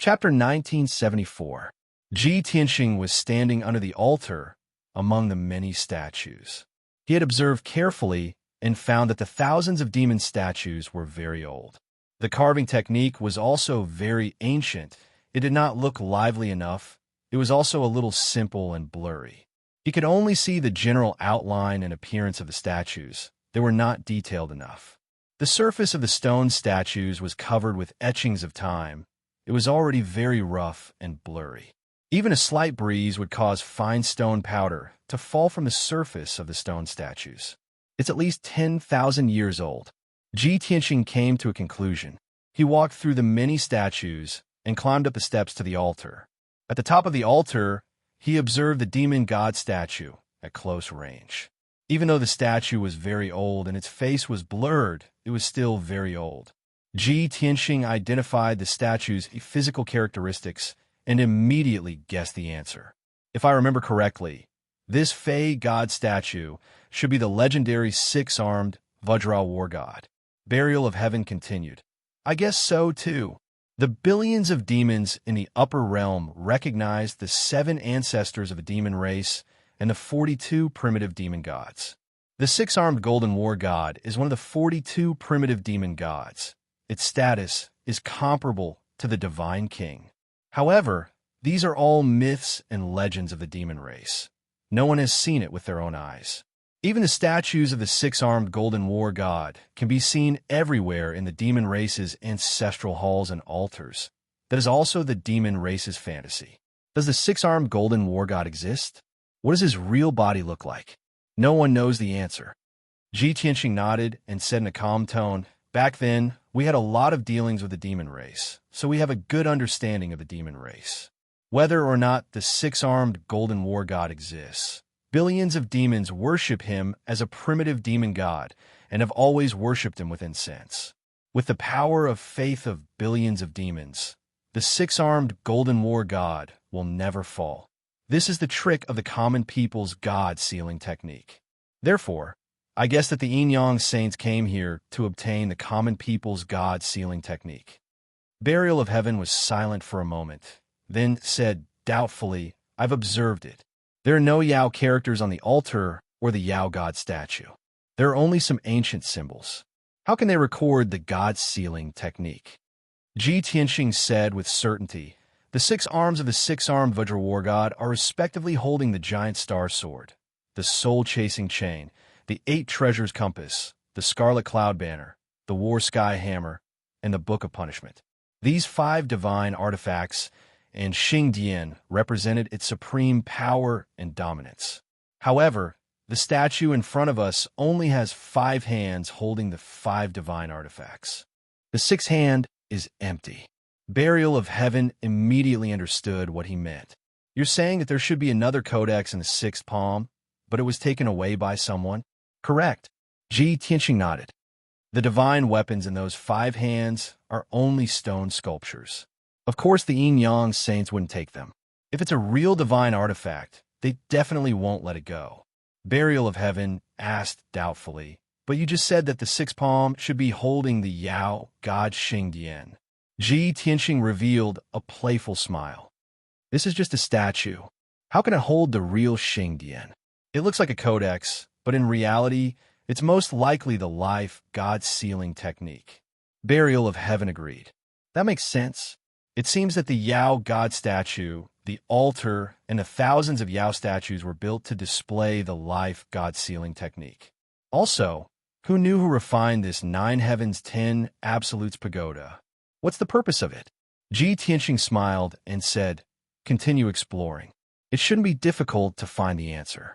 Chapter 1974. Ji Tianxing was standing under the altar among the many statues. He had observed carefully and found that the thousands of demon statues were very old. The carving technique was also very ancient. It did not look lively enough. It was also a little simple and blurry. He could only see the general outline and appearance of the statues. They were not detailed enough. The surface of the stone statues was covered with etchings of time. It was already very rough and blurry. Even a slight breeze would cause fine stone powder to fall from the surface of the stone statues. It's at least 10,000 years old. Ji Tianxing came to a conclusion. He walked through the many statues and climbed up the steps to the altar. At the top of the altar, he observed the demon god statue at close range. Even though the statue was very old and its face was blurred, it was still very old. Ji Tianxing identified the statue's physical characteristics and immediately guessed the answer. If I remember correctly, this Fey god statue should be the legendary six-armed Vajra war god. Burial of Heaven continued. I guess so, too. The billions of demons in the upper realm recognized the 7 ancestors of a demon race and the 42 primitive demon gods. The six-armed golden war god is one of the 42 primitive demon gods. Its status is comparable to the divine king. However, these are all myths and legends of the demon race. No one has seen it with their own eyes. Even the statues of the six-armed golden war god can be seen everywhere in the demon race's ancestral halls and altars. That is also the demon race's fantasy. Does the six-armed golden war god exist? What does his real body look like? No one knows the answer. Ji Tianxing nodded and said in a calm tone, "Back then, we had a lot of dealings with the demon race, so we have a good understanding of the demon race. Whether or not the six-armed golden war god exists, billions of demons worship him as a primitive demon god and have always worshipped him with incense. With the power of faith of billions of demons, the six-armed golden war god will never fall. This is the trick of the common people's god-sealing technique. Therefore, I guess that the Yin-Yang saints came here to obtain the common people's god-sealing technique." Burial of Heaven was silent for a moment, then said doubtfully, "I've observed it. There are no Yao characters on the altar or the Yao god statue. There are only some ancient symbols. How can they record the god-sealing technique?" Ji Tianxing said with certainty, "The 6 arms of the six-armed Vajra war god are respectively holding the giant star sword, the soul-chasing chain, the 8 treasures compass, the scarlet cloud banner, the war sky hammer, and the book of punishment. These 5 divine artifacts and Xingdian represented its supreme power and dominance. However, the statue in front of us only has 5 hands holding the 5 divine artifacts. The 6th hand is empty." Burial of Heaven immediately understood what he meant. "You're saying that there should be another codex in the 6th palm, but it was taken away by someone?" "Correct." Ji Tianxing nodded. "The divine weapons in those 5 hands are only stone sculptures. Of course, the Yin-Yang saints wouldn't take them. If it's a real divine artifact, they definitely won't let it go." Burial of Heaven asked doubtfully, "But you just said that the 6th palm should be holding the Yao god Xingdian." Ji Tianxing revealed a playful smile. "This is just a statue. How can it hold the real Xingdian? It looks like a codex, but in reality, it's most likely the life god-sealing technique." Burial of Heaven agreed. "That makes sense. It seems that the Yao god statue, the altar, and the thousands of Yao statues were built to display the life god-sealing technique. Also, who knew who refined this 9 heavens 10 absolutes pagoda? What's the purpose of it?" Ji Tianxing smiled and said, "Continue exploring. It shouldn't be difficult to find the answer."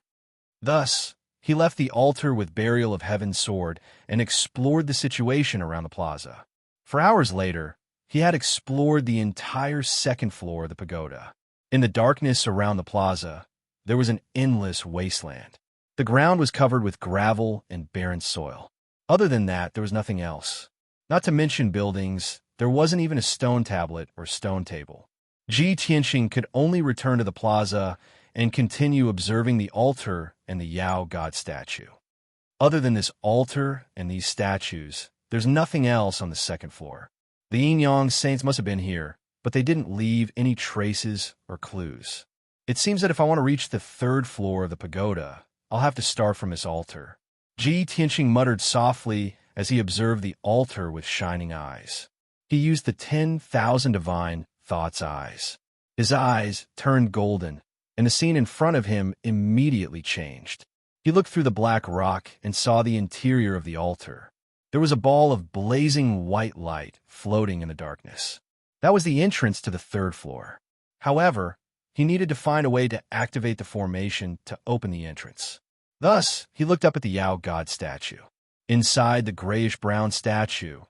Thus, he left the altar with Burial of Heaven's sword and explored the situation around the plaza. For hours later, he had explored the entire 2nd floor of the pagoda. In the darkness around the plaza, there was an endless wasteland. The ground was covered with gravel and barren soil. Other than that, there was nothing else. Not to mention buildings, there wasn't even a stone tablet or stone table. Ji Tianxing could only return to the plaza and continue observing the altar and the Yao god statue. Other than this altar and these statues, there's nothing else on the 2nd floor. The Yin-Yang saints must have been here, but they didn't leave any traces or clues. It seems that if I want to reach the third floor of the pagoda, I'll have to start from this altar. Ji Tianqing muttered softly as he observed the altar with shining eyes. He used the 10,000 divine thoughts eyes. His eyes turned golden, and the scene in front of him immediately changed. He looked through the black rock and saw the interior of the altar. There was a ball of blazing white light floating in the darkness. That was the entrance to the third floor. However, he needed to find a way to activate the formation to open the entrance. Thus, he looked up at the Yao God statue. Inside the grayish-brown statue,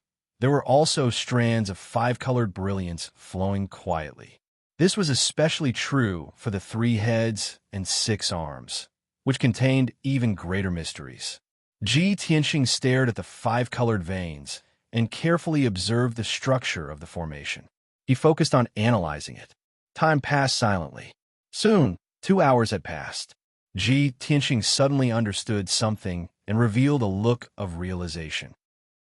there were also strands of five-colored brilliance flowing quietly. This was especially true for the 3 heads and 6 arms, which contained even greater mysteries. Ji Tianqing stared at the 5-colored veins and carefully observed the structure of the formation. He focused on analyzing it. Time passed silently. Soon, 2 hours had passed. Ji Tianqing suddenly understood something and revealed a look of realization.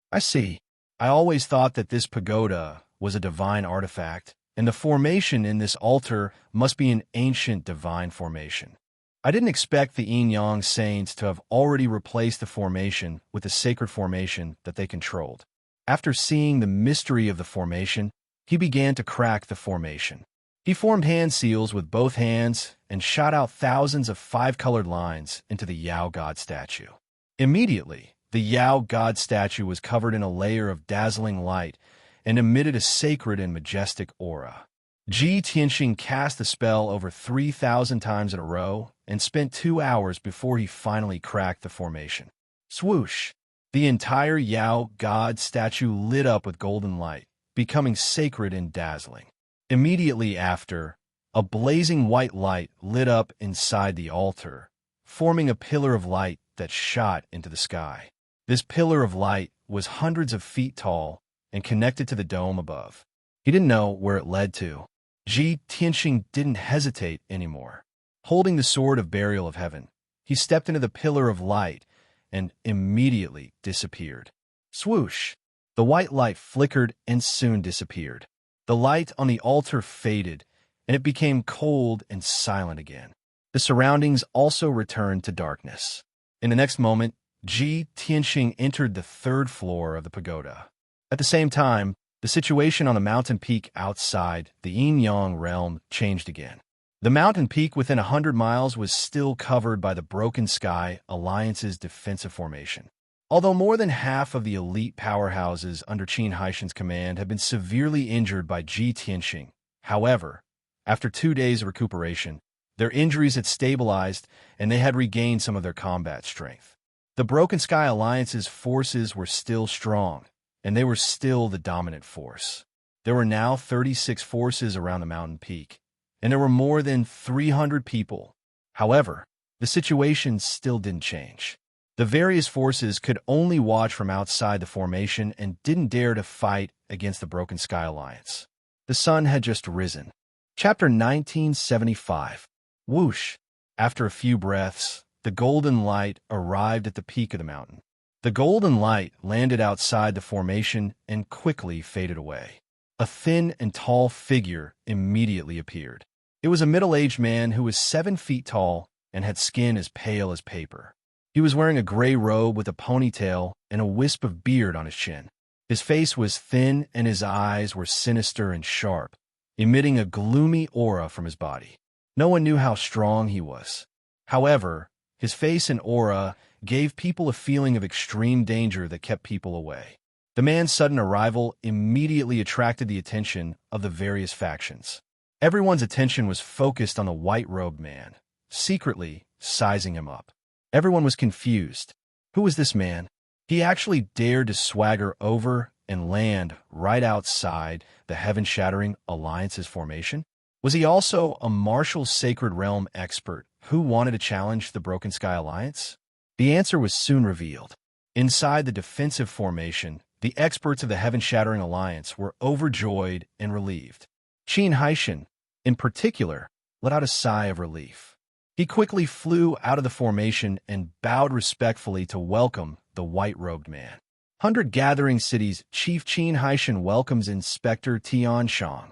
I see. I always thought that this pagoda was a divine artifact, and the formation in this altar must be an ancient divine formation. I didn't expect the Yin-Yang saints to have already replaced the formation with the sacred formation that they controlled. After seeing the mystery of the formation, he began to crack the formation. He formed hand seals with both hands and shot out thousands of 5-colored lines into the Yao God statue. Immediately, the Yao God statue was covered in a layer of dazzling light and emitted a sacred and majestic aura. Ji Tianqing cast the spell over 3,000 times in a row and spent 2 hours before he finally cracked the formation. Swoosh! The entire Yao God statue lit up with golden light, becoming sacred and dazzling. Immediately after, a blazing white light lit up inside the altar, forming a pillar of light that shot into the sky. This pillar of light was hundreds of feet tall and connected to the dome above. He didn't know where it led to. Ji Tianqing didn't hesitate anymore. Holding the sword of burial of heaven, he stepped into the pillar of light and immediately disappeared. Swoosh! The white light flickered and soon disappeared. The light on the altar faded, and it became cold and silent again. The surroundings also returned to darkness. In the next moment, Ji Tianqing entered the 3rd floor of the pagoda. At the same time, the situation on the mountain peak outside the Yin-Yang realm changed again. The mountain peak within 100 miles was still covered by the Broken Sky Alliance's defensive formation. Although more than half of the elite powerhouses under Qin Haishan's command had been severely injured by Ji Tianqing, however, after 2 days of recuperation, their injuries had stabilized and they had regained some of their combat strength. The Broken Sky Alliance's forces were still strong, and they were still the dominant force. There were now 36 forces around the mountain peak, and there were more than 300 people. However, the situation still didn't change. The various forces could only watch from outside the formation and didn't dare to fight against the Broken Sky Alliance. The sun had just risen. Chapter 1975. Whoosh! After a few breaths, the golden light arrived at the peak of the mountain. The golden light landed outside the formation and quickly faded away. A thin and tall figure immediately appeared. It was a middle-aged man who was 7 feet tall and had skin as pale as paper. He was wearing a gray robe with a ponytail and a wisp of beard on his chin. His face was thin and his eyes were sinister and sharp, emitting a gloomy aura from his body. No one knew how strong he was. However, his face and aura gave people a feeling of extreme danger that kept people away. The man's sudden arrival immediately attracted the attention of the various factions. Everyone's attention was focused on the white-robed man, secretly sizing him up. Everyone was confused. Who was this man? He actually dared to swagger over and land right outside the heaven-shattering Alliance's formation? Was he also a martial sacred realm expert who wanted to challenge the Broken Sky Alliance? The answer was soon revealed. Inside the defensive formation, the experts of the heaven-shattering Alliance were overjoyed and relieved. Qin Haishan, in particular, let out a sigh of relief. He quickly flew out of the formation and bowed respectfully to welcome the white-robed man. 100 Gathering City's Chief Qin Haishan welcomes Inspector Tian Shang.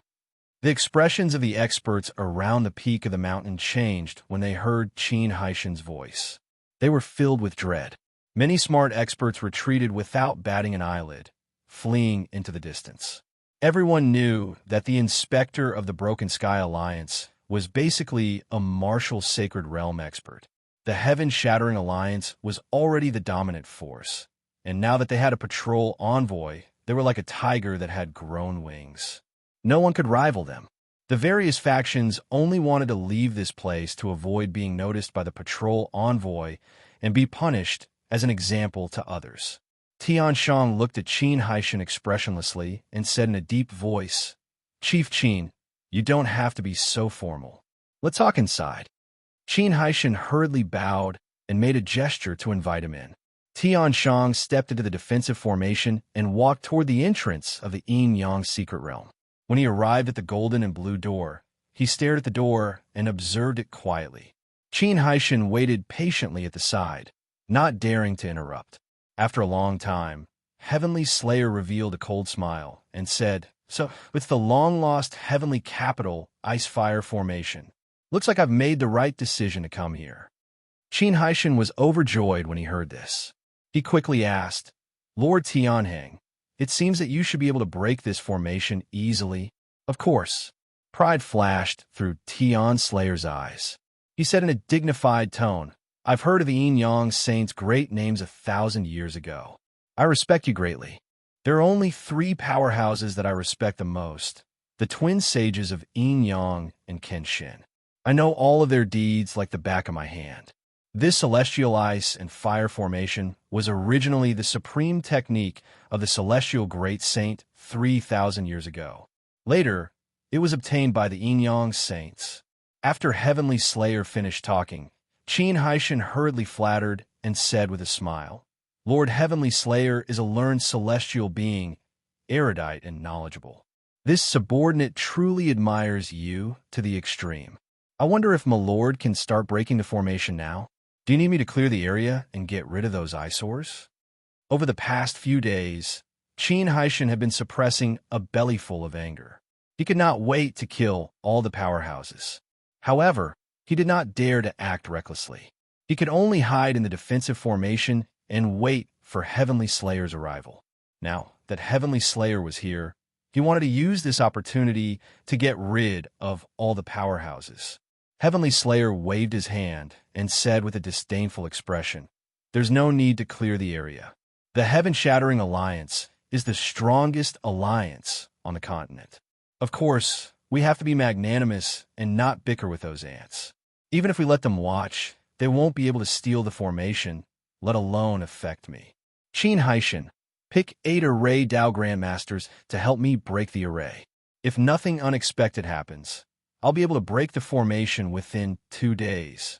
The expressions of the experts around the peak of the mountain changed when they heard Qin Haishan's voice. They were filled with dread. Many smart experts retreated without batting an eyelid, fleeing into the distance. Everyone knew that the inspector of the Broken Sky Alliance was basically a martial sacred realm expert. The heaven-shattering alliance was already the dominant force, and now that they had a patrol envoy, they were like a tiger that had grown wings. No one could rival them. The various factions only wanted to leave this place to avoid being noticed by the patrol envoy and be punished as an example to others. Tian Shang looked at Qin Haishan expressionlessly and said in a deep voice, "Chief Qin, you don't have to be so formal. Let's talk inside." Qin Haishan hurriedly bowed and made a gesture to invite him in. Tian Shang stepped into the defensive formation and walked toward the entrance of the Yin Yang secret realm. When he arrived at the golden and blue door, he stared at the door and observed it quietly. Qin Haishan waited patiently at the side, not daring to interrupt. After a long time, Heavenly Slayer revealed a cold smile and said, "So, it's the long-lost Heavenly Capital Ice-Fire Formation. Looks like I've made the right decision to come here." Qin Haishan was overjoyed when he heard this. He quickly asked, "Lord Tianheng, it seems that you should be able to break this formation easily." "Of course." Pride flashed through Tian Slayer's eyes. He said in a dignified tone, "I've heard of the Yin Yang Saints' great names 1,000 years ago. I respect you greatly. There are only 3 powerhouses that I respect the most, the twin sages of Yin Yang and Kenshin. I know all of their deeds like the back of my hand. This celestial ice and fire formation was originally the supreme technique of the celestial great saint 3,000 years ago. Later, it was obtained by the Yin Yang Saints." After Heavenly Slayer finished talking, Qin Haishan hurriedly flattered and said with a smile, "Lord Heavenly Slayer is a learned celestial being, erudite and knowledgeable. This subordinate truly admires you to the extreme. I wonder if my lord can start breaking the formation now? Do you need me to clear the area and get rid of those eyesores?" Over the past few days, Qin Haishan had been suppressing a bellyful of anger. He could not wait to kill all the powerhouses. However, he did not dare to act recklessly. He could only hide in the defensive formation and wait for Heavenly Slayer's arrival. Now that Heavenly Slayer was here, he wanted to use this opportunity to get rid of all the powerhouses. Heavenly Slayer waved his hand and said with a disdainful expression, "There's no need to clear the area. The Heaven-Shattering Alliance is the strongest alliance on the continent. Of course, we have to be magnanimous and not bicker with those ants. Even if we let them watch, they won't be able to steal the formation, let alone affect me. Qin Haishan, pick 8 array Dao Grandmasters to help me break the array. If nothing unexpected happens, I'll be able to break the formation within 2 days."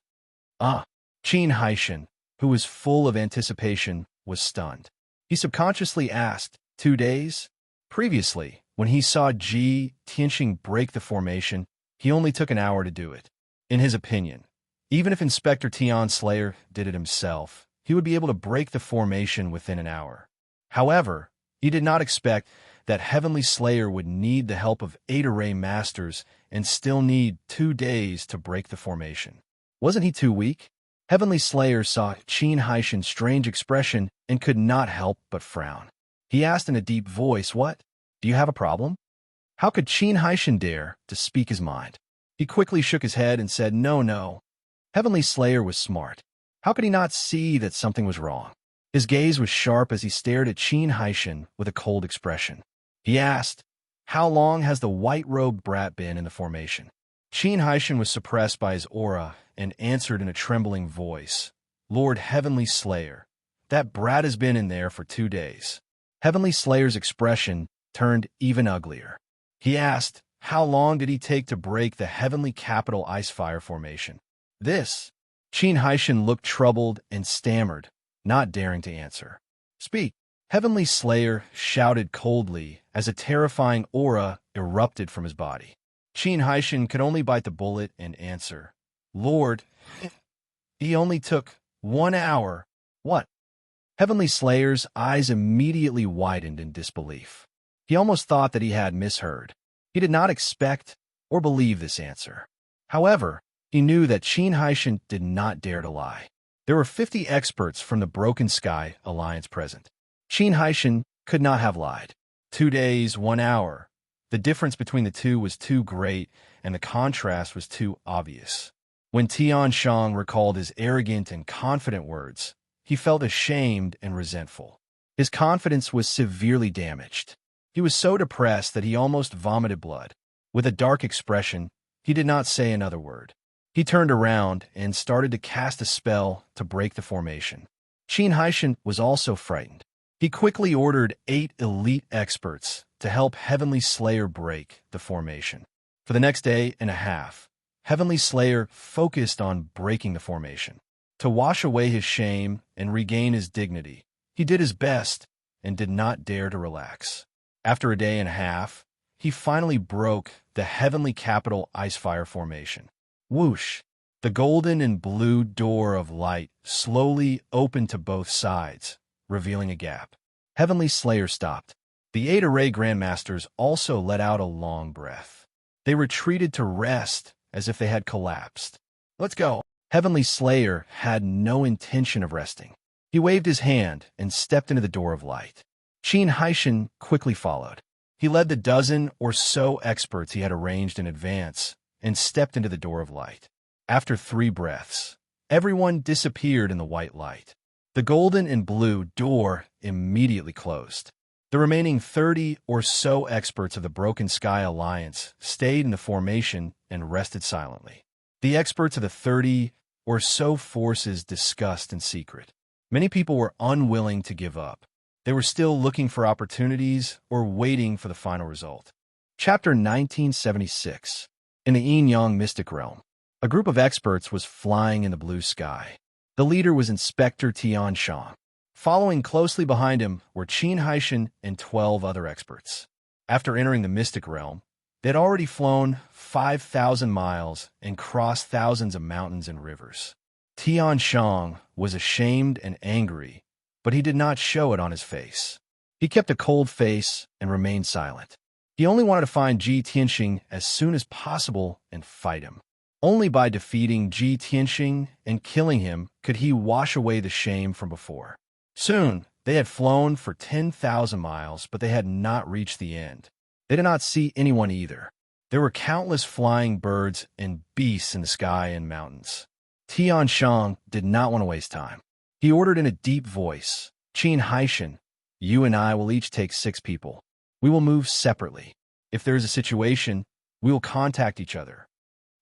Qin Haishan, who was full of anticipation, was stunned. He subconsciously asked, 2 days? Previously, when he saw Ji Tianxing break the formation, he only took an hour to do it. In his opinion, even if Inspector Tian Slayer did it himself, he would be able to break the formation within an hour. However, he did not expect that Heavenly Slayer would need the help of 8 array masters and still need 2 days to break the formation. Wasn't he too weak? Heavenly Slayer saw Qin Haishan's strange expression and could not help but frown. He asked in a deep voice, "What? Do you have a problem?" How could Qin Haishan dare to speak his mind? He quickly shook his head and said, "No. Heavenly Slayer was smart. How could he not see that something was wrong?" His gaze was sharp as he stared at Qin Haishan with a cold expression. He asked, "How long has the white-robed brat been in the formation?" Qin Haishan was suppressed by his aura and answered in a trembling voice, "Lord Heavenly Slayer, that brat has been in there for 2 days." Heavenly Slayer's expression turned even uglier. He asked, "How long did he take to break the Heavenly Capital Ice-Fire Formation?" "This." Qin Haishan looked troubled and stammered, not daring to answer. "Speak." Heavenly Slayer shouted coldly as a terrifying aura erupted from his body. Qin Haishan could only bite the bullet and answer, "Lord, he only took 1 hour." "What?" Heavenly Slayer's eyes immediately widened in disbelief. He almost thought that he had misheard. He did not expect or believe this answer. However, he knew that Qin Haishan did not dare to lie. There were 50 experts from the Broken Sky Alliance present. Qin Haishan could not have lied. 2 days, 1 hour. The difference between the two was too great, and the contrast was too obvious. When Tian Shang recalled his arrogant and confident words, he felt ashamed and resentful. His confidence was severely damaged. He was so depressed that he almost vomited blood. With a dark expression, he did not say another word. He turned around and started to cast a spell to break the formation. Qin Haishan was also frightened. He quickly ordered 8 elite experts to help Heavenly Slayer break the formation. For the next day and a half, Heavenly Slayer focused on breaking the formation. To wash away his shame and regain his dignity, he did his best and did not dare to relax. After a day and a half, he finally broke the Heavenly Capital Icefire formation. Whoosh! The golden and blue door of light slowly opened to both sides, revealing a gap. Heavenly Slayer stopped. The 8 array grandmasters also let out a long breath. They retreated to rest as if they had collapsed. Let's go. Heavenly Slayer had no intention of resting. He waved his hand and stepped into the door of light. Qin Haishan quickly followed. He led the dozen or so experts he had arranged in advance and stepped into the door of light. After 3 breaths, everyone disappeared in the white light. The golden and blue door immediately closed. The remaining 30 or so experts of the Broken Sky Alliance stayed in the formation and rested silently. The experts of the 30 or so forces discussed in secret. Many people were unwilling to give up. They were still looking for opportunities or waiting for the final result. Chapter 1976. In the Yin-Yang Mystic Realm, a group of experts was flying in the blue sky. The leader was Inspector Tian Shang. Following closely behind him were Qin Haishan and 12 other experts. After entering the Mystic Realm, they had already flown 5,000 miles and crossed thousands of mountains and rivers. Tian Shang was ashamed and angry, but he did not show it on his face. He kept a cold face and remained silent. He only wanted to find Ji Tianxing as soon as possible and fight him. Only by defeating Ji Tianxing and killing him could he wash away the shame from before. Soon, they had flown for 10,000 miles, but they had not reached the end. They did not see anyone either. There were countless flying birds and beasts in the sky and mountains. Tian Shang did not want to waste time. He ordered in a deep voice, Qin Haishan, you and I will each take 6 people. We will move separately. If there is a situation, we will contact each other.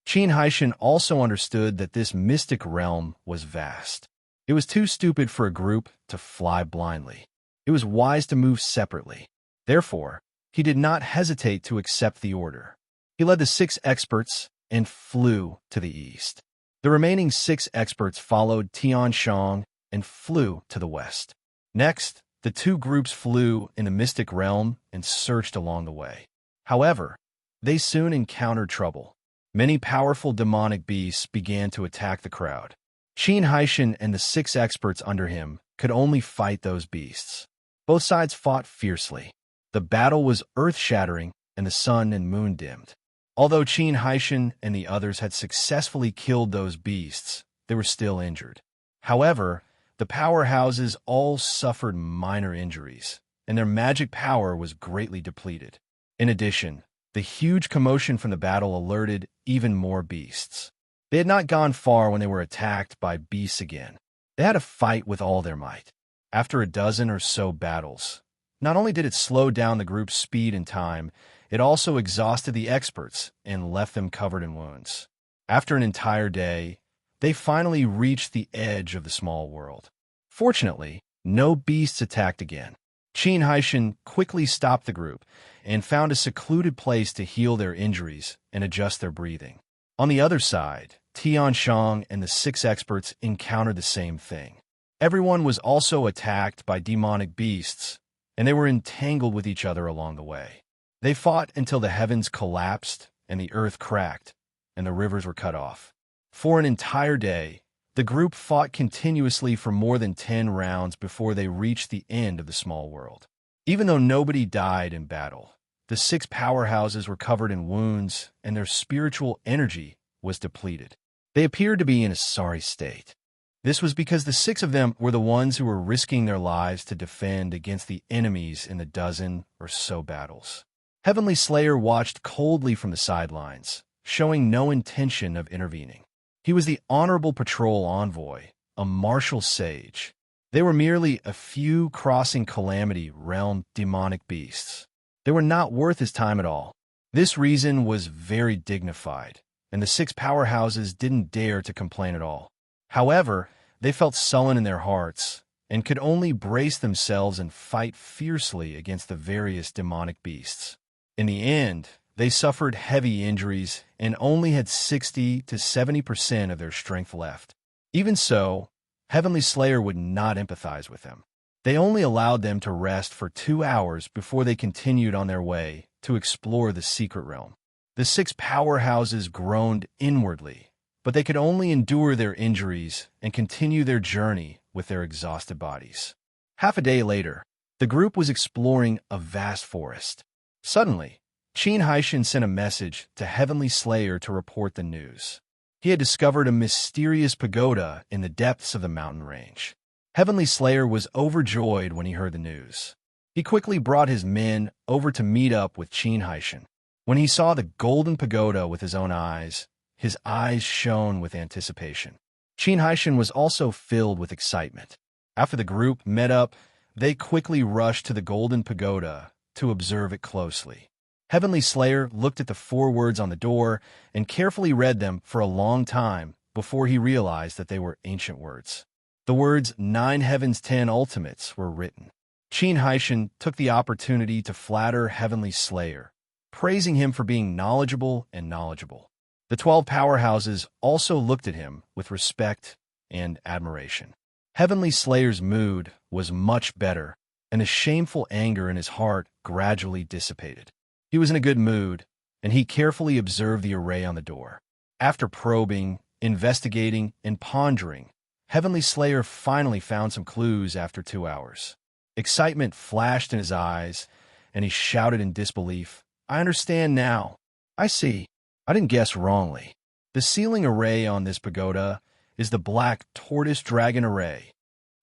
Qin Haishan also understood that this mystic realm was vast. It was too stupid for a group to fly blindly. It was wise to move separately. Therefore, he did not hesitate to accept the order. He led the 6 experts and flew to the east. The remaining 6 experts followed Tian Shang and flew to the west. Next, the 2 groups flew in the mystic realm and searched along the way. However, they soon encountered trouble. Many powerful demonic beasts began to attack the crowd. Qin Haishan and the 6 experts under him could only fight those beasts. Both sides fought fiercely. The battle was earth-shattering and the sun and moon dimmed. Although Qin Haishan and the others had successfully killed those beasts, they were still injured. However, the powerhouses all suffered minor injuries, and their magic power was greatly depleted. In addition, the huge commotion from the battle alerted even more beasts. They had not gone far when they were attacked by beasts again. They had to fight with all their might. After a dozen or so battles, not only did it slow down the group's speed and time, it also exhausted the experts and left them covered in wounds. After an entire day, they finally reached the edge of the small world. Fortunately, no beasts attacked again. Qin Haishan quickly stopped the group and found a secluded place to heal their injuries and adjust their breathing. On the other side, Tian Shang and the 6 experts encountered the same thing. Everyone was also attacked by demonic beasts, and they were entangled with each other along the way. They fought until the heavens collapsed and the earth cracked and the rivers were cut off. For an entire day, the group fought continuously for more than 10 rounds before they reached the end of the small world. Even though nobody died in battle, The 6 powerhouses were covered in wounds, and their spiritual energy was depleted. They appeared to be in a sorry state. This was because the 6 of them were the ones who were risking their lives to defend against the enemies in the dozen or so battles. Heavenly Slayer watched coldly from the sidelines, showing no intention of intervening. He was the honorable patrol envoy, a martial sage. They were merely a few crossing calamity realm demonic beasts. They were not worth his time at all. This reason was very dignified, and the 6 powerhouses didn't dare to complain at all. However, they felt sullen in their hearts and could only brace themselves and fight fiercely against the various demonic beasts. In the end, they suffered heavy injuries and only had 60 to 70% of their strength left. Even so, Heavenly Slayer would not empathize with them. They only allowed them to rest for 2 hours before they continued on their way to explore the secret realm. The 6 powerhouses groaned inwardly, but they could only endure their injuries and continue their journey with their exhausted bodies. Half a day later, the group was exploring a vast forest. Suddenly, Qin Haishin sent a message to Heavenly Slayer to report the news. He had discovered a mysterious pagoda in the depths of the mountain range. Heavenly Slayer was overjoyed when he heard the news. He quickly brought his men over to meet up with Qin Haishin. When he saw the golden pagoda with his own eyes, his eyes shone with anticipation. Qin Haishin was also filled with excitement. After the group met up, they quickly rushed to the golden pagoda to observe it closely. Heavenly Slayer looked at the 4 words on the door and carefully read them for a long time before he realized that they were ancient words. The words 9 Heavens 10 Ultimates were written. Qin Haishin took the opportunity to flatter Heavenly Slayer, praising him for being knowledgeable and knowledgeable. The 12 powerhouses also looked at him with respect and admiration. Heavenly Slayer's mood was much better, and the shameful anger in his heart gradually dissipated. He was in a good mood, and he carefully observed the array on the door. After probing, investigating, and pondering, Heavenly Slayer finally found some clues after 2 hours. Excitement flashed in his eyes, and he shouted in disbelief, "I understand now. I see. I didn't guess wrongly. The ceiling array on this pagoda is the black tortoise dragon array."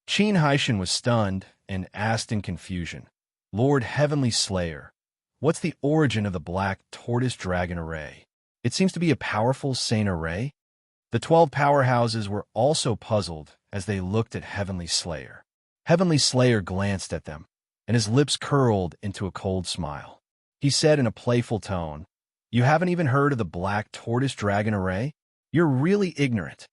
Qin Haishin was stunned and asked in confusion, "Lord Heavenly Slayer, what's the origin of the black tortoise dragon array? It seems to be a powerful saint array." The 12 powerhouses were also puzzled as they looked at Heavenly Slayer. Heavenly Slayer glanced at them, and his lips curled into a cold smile. He said in a playful tone, "You haven't even heard of the black tortoise dragon array? You're really ignorant."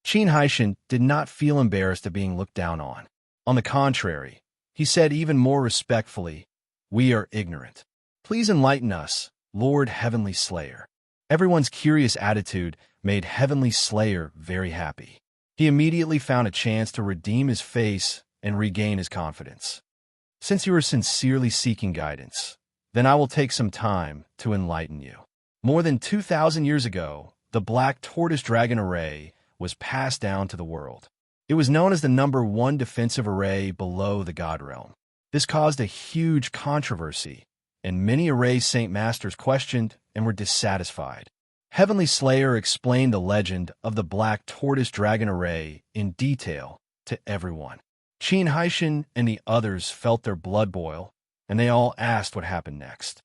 Qin Haishin did not feel embarrassed at being looked down on. On the contrary, he said even more respectfully, "We are ignorant. Please enlighten us, Lord Heavenly Slayer." Everyone's curious attitude made Heavenly Slayer very happy. He immediately found a chance to redeem his face and regain his confidence. "Since you are sincerely seeking guidance, then I will take some time to enlighten you. More than 2,000 years ago, the black tortoise dragon array was passed down to the world. It was known as the number 1 defensive array below the God realm. This caused a huge controversy, and many array Saint Masters questioned and were dissatisfied. Heavenly Slayer explained the legend of the black tortoise dragon array in detail to everyone. Qin Haishin and the others felt their blood boil, and they all asked what happened next.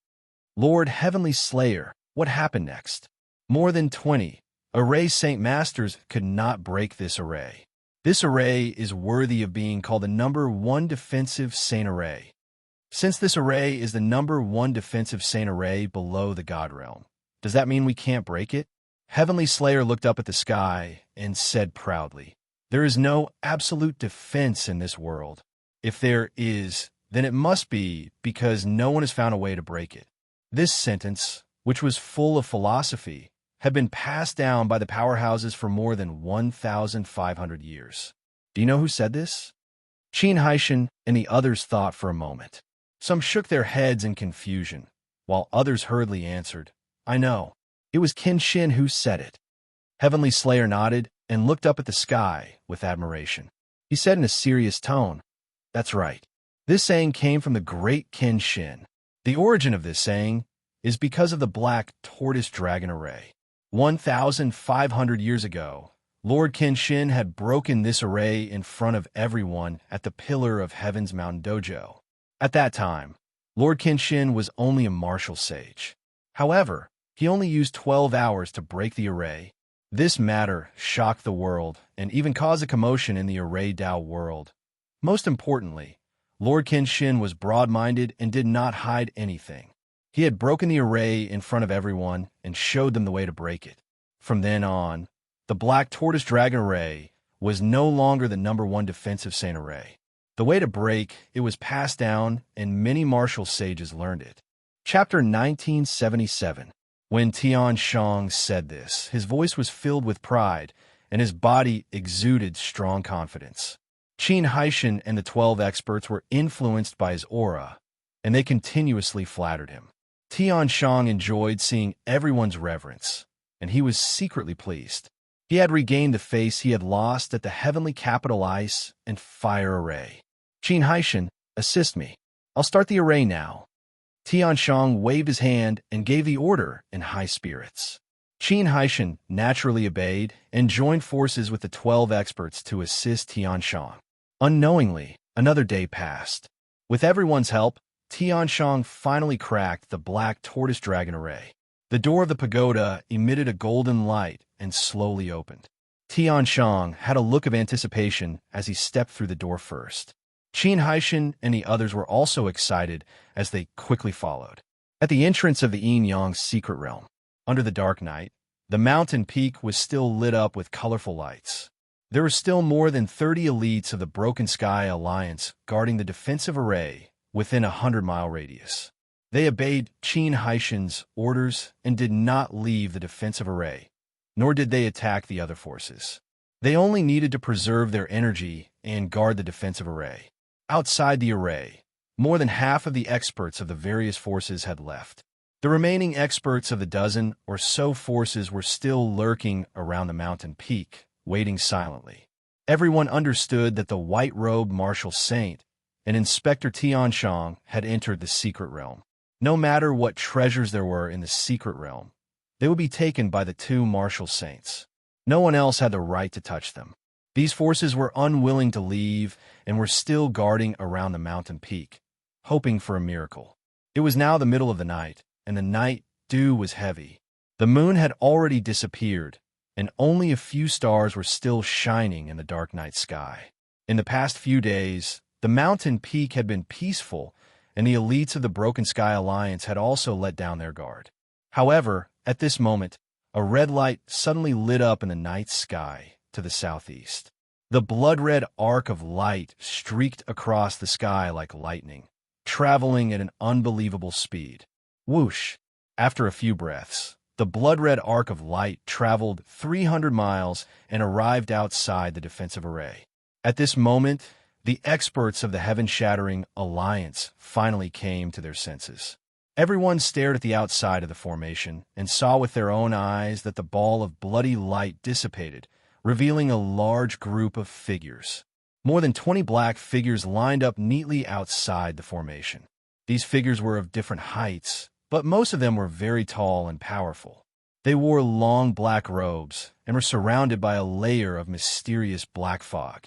"Lord Heavenly Slayer, what happened next?" More than 20 array Saint Masters could not break this array. This array is worthy of being called the number 1 defensive saint array. Since this array is the number 1 defensive saint array below the God realm, does that mean we can't break it? Heavenly Slayer looked up at the sky and said proudly, "There is no absolute defense in this world. If there is, then it must be because no one has found a way to break it." This sentence, which was full of philosophy, had been passed down by the powerhouses for more than 1,500 years. Do you know who said this? Qin Haishin and the others thought for a moment. Some shook their heads in confusion, while others hurriedly answered, "I know. It was Kenshin who said it." Heavenly Slayer nodded and looked up at the sky with admiration. He said in a serious tone, "That's right. This saying came from the great Kenshin. The origin of this saying is because of the black tortoise dragon array. 1,500 years ago, Lord Kenshin had broken this array in front of everyone at the Pillar of Heaven's Mountain Dojo. At that time, Lord Kenshin was only a martial sage. However, he only used 12 hours to break the array. This matter shocked the world and even caused a commotion in the array Dao world. Most importantly, Lord Kenshin was broad-minded and did not hide anything. He had broken the array in front of everyone and showed them the way to break it. From then on, the Black Tortoise Dragon Array was no longer the #1 defensive saint array. The way to break it was passed down, and many martial sages learned it. Chapter 1977. When Tian Shang said this, his voice was filled with pride, and his body exuded strong confidence. Qin Haishan and the 12 experts were influenced by his aura, and they continuously flattered him. Tian Shang enjoyed seeing everyone's reverence, and he was secretly pleased. He had regained the face he had lost at the Heavenly Capital Ice and Fire Array. Qin Haishan, assist me. I'll start the array now. Tian Shang waved his hand and gave the order in high spirits. Qin Haishan naturally obeyed and joined forces with the 12 experts to assist Tian Shang. Unknowingly, another day passed. With everyone's help, Tian Shang finally cracked the Black Tortoise Dragon Array. The door of the pagoda emitted a golden light and slowly opened. Tian Shang had a look of anticipation as he stepped through the door first. Qin Haishan and the others were also excited as they quickly followed. At the entrance of the Yin-Yang secret realm, under the dark night, the mountain peak was still lit up with colorful lights. There were still more than 30 elites of the Broken Sky Alliance guarding the defensive array within a 100-mile radius. They obeyed Qin Haishan's orders and did not leave the defensive array, nor did they attack the other forces. They only needed to preserve their energy and guard the defensive array. Outside the array, more than half of the experts of the various forces had left. The remaining experts of the dozen or so forces were still lurking around the mountain peak, waiting silently. Everyone understood that the white-robed martial saint and Inspector Tian Shang had entered the secret realm. No matter what treasures there were in the secret realm, they would be taken by the two martial saints. No one else had the right to touch them. These forces were unwilling to leave and were still guarding around the mountain peak, hoping for a miracle. It was now the middle of the night, and the night dew was heavy. The moon had already disappeared, and only a few stars were still shining in the dark night sky. In the past few days, the mountain peak had been peaceful, and the elites of the Broken Sky Alliance had also let down their guard. However, at this moment, a red light suddenly lit up in the night sky to the southeast. The blood-red arc of light streaked across the sky like lightning, traveling at an unbelievable speed. Whoosh! After a few breaths, the blood-red arc of light traveled 300 miles and arrived outside the defensive array. At this moment, the experts of the Heaven-Shattering Alliance finally came to their senses. Everyone stared at the outside of the formation and saw with their own eyes that the ball of bloody light dissipated, revealing a large group of figures. More than 20 black figures lined up neatly outside the formation. These figures were of different heights, but most of them were very tall and powerful. They wore long black robes and were surrounded by a layer of mysterious black fog.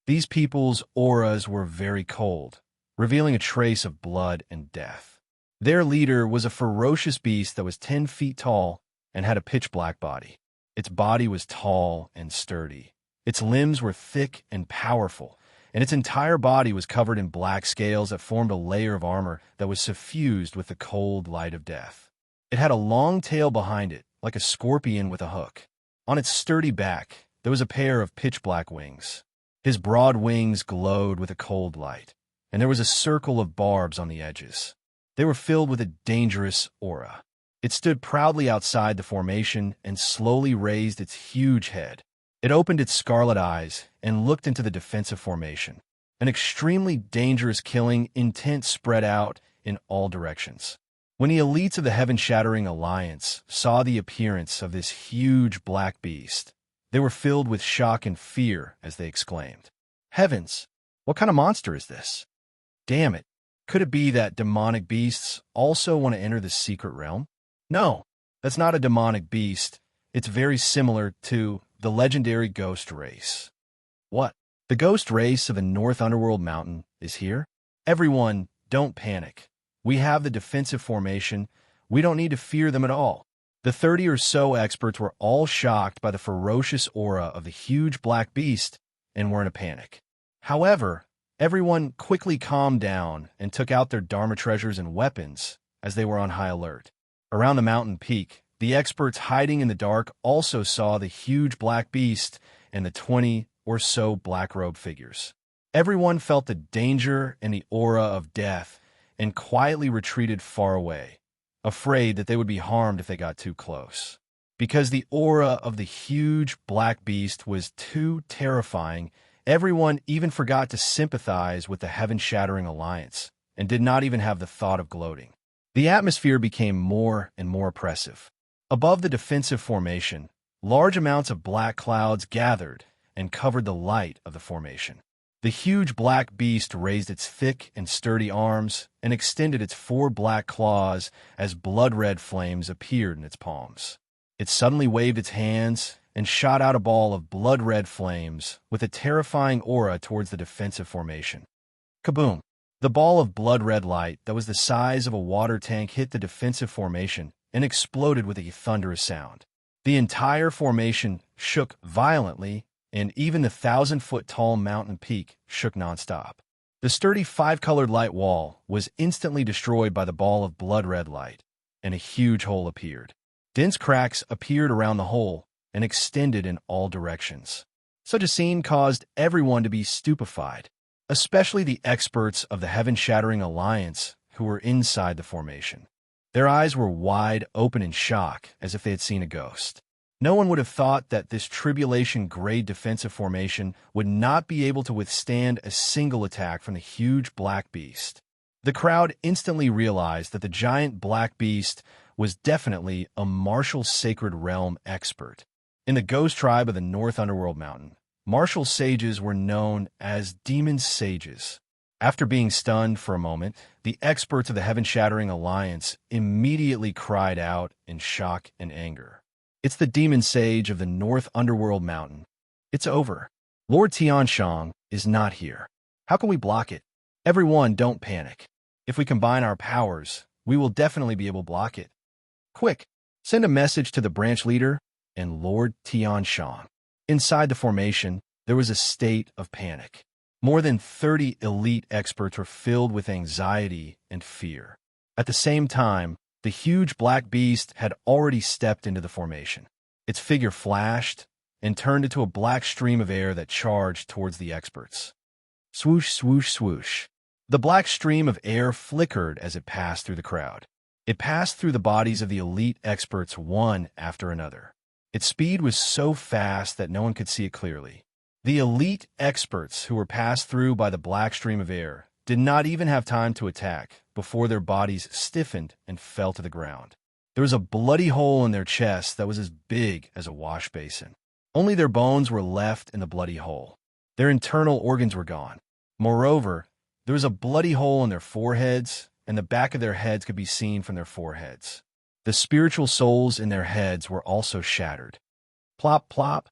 These people's auras were very cold, revealing a trace of blood and death. Their leader was a ferocious beast that was 10 feet tall and had a pitch-black body. Its body was tall and sturdy. Its limbs were thick and powerful, and its entire body was covered in black scales that formed a layer of armor that was suffused with the cold light of death. It had a long tail behind it, like a scorpion with a hook. On its sturdy back, there was a pair of pitch-black wings. His broad wings glowed with a cold light, and there was a circle of barbs on the edges. They were filled with a dangerous aura. It stood proudly outside the formation and slowly raised its huge head. It opened its scarlet eyes and looked into the defensive formation. An extremely dangerous killing intent spread out in all directions. When the elites of the Heaven-Shattering Alliance saw the appearance of this huge black beast, they were filled with shock and fear as they exclaimed, "Heavens! What kind of monster is this? Damn it! Could it be that demonic beasts also want to enter the secret realm? No, that's not a demonic beast. It's very similar to the legendary ghost race. What? The ghost race of the North Underworld Mountain is here? Everyone, don't panic. We have the defensive formation. We don't need to fear them at all. The 30 or so experts were all shocked by the ferocious aura of the huge black beast and were in a panic. However, everyone quickly calmed down and took out their Dharma treasures and weapons as they were on high alert. Around the mountain peak, the experts hiding in the dark also saw the huge black beast and the 20 or so black-robed figures. Everyone felt the danger and the aura of death and quietly retreated far away, afraid that they would be harmed if they got too close. Because the aura of the huge black beast was too terrifying, everyone even forgot to sympathize with the heaven-shattering alliance and did not even have the thought of gloating. The atmosphere became more and more oppressive. Above the defensive formation, large amounts of black clouds gathered and covered the light of the formation. The huge black beast raised its thick and sturdy arms and extended its 4 black claws as blood-red flames appeared in its palms. It suddenly waved its hands and shot out a ball of blood-red flames with a terrifying aura towards the defensive formation. Kaboom! The ball of blood-red light that was the size of a water tank hit the defensive formation and exploded with a thunderous sound. The entire formation shook violently, and even the 1,000-foot-tall mountain peak shook nonstop. The sturdy 5-colored light wall was instantly destroyed by the ball of blood-red light, and a huge hole appeared. Dense cracks appeared around the hole and extended in all directions. Such a scene caused everyone to be stupefied, especially the experts of the heaven-shattering alliance who were inside the formation. Their eyes were wide open in shock, as if they had seen a ghost. No one would have thought that this tribulation-grade defensive formation would not be able to withstand a single attack from the huge black beast. The crowd instantly realized that the giant black beast was definitely a martial sacred realm expert. In the ghost tribe of the North Underworld Mountain, martial sages were known as demon sages. After being stunned for a moment, the experts of the heaven-shattering alliance immediately cried out in shock and anger. It's the demon sage of the North Underworld Mountain. It's over. Lord Tianshang is not here. How can we block it? Everyone, don't panic. If we combine our powers, we will definitely be able to block it. Quick, send a message to the branch leader and Lord Tianshang. Inside the formation, there was a state of panic. More than 30 elite experts were filled with anxiety and fear. At the same time, the huge black beast had already stepped into the formation. Its figure flashed and turned into a black stream of air that charged towards the experts. Swoosh, swoosh, swoosh. The black stream of air flickered as it passed through the crowd. It passed through the bodies of the elite experts one after another. Its speed was so fast that no one could see it clearly. The elite experts who were passed through by the black stream of air did not even have time to attack before their bodies stiffened and fell to the ground. There was a bloody hole in their chest that was as big as a wash basin. Only their bones were left in the bloody hole. Their internal organs were gone. Moreover, there was a bloody hole in their foreheads, and the back of their heads could be seen from their foreheads. The spiritual souls in their heads were also shattered. Plop, plop.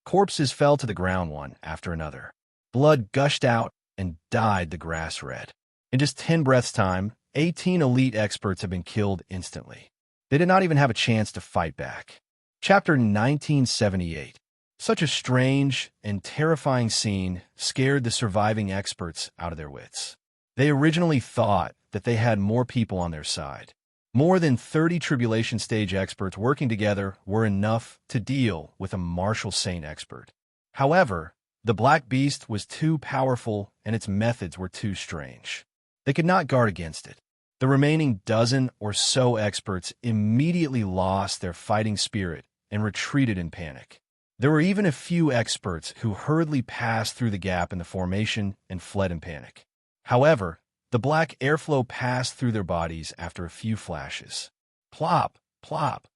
Corpses fell to the ground one after another. Blood gushed out and dyed the grass red. In just 10 breaths' time, 18 elite experts have been killed instantly. They did not even have a chance to fight back. Chapter 1978. Such a strange and terrifying scene scared the surviving experts out of their wits. They originally thought that they had more people on their side. More than 30 tribulation stage experts working together were enough to deal with a martial saint expert. However, the black beast was too powerful and its methods were too strange. They could not guard against it. The remaining dozen or so experts immediately lost their fighting spirit and retreated in panic. There were even a few experts who hurriedly passed through the gap in the formation and fled in panic. However, the black airflow passed through their bodies after a few flashes. Plop, plop.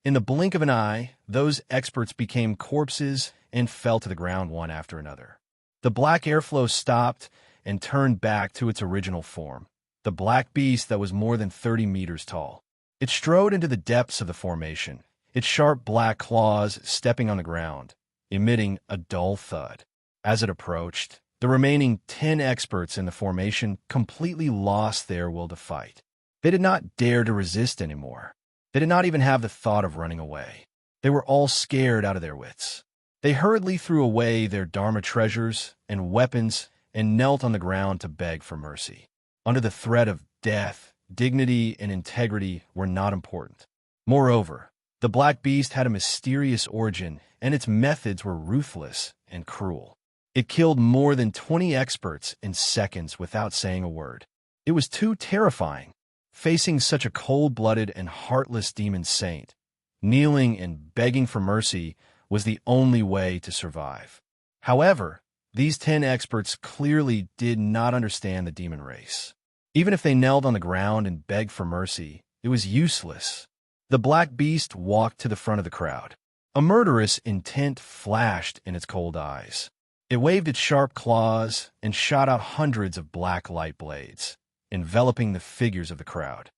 In the blink of an eye, those experts became corpses and fell to the ground one after another. The black airflow stopped and turned back to its original form. the black beast that was more than 30 meters tall. It strode into the depths of the formation, its sharp black claws stepping on the ground, emitting a dull thud. As it approached, the remaining 10 experts in the formation completely lost their will to fight. They did not dare to resist anymore. They did not even have the thought of running away. They were all scared out of their wits. They hurriedly threw away their Dharma treasures and weapons and knelt on the ground to beg for mercy. Under the threat of death, dignity and integrity were not important. Moreover, the black beast had a mysterious origin, and its methods were ruthless and cruel. It killed more than 20 experts in seconds without saying a word. It was too terrifying. Facing such a cold-blooded and heartless demon saint, kneeling and begging for mercy was the only way to survive. However, these 10 experts clearly did not understand the demon race. Even if they knelt on the ground and begged for mercy, it was useless. The black beast walked to the front of the crowd. A murderous intent flashed in its cold eyes. It waved its sharp claws and shot out hundreds of black light blades, enveloping the figures of the crowd.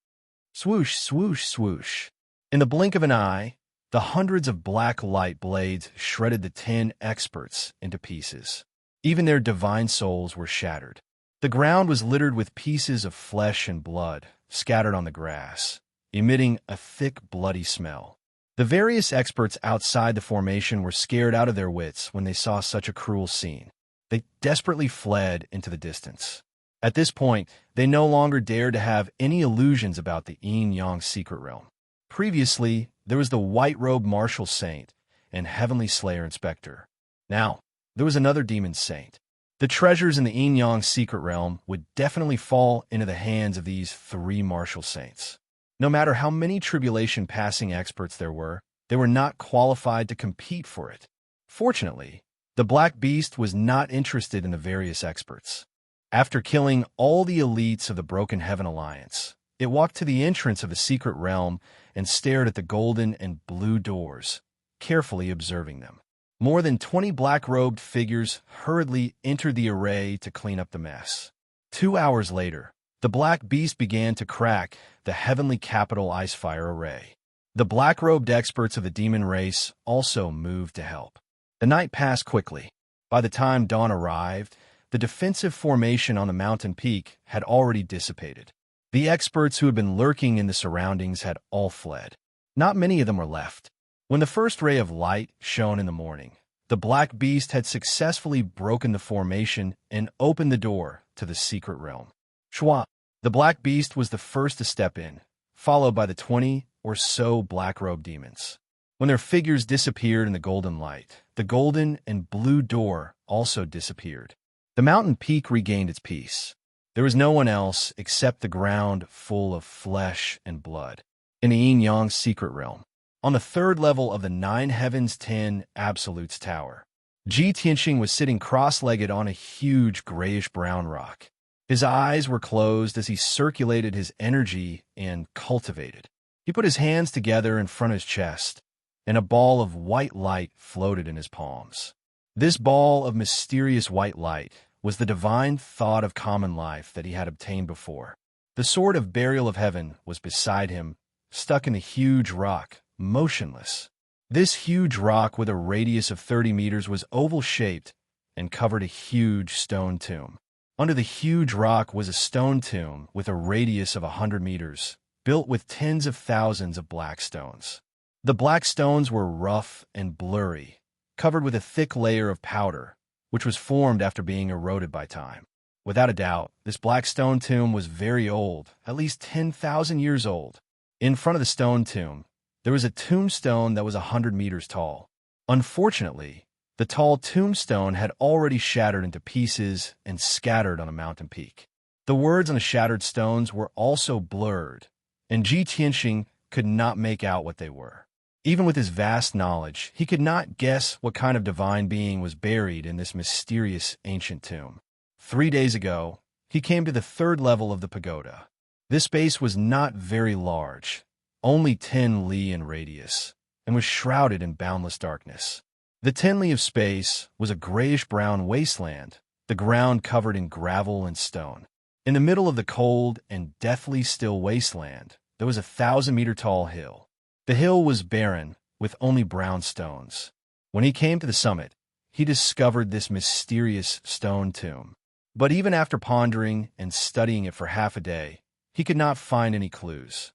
Swoosh, swoosh, swoosh. In the blink of an eye, the hundreds of black light blades shredded the 10 experts into pieces. Even their divine souls were shattered. The ground was littered with pieces of flesh and blood scattered on the grass, emitting a thick, bloody smell. The various experts outside the formation were scared out of their wits when they saw such a cruel scene. They desperately fled into the distance. At this point, they no longer dared to have any illusions about the yin-yang secret realm. Previously, there was the white-robed martial saint and heavenly slayer inspector. Now, there was another demon saint. The treasures in the yin-yang secret realm would definitely fall into the hands of these 3 martial saints. No matter how many tribulation-passing experts there were, they were not qualified to compete for it. Fortunately, the black beast was not interested in the various experts. After killing all the elites of the Broken Heaven Alliance, it walked to the entrance of the secret realm and stared at the golden and blue doors, carefully observing them. More than 20 black-robed figures hurriedly entered the array to clean up the mess. 2 hours later, the black beast began to crack the heavenly capital Icefire array. The black-robed experts of the demon race also moved to help. The night passed quickly. By the time dawn arrived, the defensive formation on the mountain peak had already dissipated. The experts who had been lurking in the surroundings had all fled. Not many of them were left. When the first ray of light shone in the morning, the black beast had successfully broken the formation and opened the door to the secret realm. Shwa! The black beast was the first to step in, followed by the 20 or so black-robed demons. When their figures disappeared in the golden light, the golden and blue door also disappeared. The mountain peak regained its peace. There was no one else except the ground full of flesh and blood. In the yin-yang secret realm, on the 3rd level of the 9 Heavens 10 Absolutes Tower, Ji Tianxing was sitting cross-legged on a huge grayish-brown rock. His eyes were closed as he circulated his energy and cultivated. He put his hands together in front of his chest, and a ball of white light floated in his palms. This ball of mysterious white light was the divine thought of common life that he had obtained before. The sword of burial of heaven was beside him, stuck in the huge rock, motionless. This huge rock with a radius of 30 meters was oval-shaped and covered a huge stone tomb. Under the huge rock was a stone tomb with a radius of 100 meters, built with tens of thousands of black stones. The black stones were rough and blurry, covered with a thick layer of powder, which was formed after being eroded by time. Without a doubt, this black stone tomb was very old, at least 10,000 years old. In front of the stone tomb, there was a tombstone that was 100 meters tall. Unfortunately, the tall tombstone had already shattered into pieces and scattered on a mountain peak. The words on the shattered stones were also blurred, and Ji Tianxing could not make out what they were. Even with his vast knowledge, he could not guess what kind of divine being was buried in this mysterious ancient tomb. 3 days ago, he came to the 3rd level of the pagoda. This space was not very large, only 10 li in radius, and was shrouded in boundless darkness. The 10 li of space was a grayish-brown wasteland, the ground covered in gravel and stone. In the middle of the cold and deathly still wasteland, there was a 1,000-meter-tall hill. The hill was barren, with only brown stones. When he came to the summit, he discovered this mysterious stone tomb. But even after pondering and studying it for half a day, he could not find any clues.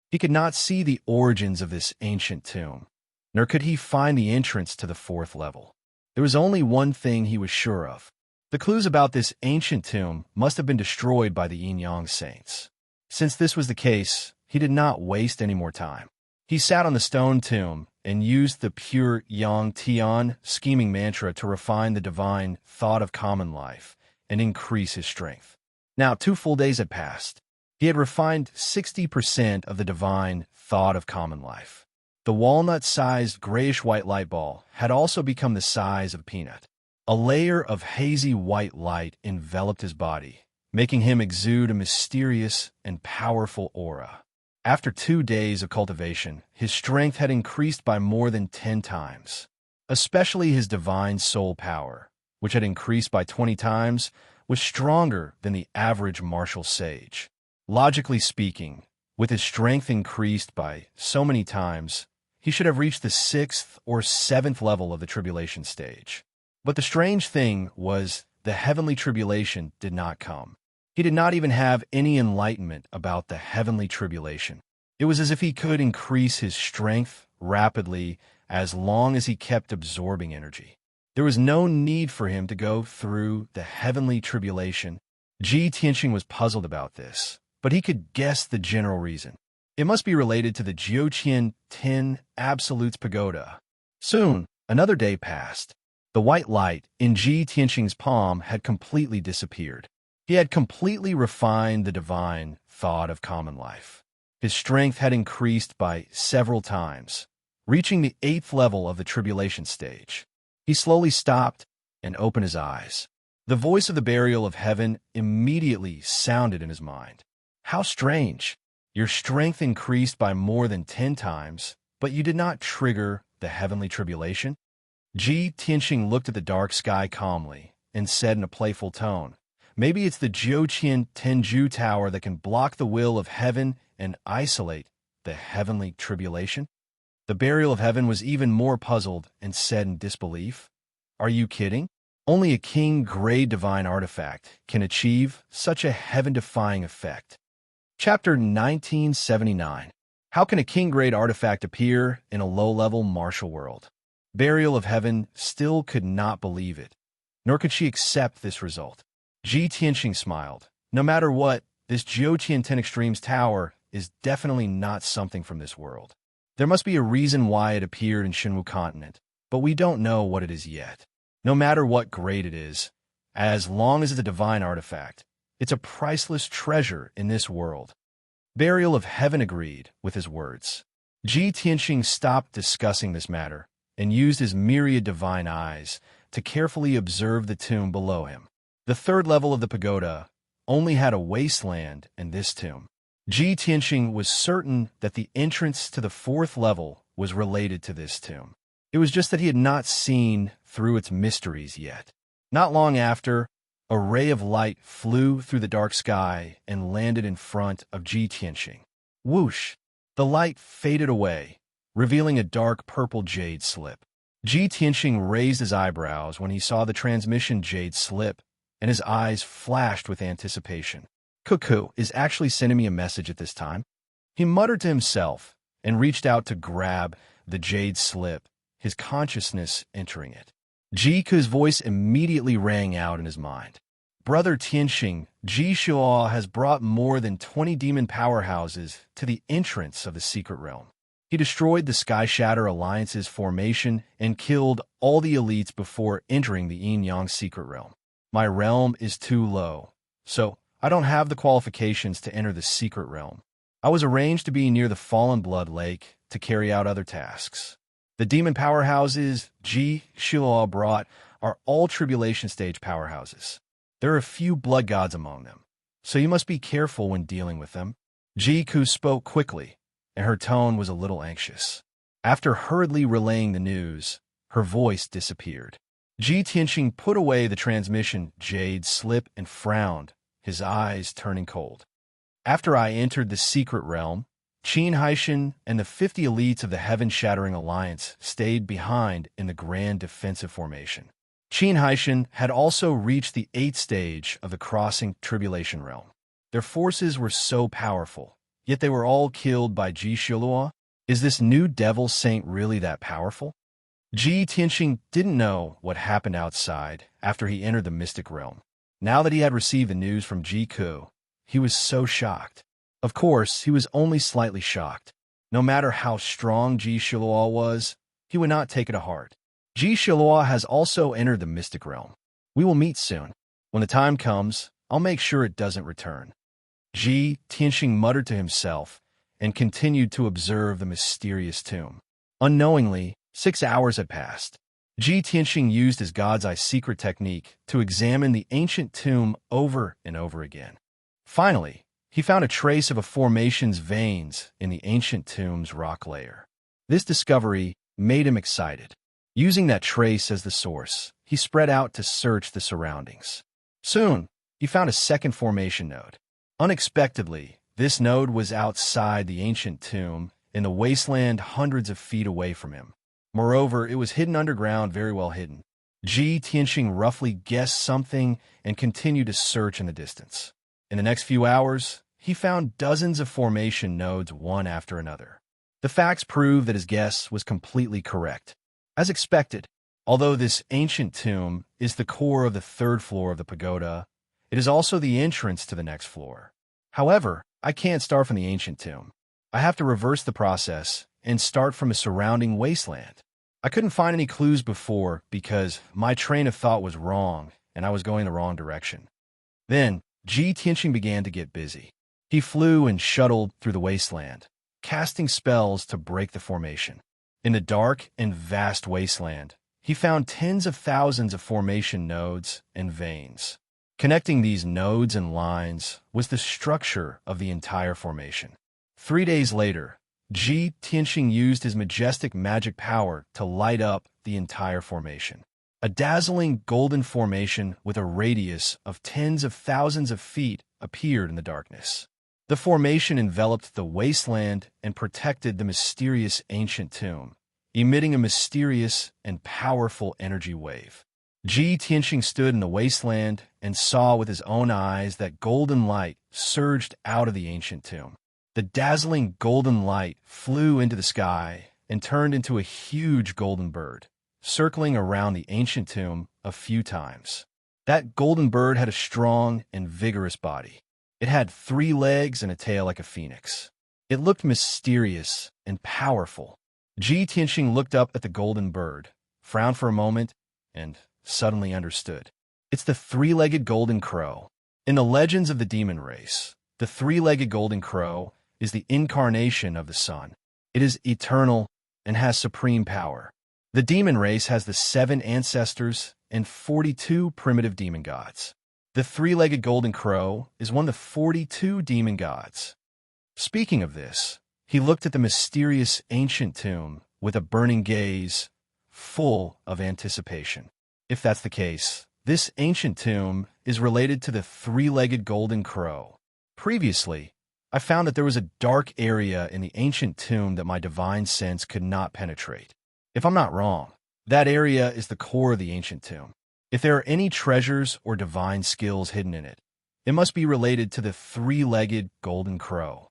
He could not see the origins of this ancient tomb, nor could he find the entrance to the 4th level. There was only one thing he was sure of. The clues about this ancient tomb must have been destroyed by the Yin-Yang saints. Since this was the case, he did not waste any more time. He sat on the stone tomb and used the pure Yang Tian scheming mantra to refine the divine thought of common life and increase his strength. Now 2 full days had passed. He had refined 60% of the divine thought of common life. The walnut-sized grayish-white light ball had also become the size of a peanut. A layer of hazy white light enveloped his body, making him exude a mysterious and powerful aura. After 2 days of cultivation, his strength had increased by more than 10 times. Especially his divine soul power, which had increased by 20 times, was stronger than the average martial sage. Logically speaking, with his strength increased by so many times, he should have reached the 6th or 7th level of the tribulation stage. But the strange thing was the heavenly tribulation did not come. He did not even have any enlightenment about the heavenly tribulation. It was as if he could increase his strength rapidly as long as he kept absorbing energy. There was no need for him to go through the heavenly tribulation. Ji Tianxing was puzzled about this, but he could guess the general reason. It must be related to the Jiuqian 10 Absolutes Pagoda. Soon, another day passed. The white light in Ji Tianxing's palm had completely disappeared. He had completely refined the divine thought of common life. His strength had increased by several times, reaching the 8th level of the tribulation stage. He slowly stopped and opened his eyes. The voice of the burial of heaven immediately sounded in his mind. How strange! Your strength increased by more than 10 times, but you did not trigger the heavenly tribulation? Ji Tianxing looked at the dark sky calmly and said in a playful tone, "Maybe it's the Jiuqian Tenju Tower that can block the will of heaven and isolate the heavenly tribulation?" The burial of heaven was even more puzzled and said in disbelief, "Are you kidding? Only a king-grade divine artifact can achieve such a heaven-defying effect." Chapter 1979. How can a king-grade artifact appear in a low-level martial world? Burial of heaven still could not believe it, nor could she accept this result. Ji Tianxing smiled. No matter what, this Jiuqian 10 Extremes Tower is definitely not something from this world. There must be a reason why it appeared in Shenwu Continent, but we don't know what it is yet. No matter what grade it is, as long as it's a divine artifact, it's a priceless treasure in this world. Burial of heaven agreed with his words. Ji Tianxing stopped discussing this matter and used his myriad divine eyes to carefully observe the tomb below him. The 3rd level of the pagoda only had a wasteland in this tomb. Ji Tianxing was certain that the entrance to the 4th level was related to this tomb. It was just that he had not seen through its mysteries yet. Not long after, a ray of light flew through the dark sky and landed in front of Ji Tianxing. Whoosh! The light faded away, revealing a dark purple jade slip. Ji Tianxing raised his eyebrows when he saw the transmission jade slip, and his eyes flashed with anticipation. Cuckoo is actually sending me a message at this time. He muttered to himself and reached out to grab the jade slip, his consciousness entering it. Ji Ku's voice immediately rang out in his mind. Brother Tianxing, Ji Shuo has brought more than 20 demon powerhouses to the entrance of the secret realm. He destroyed the Sky Shatter Alliance's formation and killed all the elites before entering the Yin-Yang secret realm. My realm is too low, so I don't have the qualifications to enter the secret realm. I was arranged to be near the Fallen Blood Lake to carry out other tasks. The demon powerhouses Ji Shuo brought are all tribulation stage powerhouses. There are a few blood gods among them, so you must be careful when dealing with them. Ji Ku spoke quickly, and her tone was a little anxious. After hurriedly relaying the news, her voice disappeared. Ji Tianxing put away the transmission jade slip and frowned, his eyes turning cold. After I entered the secret realm, Qin Haishan and the 50 elites of the Heaven-Shattering Alliance stayed behind in the grand defensive formation. Qin Haishan had also reached the 8th stage of the Crossing Tribulation Realm. Their forces were so powerful, yet they were all killed by Ji Shiluo. Is this new devil saint really that powerful? Ji Tianxing didn't know what happened outside after he entered the mystic realm. Now that he had received the news from Ji Ku, he was so shocked. Of course, he was only slightly shocked. No matter how strong Ji Shiluo was, he would not take it to heart. Ji Shiluo has also entered the mystic realm. We will meet soon. When the time comes, I'll make sure it doesn't return. Ji Tianxing muttered to himself and continued to observe the mysterious tomb. Unknowingly, 6 hours had passed. Ji Tianxing used his God's Eye secret technique to examine the ancient tomb over and over again. Finally, he found a trace of a formation's veins in the ancient tomb's rock layer. This discovery made him excited. Using that trace as the source, he spread out to search the surroundings. Soon, he found a second formation node. Unexpectedly, this node was outside the ancient tomb in the wasteland hundreds of feet away from him. Moreover, it was hidden underground, very well hidden. Ji Tianxing roughly guessed something and continued to search in the distance. In the next few hours, he found dozens of formation nodes one after another. The facts prove that his guess was completely correct. As expected, although this ancient tomb is the core of the 3rd floor of the pagoda, it is also the entrance to the next floor. However, I can't start from the ancient tomb. I have to reverse the process and start from a surrounding wasteland. I couldn't find any clues before because my train of thought was wrong and I was going the wrong direction. Then, Ji Tianxing began to get busy. He flew and shuttled through the wasteland, casting spells to break the formation. In the dark and vast wasteland, he found tens of thousands of formation nodes and veins. Connecting these nodes and lines was the structure of the entire formation. 3 days later, Ji Tianxing used his majestic magic power to light up the entire formation. A dazzling golden formation with a radius of tens of thousands of feet appeared in the darkness. The formation enveloped the wasteland and protected the mysterious ancient tomb, emitting a mysterious and powerful energy wave. Ji Tianxing stood in the wasteland and saw with his own eyes that golden light surged out of the ancient tomb. The dazzling golden light flew into the sky and turned into a huge golden bird, circling around the ancient tomb a few times. That golden bird had a strong and vigorous body. It had 3 legs and a tail like a phoenix. It looked mysterious and powerful. Ji Tianxing looked up at the golden bird, frowned for a moment, and suddenly understood. It's the 3-legged golden crow. In the legends of the demon race, the 3-legged golden crow is the incarnation of the sun. It is eternal and has supreme power. The demon race has the 7 ancestors and 42 primitive demon gods. The 3-legged golden crow is one of the 42 demon gods. Speaking of this, he looked at the mysterious ancient tomb with a burning gaze full of anticipation. If that's the case, this ancient tomb is related to the 3-legged golden crow. Previously, I found that there was a dark area in the ancient tomb that my divine sense could not penetrate. If I'm not wrong, that area is the core of the ancient tomb. If there are any treasures or divine skills hidden in it, it must be related to the 3-legged golden crow.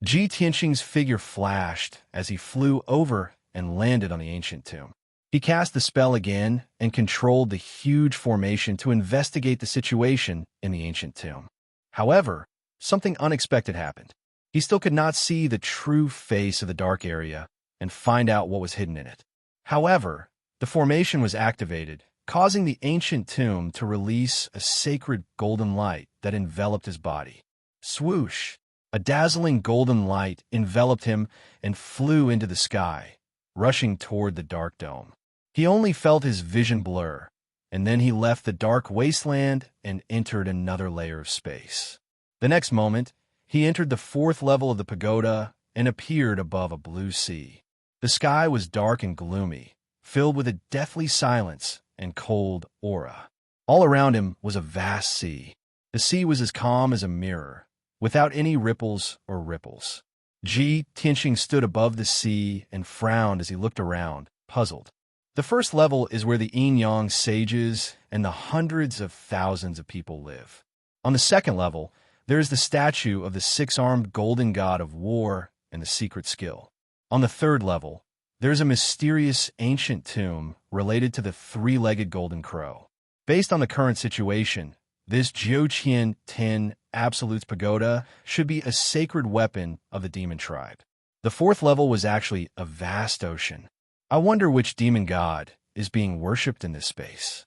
Ji Tianxing's figure flashed as he flew over and landed on the ancient tomb. He cast the spell again and controlled the huge formation to investigate the situation in the ancient tomb. However, something unexpected happened. He still could not see the true face of the dark area and find out what was hidden in it. However, the formation was activated, causing the ancient tomb to release a sacred golden light that enveloped his body. Swoosh! A dazzling golden light enveloped him and flew into the sky, rushing toward the dark dome. He only felt his vision blur, and then he left the dark wasteland and entered another layer of space. The next moment, he entered the 4th level of the pagoda and appeared above a blue sea. The sky was dark and gloomy, filled with a deathly silence and cold aura. All around him was a vast sea. The sea was as calm as a mirror, without any ripples or ripples. Ji Tianxing stood above the sea and frowned as he looked around, puzzled. The first level is where the yin-yang sages and the hundreds of thousands of people live. On the second level, there is the statue of the six-armed golden god of war and the secret skill. On the third level, there is a mysterious ancient tomb related to the three-legged golden crow. Based on the current situation, this Jiuqian 10 Absolutes Pagoda should be a sacred weapon of the demon tribe. The fourth level was actually a vast ocean. I wonder which demon god is being worshipped in this space.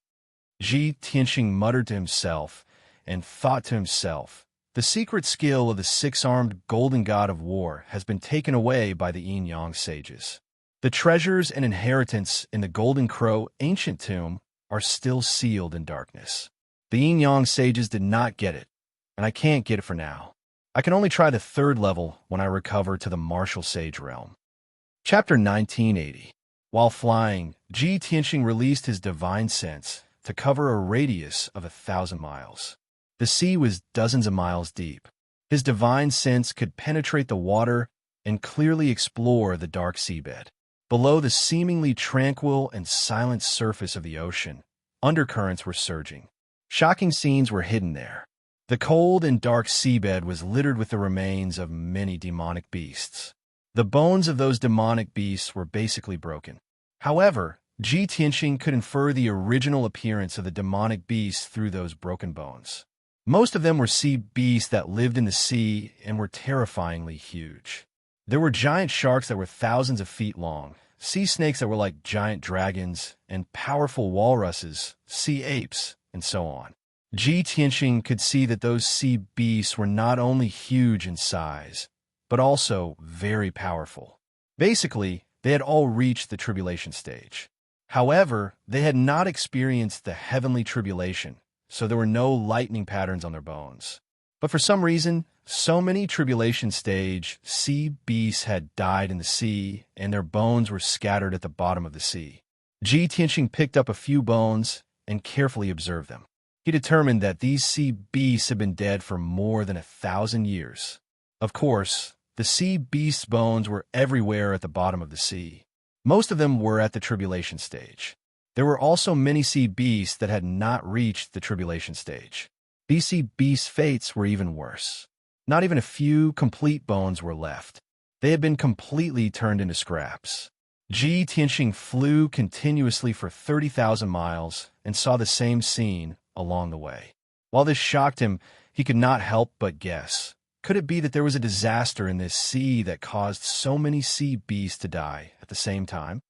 Ji Tianxing muttered to himself and thought to himself, the secret skill of the six-armed golden god of war has been taken away by the yin-yang sages. The treasures and inheritance in the golden crow ancient tomb are still sealed in darkness. The yin-yang sages did not get it, and I can't get it for now. I can only try the third level when I recover to the martial sage realm. Chapter 1980. While flying, Ji Tianxing released his divine sense to cover a radius of 1,000 miles. The sea was dozens of miles deep. His divine sense could penetrate the water and clearly explore the dark seabed. Below the seemingly tranquil and silent surface of the ocean, undercurrents were surging. Shocking scenes were hidden there. The cold and dark seabed was littered with the remains of many demonic beasts. The bones of those demonic beasts were basically broken. However, Ji Tianxing could infer the original appearance of the demonic beasts through those broken bones. Most of them were sea beasts that lived in the sea and were terrifyingly huge. There were giant sharks that were thousands of feet long, sea snakes that were like giant dragons, and powerful walruses, sea apes, and so on. Ji Tianxing could see that those sea beasts were not only huge in size, but also very powerful. Basically, they had all reached the tribulation stage. However, they had not experienced the heavenly tribulation, so there were no lightning patterns on their bones. But for some reason, so many tribulation stage sea beasts had died in the sea, and their bones were scattered at the bottom of the sea. Ji Tianxing picked up a few bones and carefully observed them. He determined that these sea beasts had been dead for more than 1,000 years. Of course, the sea beasts' bones were everywhere at the bottom of the sea. Most of them were at the tribulation stage. There were also many sea beasts that had not reached the tribulation stage. These sea beasts' fates were even worse. Not even a few complete bones were left. They had been completely turned into scraps. Ji Tianxing flew continuously for 30,000 miles and saw the same scene along the way. While this shocked him, he could not help but guess. Could it be that there was a disaster in this sea that caused so many sea beasts to die at the same time?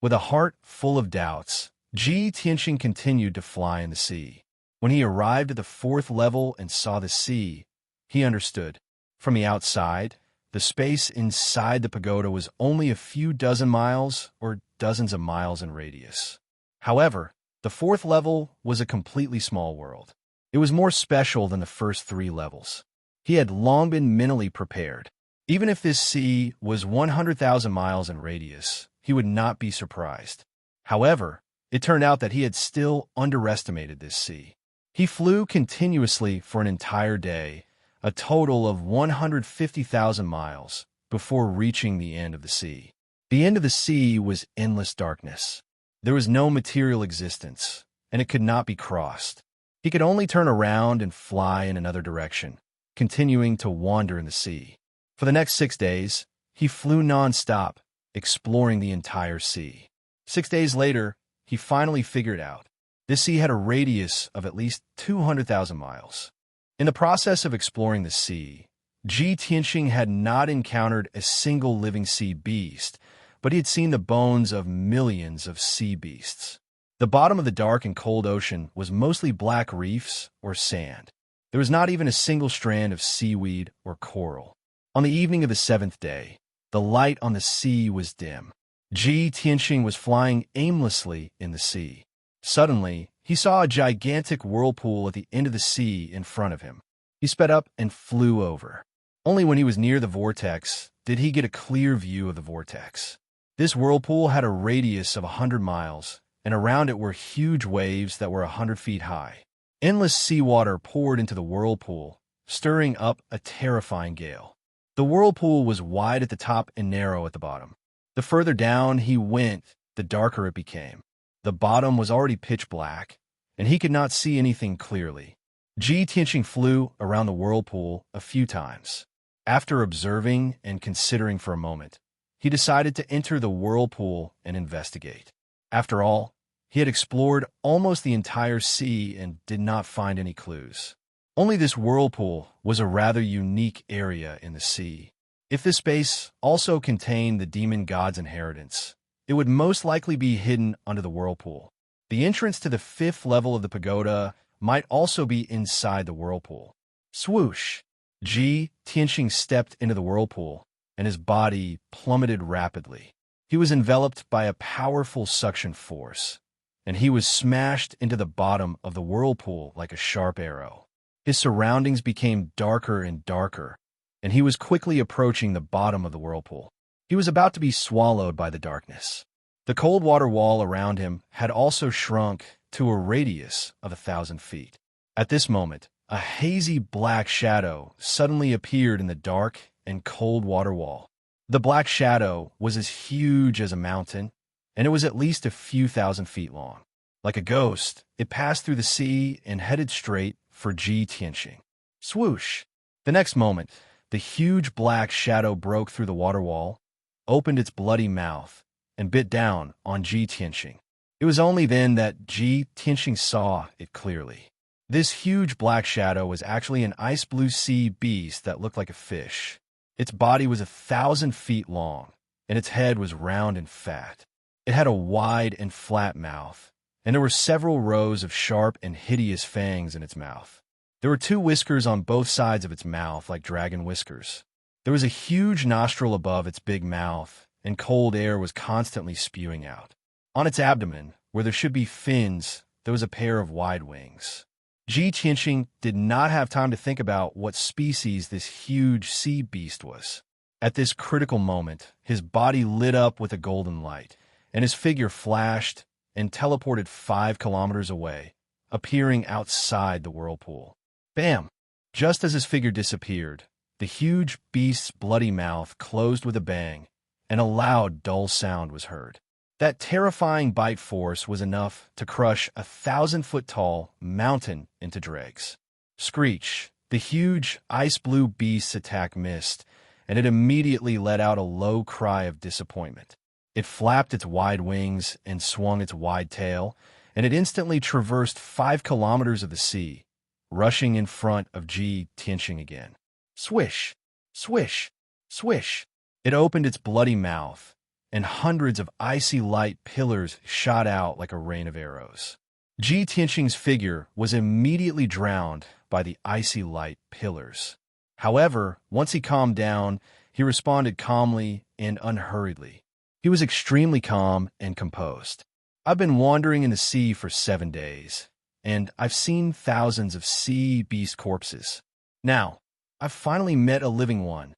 With a heart full of doubts, Ji Tianxing continued to fly in the sea. When he arrived at the fourth level and saw the sea, he understood. From the outside, the space inside the pagoda was only a few dozen miles or dozens of miles in radius. However, the fourth level was a completely small world. It was more special than the first three levels. He had long been mentally prepared. Even if this sea was 100,000 miles in radius, he would not be surprised. However, it turned out that he had still underestimated this sea. He flew continuously for an entire day, a total of 150,000 miles, before reaching the end of the sea. The end of the sea was endless darkness. There was no material existence, and it could not be crossed. He could only turn around and fly in another direction, continuing to wander in the sea. For the next 6 days, he flew non-stop, exploring the entire sea. 6 days later, he finally figured out. This sea had a radius of at least 200,000 miles. In the process of exploring the sea, Ji Tianxing had not encountered a single living sea beast, but he had seen the bones of millions of sea beasts. The bottom of the dark and cold ocean was mostly black reefs or sand. There was not even a single strand of seaweed or coral. On the evening of the 7th day, the light on the sea was dim. Ji Tianxing was flying aimlessly in the sea. Suddenly, he saw a gigantic whirlpool at the end of the sea in front of him. He sped up and flew over. Only when he was near the vortex did he get a clear view of the vortex. This whirlpool had a radius of 100 miles, and around it were huge waves that were 100 feet high. Endless seawater poured into the whirlpool, stirring up a terrifying gale. The whirlpool was wide at the top and narrow at the bottom. The further down he went, the darker it became. The bottom was already pitch black, and he could not see anything clearly. Ji Tianqing flew around the whirlpool a few times. After observing and considering for a moment, he decided to enter the whirlpool and investigate. After all, he had explored almost the entire sea and did not find any clues. Only this whirlpool was a rather unique area in the sea. If this space also contained the demon god's inheritance, it would most likely be hidden under the whirlpool. The entrance to the 5th level of the pagoda might also be inside the whirlpool. Swoosh! Ji Tianqing stepped into the whirlpool, and his body plummeted rapidly. He was enveloped by a powerful suction force, and he was smashed into the bottom of the whirlpool like a sharp arrow. His surroundings became darker and darker, and he was quickly approaching the bottom of the whirlpool. He was about to be swallowed by the darkness. The cold water wall around him had also shrunk to a radius of 1,000 feet. At this moment, a hazy black shadow suddenly appeared in the dark and cold water wall. The black shadow was as huge as a mountain, and it was at least a few thousand feet long. Like a ghost, it passed through the sea and headed straight for Ji Tianqing. Swoosh! The next moment, the huge black shadow broke through the water wall, opened its bloody mouth, and bit down on Ji Tianqing. It was only then that Ji Tianqing saw it clearly. This huge black shadow was actually an ice blue sea beast that looked like a fish. Its body was 1,000 feet long, and its head was round and fat. It had a wide and flat mouth, and there were several rows of sharp and hideous fangs in its mouth. There were 2 whiskers on both sides of its mouth like dragon whiskers. There was a huge nostril above its big mouth, and cold air was constantly spewing out. On its abdomen, where there should be fins, there was a pair of wide wings. Ji Tianqing did not have time to think about what species this huge sea beast was. At this critical moment, his body lit up with a golden light, and his figure flashed and teleported 5 kilometers away, appearing outside the whirlpool. Bam! Just as his figure disappeared, the huge beast's bloody mouth closed with a bang, and a loud, dull sound was heard. That terrifying bite force was enough to crush a 1,000-foot-tall mountain into dregs. Screech! The huge ice-blue beast's attack missed, and it immediately let out a low cry of disappointment. It flapped its wide wings and swung its wide tail, and it instantly traversed 5 kilometers of the sea, rushing in front of Ji Tianqing again. Swish! Swish! Swish! It opened its bloody mouth, and hundreds of icy light pillars shot out like a rain of arrows. Ji Tianqing's figure was immediately drowned by the icy light pillars. However, once he calmed down, he responded calmly and unhurriedly. He was extremely calm and composed. I've been wandering in the sea for 7 days, and I've seen thousands of sea beast corpses. Now, I've finally met a living one.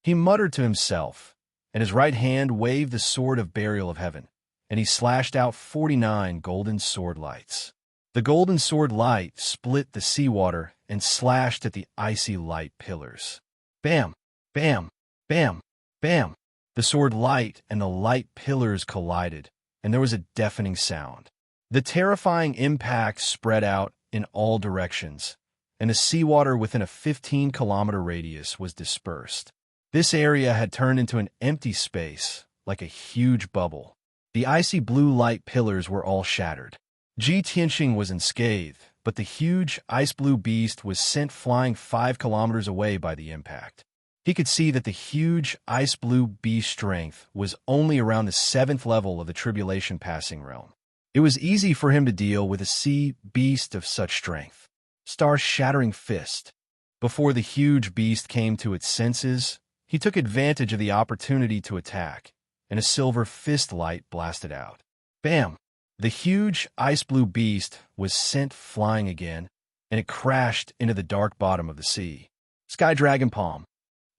He muttered to himself, and his right hand waved the sword of burial of heaven, and he slashed out 49 golden sword lights. The golden sword light split the seawater and slashed at the icy light pillars. Bam! Bam! Bam! Bam! The sword light and the light pillars collided, and there was a deafening sound. The terrifying impact spread out in all directions, and the seawater within a 15-kilometer radius was dispersed. This area had turned into an empty space, like a huge bubble. The icy blue light pillars were all shattered. Ji Tianqing was unscathed, but the huge ice-blue beast was sent flying 5 kilometers away by the impact. He could see that the huge ice-blue beast's strength was only around the 7th level of the Tribulation Passing Realm. It was easy for him to deal with a sea beast of such strength. Star-shattering fist. Before the huge beast came to its senses, he took advantage of the opportunity to attack, and a silver fist light blasted out. Bam! The huge ice-blue beast was sent flying again, and it crashed into the dark bottom of the sea. Sky Dragon Palm.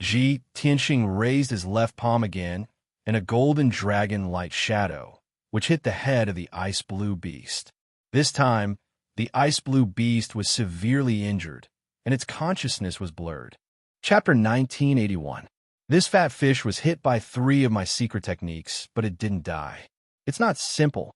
Ji Tianqing raised his left palm again, and a golden dragon light shadow, which hit the head of the ice-blue beast. This time, The ice blue beast was severely injured, and its consciousness was blurred. Chapter 1981. This fat fish was hit by 3 of my secret techniques, but it didn't die. It's not simple.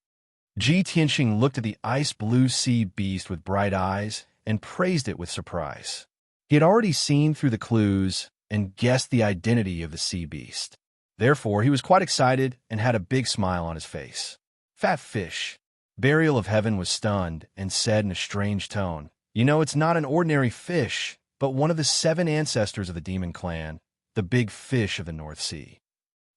Ji Tianxing looked at the ice blue sea beast with bright eyes and praised it with surprise. He had already seen through the clues and guessed the identity of the sea beast. Therefore, he was quite excited and had a big smile on his face. Fat fish. Burial of Heaven was stunned and said in a strange tone, "You know, it's not an ordinary fish, but one of the 7 ancestors of the demon clan, the big fish of the North Sea."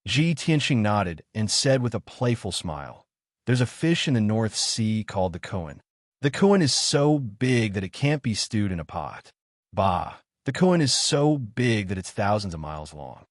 Ji Tianxing nodded and said with a playful smile, "There's a fish in the North Sea called the Kuan. The Kuan is so big that it can't be stewed in a pot. Bah, the Kuan is so big that it's thousands of miles long."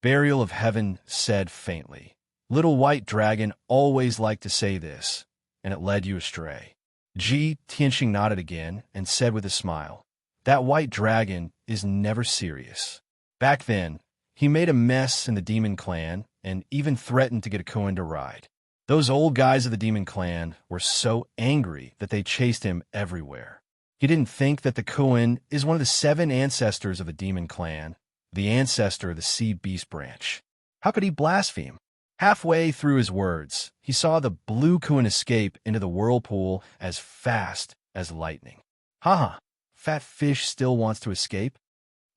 Burial of Heaven said faintly, "Little white dragon always liked to say this, and it led you astray." Ji Tianxing nodded again and said with a smile, "That white dragon is never serious. Back then, he made a mess in the demon clan and even threatened to get a Kuan to ride. Those old guys of the demon clan were so angry that they chased him everywhere. He didn't think that the Kuan is one of the 7 ancestors of the demon clan, the ancestor of the sea beast branch. How could he blaspheme?" Halfway through his words, he saw the blue Kuan escape into the whirlpool as fast as lightning. "Haha, fat fish still wants to escape?"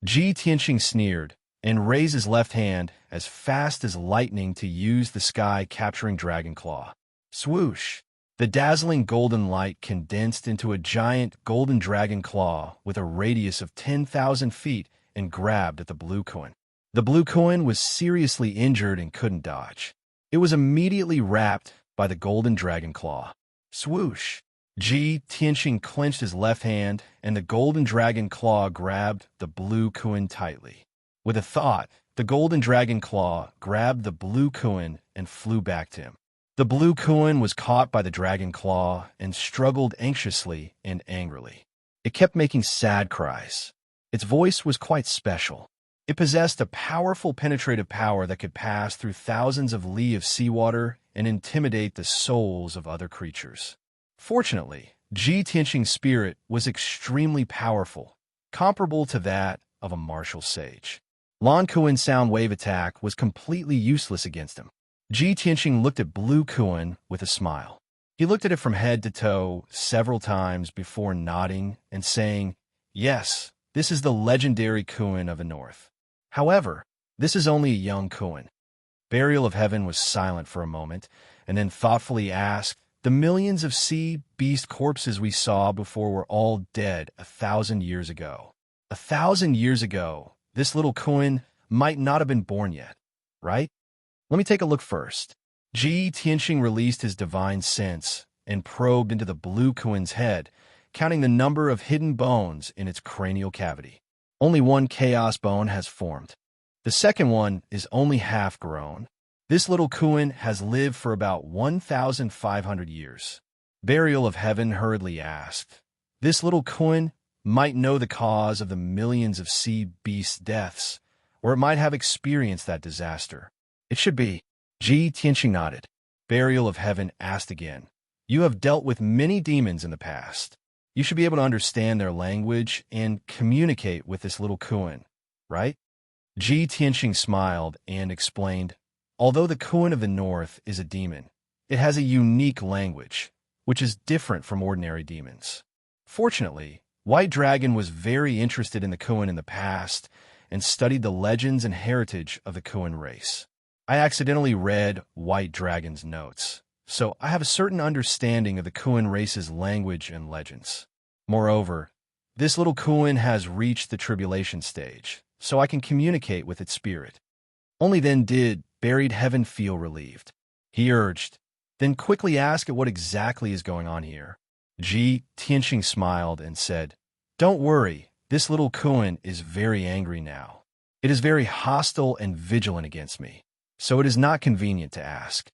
Ji Tianxing sneered and raised his left hand as fast as lightning to use the sky-capturing dragon claw. Swoosh! The dazzling golden light condensed into a giant golden dragon claw with a radius of 10,000 feet and grabbed at the blue Kuan. The blue Kuan was seriously injured and couldn't dodge. It was immediately wrapped by the golden dragon claw. Swoosh! Ji Tianxing clenched his left hand, and the golden dragon claw grabbed the blue Kuan tightly. With a thought, the golden dragon claw grabbed the blue Kuan and flew back to him. The blue Kuan was caught by the dragon claw and struggled anxiously and angrily. It kept making sad cries. Its voice was quite special. It possessed a powerful penetrative power that could pass through thousands of li of seawater and intimidate the souls of other creatures. Fortunately, Ji Tianxing's spirit was extremely powerful, comparable to that of a martial sage. Lan Kuan's sound wave attack was completely useless against him. Ji Tianxing looked at blue Kuan with a smile. He looked at it from head to toe several times before nodding and saying, "Yes, this is the legendary Kuan of the North. However, this is only a young Kuan." Burial of Heaven was silent for a moment, and then thoughtfully asked, "The millions of sea beast corpses we saw before were all dead 1,000 years ago. 1,000 years ago, this little Kuan might not have been born yet, right? Let me take a look first." Ji Tianxing released his divine sense and probed into the blue Kuan's head, counting the number of hidden bones in its cranial cavity. Only 1 chaos bone has formed. The second one is only half grown. This little Kuan has lived for about 1,500 years. Burial of Heaven hurriedly asked, "This little Kuan might know the cause of the millions of sea beasts' deaths, or it might have experienced that disaster." "It should be." Ji Tianxing nodded. Burial of Heaven asked again, "You have dealt with many demons in the past. You should be able to understand their language and communicate with this little Kuan, right?" Ji Tianxing smiled and explained, "Although the Kuan of the North is a demon, it has a unique language, which is different from ordinary demons. Fortunately, White Dragon was very interested in the Kuan in the past and studied the legends and heritage of the Kuan race. I accidentally read White Dragon's notes, so I have a certain understanding of the Kuan race's language and legends. Moreover, this little Kuan has reached the tribulation stage, so I can communicate with its spirit." Only then did Buried Heaven feel relieved. He urged, "Then quickly ask it what exactly is going on here." Ji Tianxing smiled and said, "Don't worry, this little Kuan is very angry now. It is very hostile and vigilant against me, so it is not convenient to ask."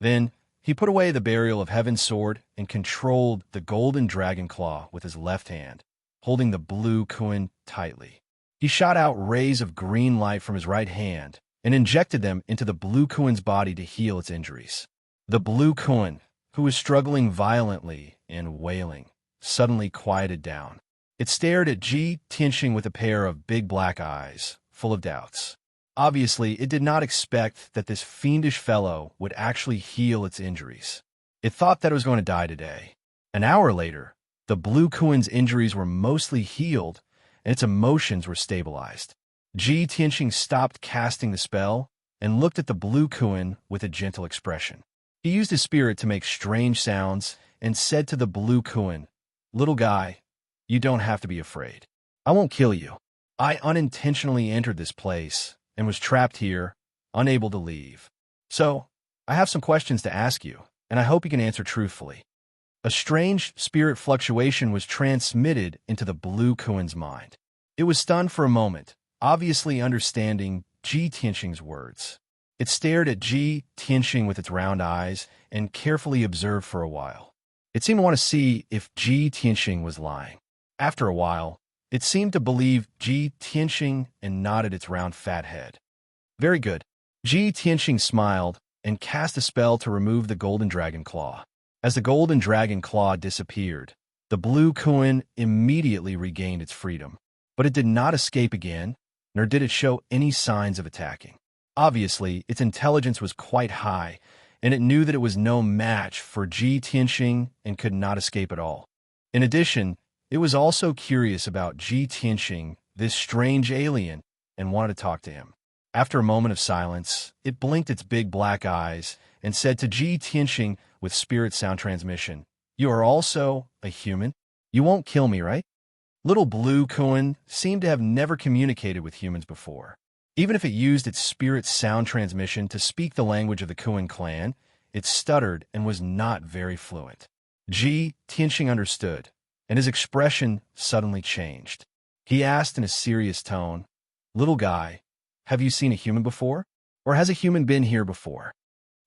Then he put away the Burial of Heaven sword and controlled the golden dragon claw with his left hand, holding the blue Kuan tightly. He shot out rays of green light from his right hand and injected them into the blue Kuan's body to heal its injuries. The blue Kuan, who was struggling violently and wailing, suddenly quieted down. It stared at Ji Tianxing with a pair of big black eyes, full of doubts. Obviously, it did not expect that this fiendish fellow would actually heal its injuries. It thought that it was going to die today. An hour later, the Blue Kuin's injuries were mostly healed, and its emotions were stabilized. Ji Tianxing stopped casting the spell and looked at the Blue Kuin with a gentle expression. He used his spirit to make strange sounds and said to the Blue Kuin, "Little guy, you don't have to be afraid. I won't kill you. I unintentionally entered this place and was trapped here, unable to leave. So, I have some questions to ask you, and I hope you can answer truthfully." A strange spirit fluctuation was transmitted into the Blue Kuin's mind. It was stunned for a moment, obviously understanding Ji Tianxing's words. It stared at Ji Tianxing with its round eyes and carefully observed for a while. It seemed to want to see if Ji Tianxing was lying. After a while, it seemed to believe Ji Tianxing and nodded its round fat head. "Very good." Ji Tianxing smiled and cast a spell to remove the golden dragon claw. As the golden dragon claw disappeared, the Blue Kuin immediately regained its freedom. But it did not escape again, nor did it show any signs of attacking. Obviously, its intelligence was quite high, and it knew that it was no match for Ji Tianxing and could not escape at all. In addition, it was also curious about Ji Tianxing, this strange alien, and wanted to talk to him. After a moment of silence, it blinked its big black eyes and said to Ji Tianxing with spirit sound transmission, "You are also a human? You won't kill me, right?" Little Blue Kuin seemed to have never communicated with humans before. Even if it used its spirit sound transmission to speak the language of the Kuin clan, it stuttered and was not very fluent. Ji Tianxing understood, and his expression suddenly changed. He asked in a serious tone, "Little guy, have you seen a human before? Or has a human been here before?"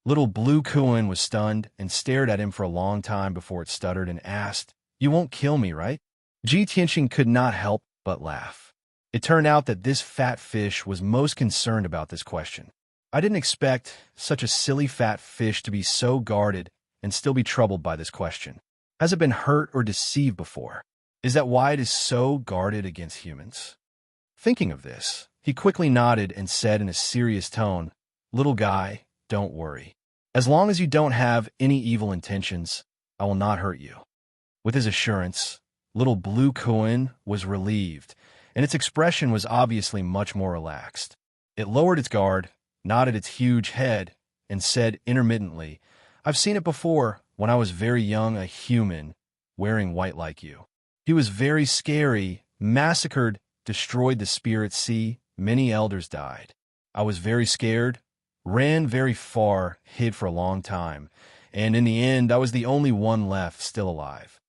Little Blue Kuin was stunned and stared at him for a long time before it stuttered and asked, "You won't kill me, right?" Ji Tianxing could not help but laugh. It turned out that this fat fish was most concerned about this question. "I didn't expect such a silly fat fish to be so guarded and still be troubled by this question. Has it been hurt or deceived before? Is that why it is so guarded against humans?" Thinking of this, he quickly nodded and said in a serious tone, "Little guy, don't worry. As long as you don't have any evil intentions, I will not hurt you." With his assurance, Little Blue Kuin was relieved, and its expression was obviously much more relaxed. It lowered its guard, nodded its huge head, and said intermittently, "I've seen it before when I was very young, a human, wearing white like you. He was very scary, massacred, destroyed the spirit sea, many elders died. I was very scared, ran very far, hid for a long time, and in the end I was the only one left still alive."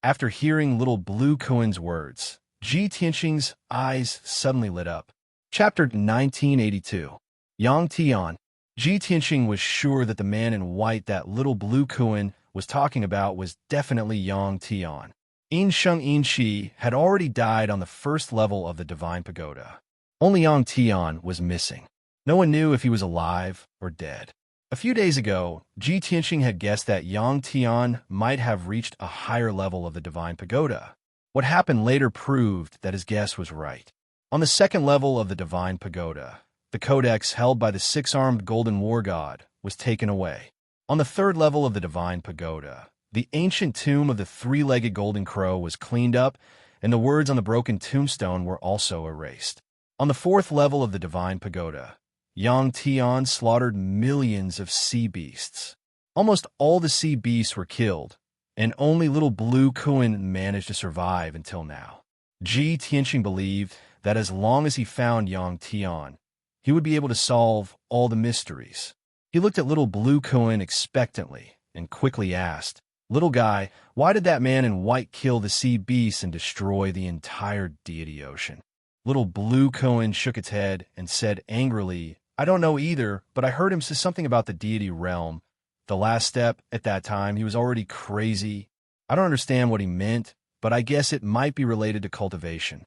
After hearing Little Blue Kuin's words, Ji Tianxing's eyes suddenly lit up. Chapter 1982. Yang Tian. Ji Tianxing was sure that the man in white that Little Blue Kuin was talking about was definitely Yang Tian. In Sheng Inshi had already died on the first level of the Divine Pagoda. Only Yang Tian was missing. No one knew if he was alive or dead. A few days ago, Ji Tianxing had guessed that Yang Tian might have reached a higher level of the Divine Pagoda. What happened later proved that his guess was right. On the second level of the Divine Pagoda, the codex held by the six-armed golden war god was taken away. On the third level of the Divine Pagoda, the ancient tomb of the three-legged golden crow was cleaned up, and the words on the broken tombstone were also erased. On the fourth level of the Divine Pagoda, Yang Tian slaughtered millions of sea beasts. Almost all the sea beasts were killed, and only Little Blue Kuin managed to survive until now. Ji Tianxing believed that as long as he found Yang Tian, he would be able to solve all the mysteries. He looked at Little Blue Kuin expectantly and quickly asked, "Little guy, why did that man in white kill the sea beasts and destroy the entire deity ocean?" Little Blue Kuin shook its head and said angrily, "I don't know either, but I heard him say something about the deity realm. The last step, at that time, he was already crazy. I don't understand what he meant, but I guess it might be related to cultivation."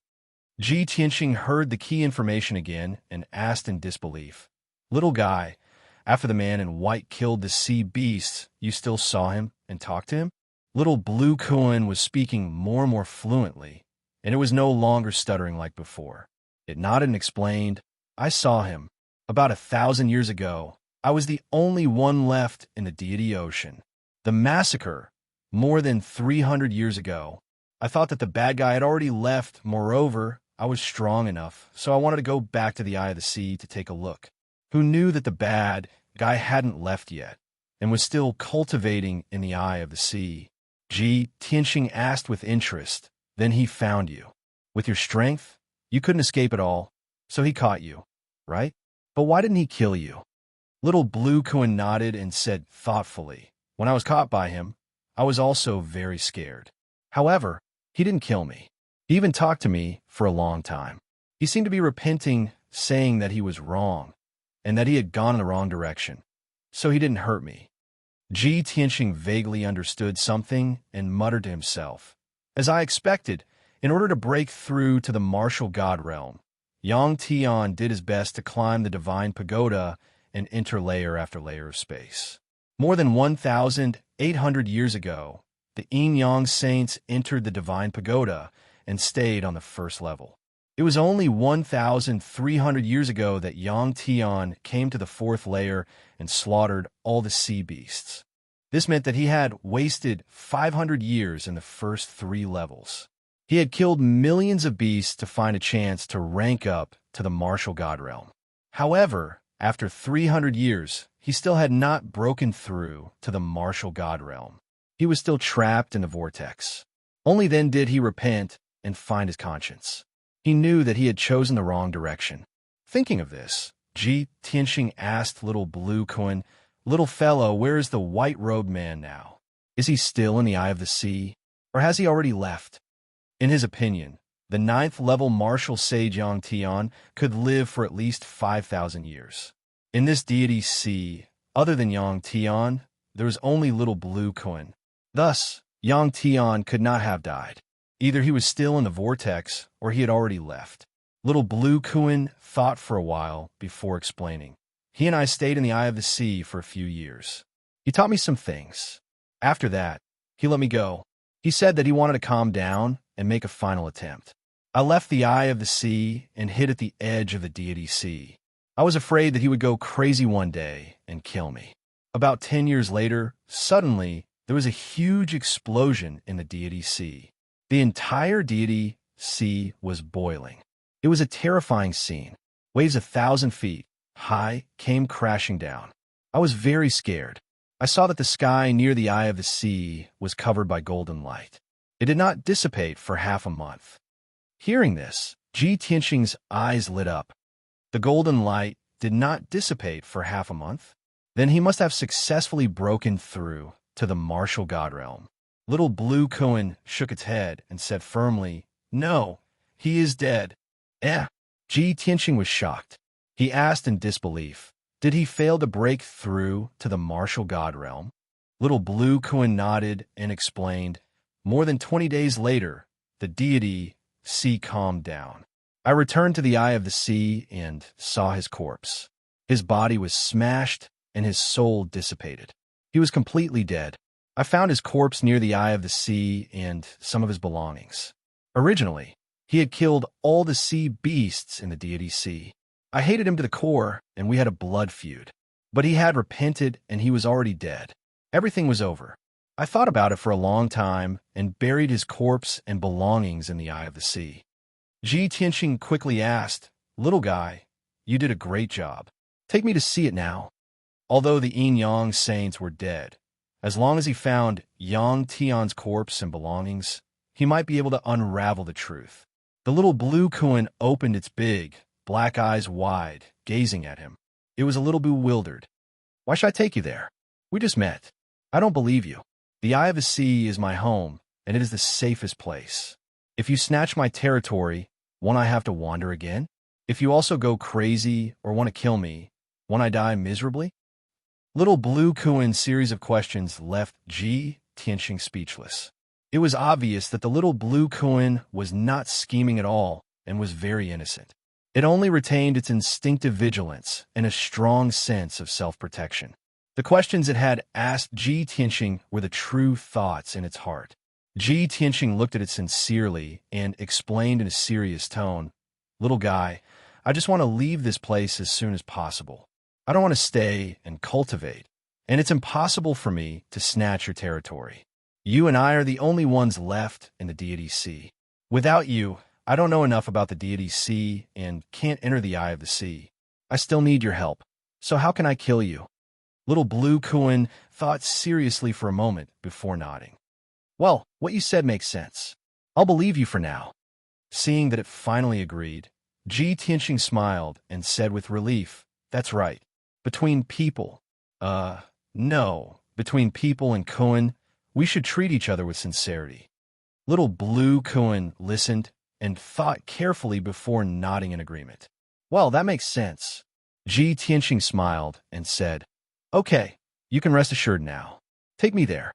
Ji Tianxing heard the key information again and asked in disbelief, "Little guy, after the man in white killed the sea beasts, you still saw him and talked to him?" Little Blue Kuan was speaking more and more fluently, and it was no longer stuttering like before. It nodded and explained, I saw him. About 1,000 years ago, I was the only one left in the deity ocean. The massacre, more than 300 years ago, I thought that the bad guy had already left. Moreover, I was strong enough, so I wanted to go back to the Eye of the Sea to take a look. Who knew that the bad guy hadn't left yet, and was still cultivating in the Eye of the Sea? Tianxing asked with interest. Then he found you. With your strength, you couldn't escape at all, so he caught you, right? But why didn't he kill you? Little Blue Kuan nodded and said thoughtfully, when I was caught by him, I was also very scared. However, he didn't kill me. He even talked to me for a long time. He seemed to be repenting, saying that he was wrong, and that he had gone in the wrong direction. So he didn't hurt me. Tianxing vaguely understood something and muttered to himself. As I expected, in order to break through to the martial god realm, Yang Tian did his best to climb the divine pagoda and enter layer after layer of space. More than 1,800 years ago, the Yin-Yang saints entered the divine pagoda and stayed on the first level. It was only 1,300 years ago that Yang Tian came to the fourth layer and slaughtered all the sea beasts. This meant that he had wasted 500 years in the first 3 levels. He had killed millions of beasts to find a chance to rank up to the martial god realm. However, after 300 years, he still had not broken through to the martial god realm. He was still trapped in the vortex. Only then did he repent and find his conscience. He knew that he had chosen the wrong direction. Thinking of this, Tianxing asked Little Blue Kuan, Little fellow, where is the white-robed man now? Is he still in the Eye of the Sea, or has he already left? In his opinion, the 9th-level martial sage Yang Tian could live for at least 5,000 years. In this deity sea, other than Yang Tian, there was only Little Blue Kuan. Thus, Yang Tian could not have died. Either he was still in the vortex, or he had already left. Little Blue Kuan thought for a while before explaining. He and I stayed in the Eye of the Sea for a few years. He taught me some things. After that, he let me go. He said that he wanted to calm down and make a final attempt. I left the Eye of the Sea and hid at the edge of the deity sea. I was afraid that he would go crazy one day and kill me. About 10 years later, suddenly, there was a huge explosion in the deity sea. The entire deity sea was boiling. It was a terrifying scene. Waves 1,000 feet high came crashing down. I was very scared. I saw that the sky near the Eye of the Sea was covered by golden light. It did not dissipate for half a month. Hearing this, Tianxing's eyes lit up. The golden light did not dissipate for half a month. Then he must have successfully broken through to the martial god realm. Little Blue Kuan shook its head and said firmly, No, he is dead. Tianxing was shocked. He asked in disbelief, Did he fail to break through to the martial god realm? Little Blue Kuan nodded and explained, More than 20 days later, the deity sea calmed down. I returned to the Eye of the Sea and saw his corpse. His body was smashed and his soul dissipated. He was completely dead. I found his corpse near the Eye of the Sea and some of his belongings. Originally, he had killed all the sea beasts in the deity sea. I hated him to the core, and we had a blood feud. But he had repented, and he was already dead. Everything was over. I thought about it for a long time and buried his corpse and belongings in the Eye of the Sea. Tianxing quickly asked, Little guy, you did a great job. Take me to see it now. Although the Yin-Yang saints were dead, as long as he found Yang Tian's corpse and belongings, he might be able to unravel the truth. The Little Blue Kuan opened its big, black eyes wide, gazing at him. It was a little bewildered. Why should I take you there? We just met. I don't believe you. The Eye of the Sea is my home, and it is the safest place. If you snatch my territory, won't I have to wander again? If you also go crazy or want to kill me, won't I die miserably? Little Blue Kuan's series of questions left Tianxing speechless. It was obvious that the Little Blue Kuan was not scheming at all and was very innocent. It only retained its instinctive vigilance and a strong sense of self-protection. The questions it had asked Ji Tianxing were the true thoughts in its heart. Ji Tianxing looked at it sincerely and explained in a serious tone, "Little guy, I just want to leave this place as soon as possible. I don't want to stay and cultivate, and it's impossible for me to snatch your territory. You and I are the only ones left in the deity's sea. Without you, I don't know enough about the deity's sea and can't enter the eye of the sea. I still need your help. So how can I kill you?" Little Blue Kuan thought seriously for a moment before nodding. "Well, what you said makes sense. I'll believe you for now." Seeing that it finally agreed, Ji Tianxing smiled and said with relief, "That's right. Between people, between people and Kuan, we should treat each other with sincerity." Little Blue Kuan listened and thought carefully before nodding in agreement. "Well, that makes sense." Ji Tianxing smiled and said, "Okay, you can rest assured now. Take me there."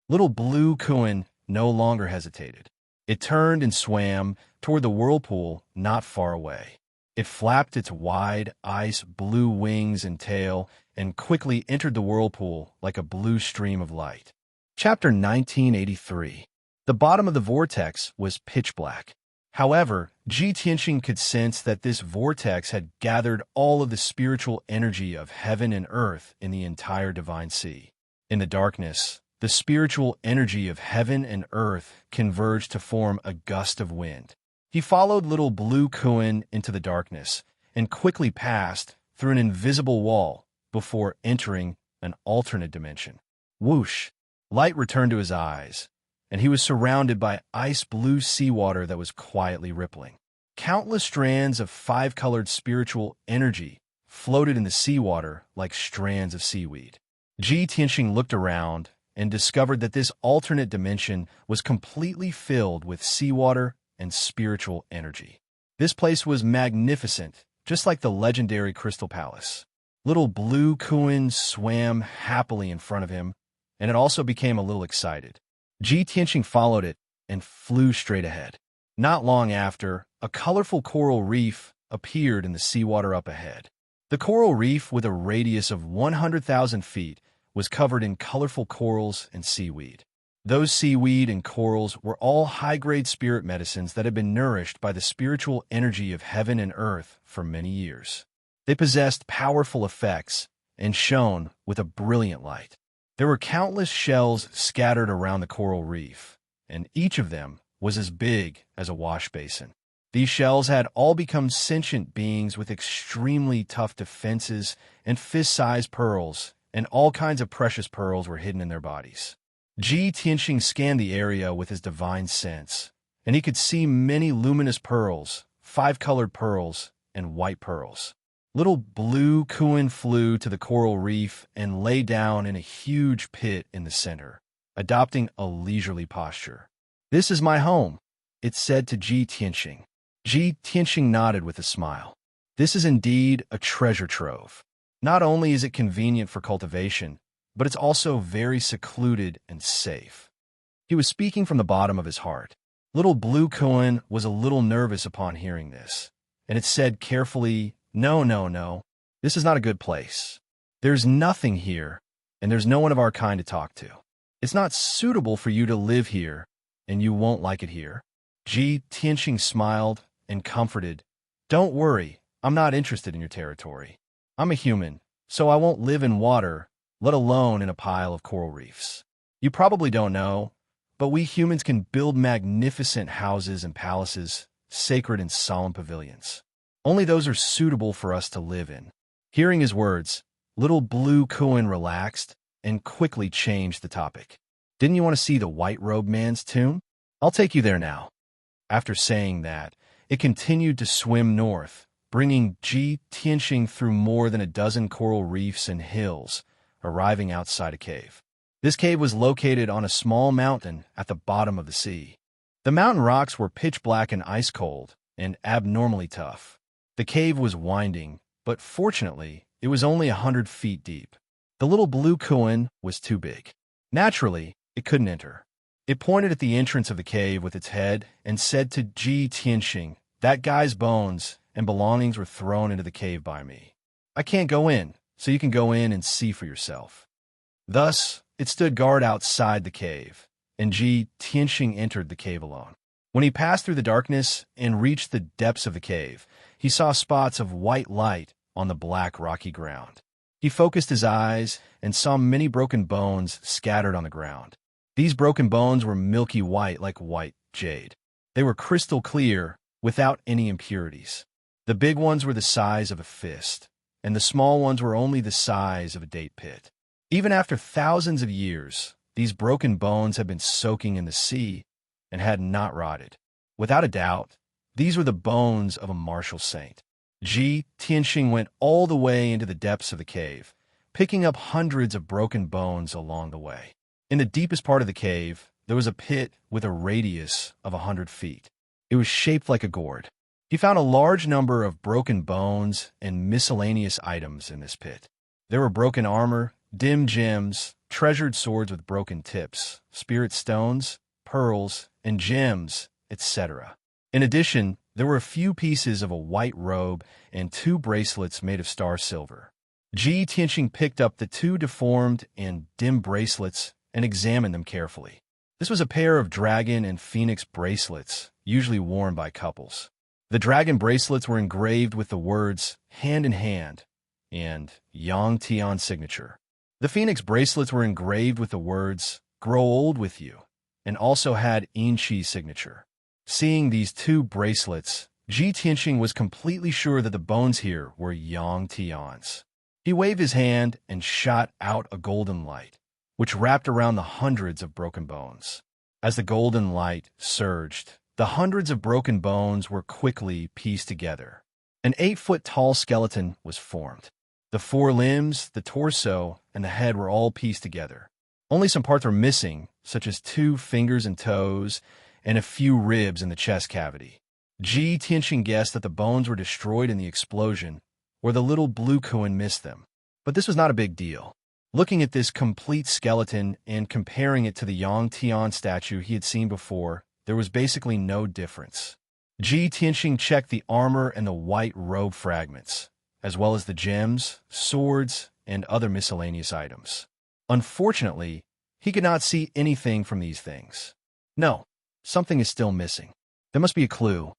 Little Blue Kuan no longer hesitated. It turned and swam toward the whirlpool not far away. It flapped its wide, ice-blue wings and tail and quickly entered the whirlpool like a blue stream of light. Chapter 1983. The bottom of the vortex was pitch black. However, Ji Tianxing could sense that this vortex had gathered all of the spiritual energy of heaven and earth in the entire divine sea. In the darkness, the spiritual energy of heaven and earth converged to form a gust of wind. He followed Little Blue Kuan into the darkness and quickly passed through an invisible wall before entering an alternate dimension. Whoosh! Light returned to his eyes, and he was surrounded by ice-blue seawater that was quietly rippling. Countless strands of five-colored spiritual energy floated in the seawater like strands of seaweed. Ji Tianxing looked around and discovered that this alternate dimension was completely filled with seawater and spiritual energy. This place was magnificent, just like the legendary Crystal Palace. Little Blue Kuan swam happily in front of him, and it also became a little excited. Ji Tianxing followed it and flew straight ahead. Not long after, a colorful coral reef appeared in the seawater up ahead. The coral reef, with a radius of 100,000 feet, was covered in colorful corals and seaweed. Those seaweed and corals were all high-grade spirit medicines that had been nourished by the spiritual energy of heaven and earth for many years. They possessed powerful effects and shone with a brilliant light. There were countless shells scattered around the coral reef, and each of them was as big as a wash basin. These shells had all become sentient beings with extremely tough defenses and fist-sized pearls, and all kinds of precious pearls were hidden in their bodies. Ji Tianxing scanned the area with his divine sense, and he could see many luminous pearls, five-colored pearls, and white pearls. Little Blue Kuan flew to the coral reef and lay down in a huge pit in the center, adopting a leisurely posture. "This is my home," it said to Ji Tianxing. Ji Tianxing nodded with a smile. "This is indeed a treasure trove. Not only is it convenient for cultivation, but it's also very secluded and safe." He was speaking from the bottom of his heart. Little Blue Kuan was a little nervous upon hearing this, and it said carefully, No. This is not a good place. There's nothing here, and there's no one of our kind to talk to. It's not suitable for you to live here, and you won't like it here." Ji Tianxing smiled and comforted. "Don't worry, I'm not interested in your territory. I'm a human, so I won't live in water, let alone in a pile of coral reefs. You probably don't know, but we humans can build magnificent houses and palaces, sacred and solemn pavilions. Only those are suitable for us to live in." Hearing his words, Little Blue Kuan relaxed and quickly changed the topic. "Didn't you want to see the white-robed man's tomb? I'll take you there now." After saying that, it continued to swim north, bringing Ji Tianxing through more than a dozen coral reefs and hills, arriving outside a cave. This cave was located on a small mountain at the bottom of the sea. The mountain rocks were pitch black and ice cold, and abnormally tough. The cave was winding, but fortunately, it was only 100 feet deep. The Little Blue Kuan was too big. Naturally, it couldn't enter. It pointed at the entrance of the cave with its head and said to Ji Tianxing, "That guy's bones and belongings were thrown into the cave by me. I can't go in, so you can go in and see for yourself." Thus, it stood guard outside the cave, and Ji Tianxing entered the cave alone. When he passed through the darkness and reached the depths of the cave, he saw spots of white light on the black rocky ground. He focused his eyes and saw many broken bones scattered on the ground. These broken bones were milky white like white jade. They were crystal clear, without any impurities. The big ones were the size of a fist, and the small ones were only the size of a date pit. Even after thousands of years, these broken bones had been soaking in the sea and had not rotted. Without a doubt, these were the bones of a martial saint. Ji Tianxing went all the way into the depths of the cave, picking up hundreds of broken bones along the way. In the deepest part of the cave, there was a pit with a radius of 100 feet. It was shaped like a gourd. He found a large number of broken bones and miscellaneous items in this pit. There were broken armor, dim gems, treasured swords with broken tips, spirit stones, pearls, and gems, etc. In addition, there were a few pieces of a white robe and 2 bracelets made of star silver. Ji Tianxing picked up the 2 deformed and dim bracelets and examined them carefully. This was a pair of dragon and phoenix bracelets, usually worn by couples. The dragon bracelets were engraved with the words "hand in hand" and "Yang Tian signature." The phoenix bracelets were engraved with the words "grow old with you" and also had Inqi's signature. Seeing these 2 bracelets, Ji Tianxing was completely sure that the bones here were Yang Tian's. He waved his hand and shot out a golden light, which wrapped around the hundreds of broken bones. As the golden light surged, the hundreds of broken bones were quickly pieced together. An 8-foot-tall skeleton was formed. The 4 limbs, the torso, and the head were all pieced together. Only some parts were missing, such as 2 fingers and toes, and a few ribs in the chest cavity. Ji Tianxing guessed that the bones were destroyed in the explosion, or the little blue Kuan missed them. But this was not a big deal. Looking at this complete skeleton and comparing it to the Yang Tian statue he had seen before, there was basically no difference. Ji Tianxing checked the armor and the white robe fragments, as well as the gems, swords, and other miscellaneous items. Unfortunately, he could not see anything from these things. No, something is still missing. There must be a clue.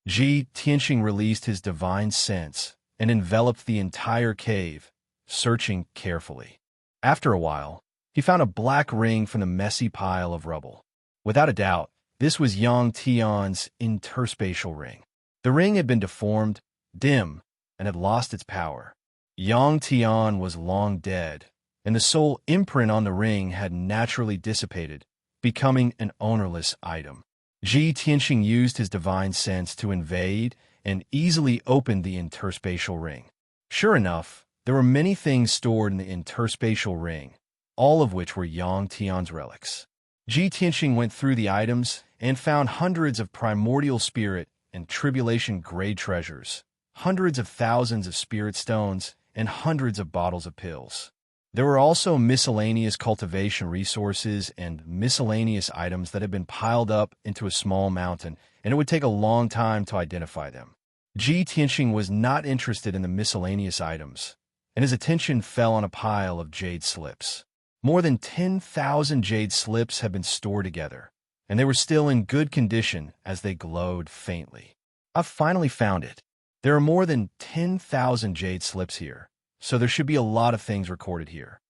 Ji Tianxing released his divine sense and enveloped the entire cave, searching carefully. After a while, he found a black ring from the messy pile of rubble. Without a doubt, this was Yang Tian's interspatial ring. The ring had been deformed, dim, and had lost its power. Yang Tian was long dead, and the soul imprint on the ring had naturally dissipated, becoming an ownerless item. Ji Tianxing used his divine sense to invade and easily opened the interspatial ring. Sure enough, there were many things stored in the interspatial ring, all of which were Yang Tian's relics. Ji Tianxing went through the items and found hundreds of primordial spirit and tribulation-grade treasures, hundreds of thousands of spirit stones, and hundreds of bottles of pills. There were also miscellaneous cultivation resources and miscellaneous items that had been piled up into a small mountain, and it would take a long time to identify them. Ji Tianxing was not interested in the miscellaneous items, and his attention fell on a pile of jade slips. More than 10,000 jade slips had been stored together, and they were still in good condition as they glowed faintly. I've finally found it. There are more than 10,000 jade slips here, so there should be a lot of things recorded here.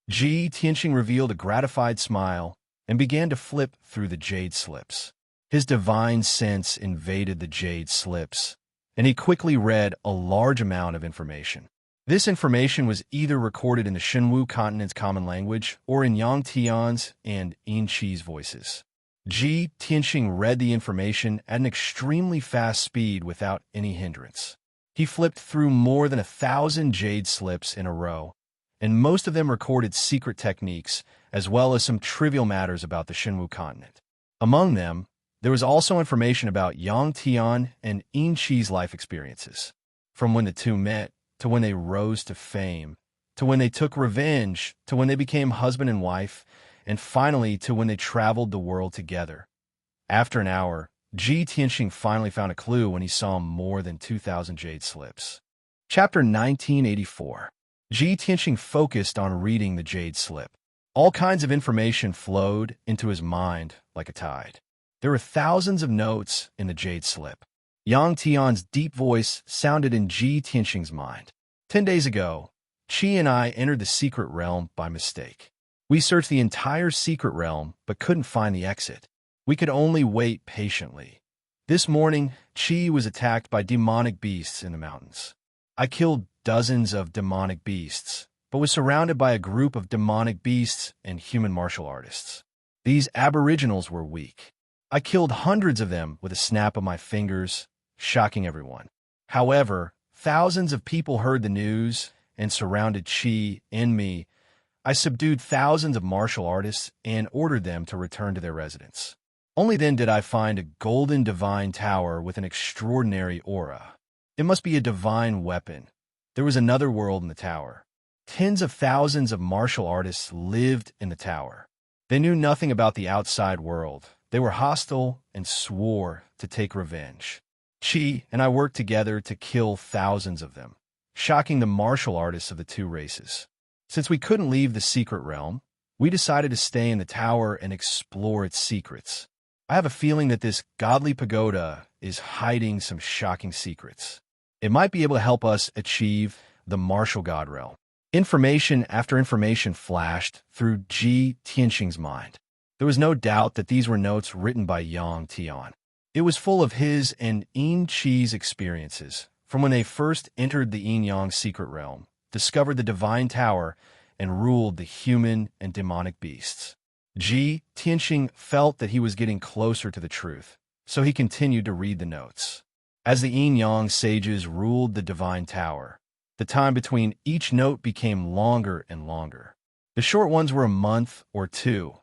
Ji Tianxing revealed a gratified smile and began to flip through the jade slips. His divine sense invaded the jade slips, and he quickly read a large amount of information. This information was either recorded in the Shenwu continent's common language or in Yang Tian's and Inqi's voices. Ji Tianxing read the information at an extremely fast speed without any hindrance. He flipped through more than 1,000 jade slips in a row, and most of them recorded secret techniques as well as some trivial matters about the Shenwu continent. Among them, there was also information about Yang Tian and Inqi's life experiences, from when the two met, to when they rose to fame, to when they took revenge, to when they became husband and wife, and finally to when they traveled the world together. After an hour, Ji Tianxing finally found a clue when he saw more than 2,000 jade slips. Chapter 1984. Ji Tianxing focused on reading the jade slip. All kinds of information flowed into his mind like a tide. There were thousands of notes in the jade slip. Yang Tian's deep voice sounded in Ji Tianxing's mind. 10 days ago, Qi and I entered the secret realm by mistake. We searched the entire secret realm but couldn't find the exit. We could only wait patiently. This morning, Qi was attacked by demonic beasts in the mountains. I killed dozens of demonic beasts, but was surrounded by a group of demonic beasts and human martial artists. These aboriginals were weak. I killed hundreds of them with a snap of my fingers, shocking everyone. However, thousands of people heard the news and surrounded Qi and me. I subdued thousands of martial artists and ordered them to return to their residence. Only then did I find a golden divine tower with an extraordinary aura. It must be a divine weapon. There was another world in the tower. Tens of thousands of martial artists lived in the tower. They knew nothing about the outside world. They were hostile and swore to take revenge. Qi and I worked together to kill thousands of them, shocking the martial artists of the two races. Since we couldn't leave the secret realm, we decided to stay in the tower and explore its secrets. I have a feeling that this godly pagoda is hiding some shocking secrets. It might be able to help us achieve the martial god realm. Information after information flashed through Ji Tianxing's mind. There was no doubt that these were notes written by Yang Tian. It was full of his and Yin Qi's experiences from when they first entered the Yin-Yang secret realm, discovered the divine tower, and ruled the human and demonic beasts. Ji Tianxing felt that he was getting closer to the truth, so he continued to read the notes. As the Yin-Yang sages ruled the divine tower, the time between each note became longer and longer. The short ones were a month or two,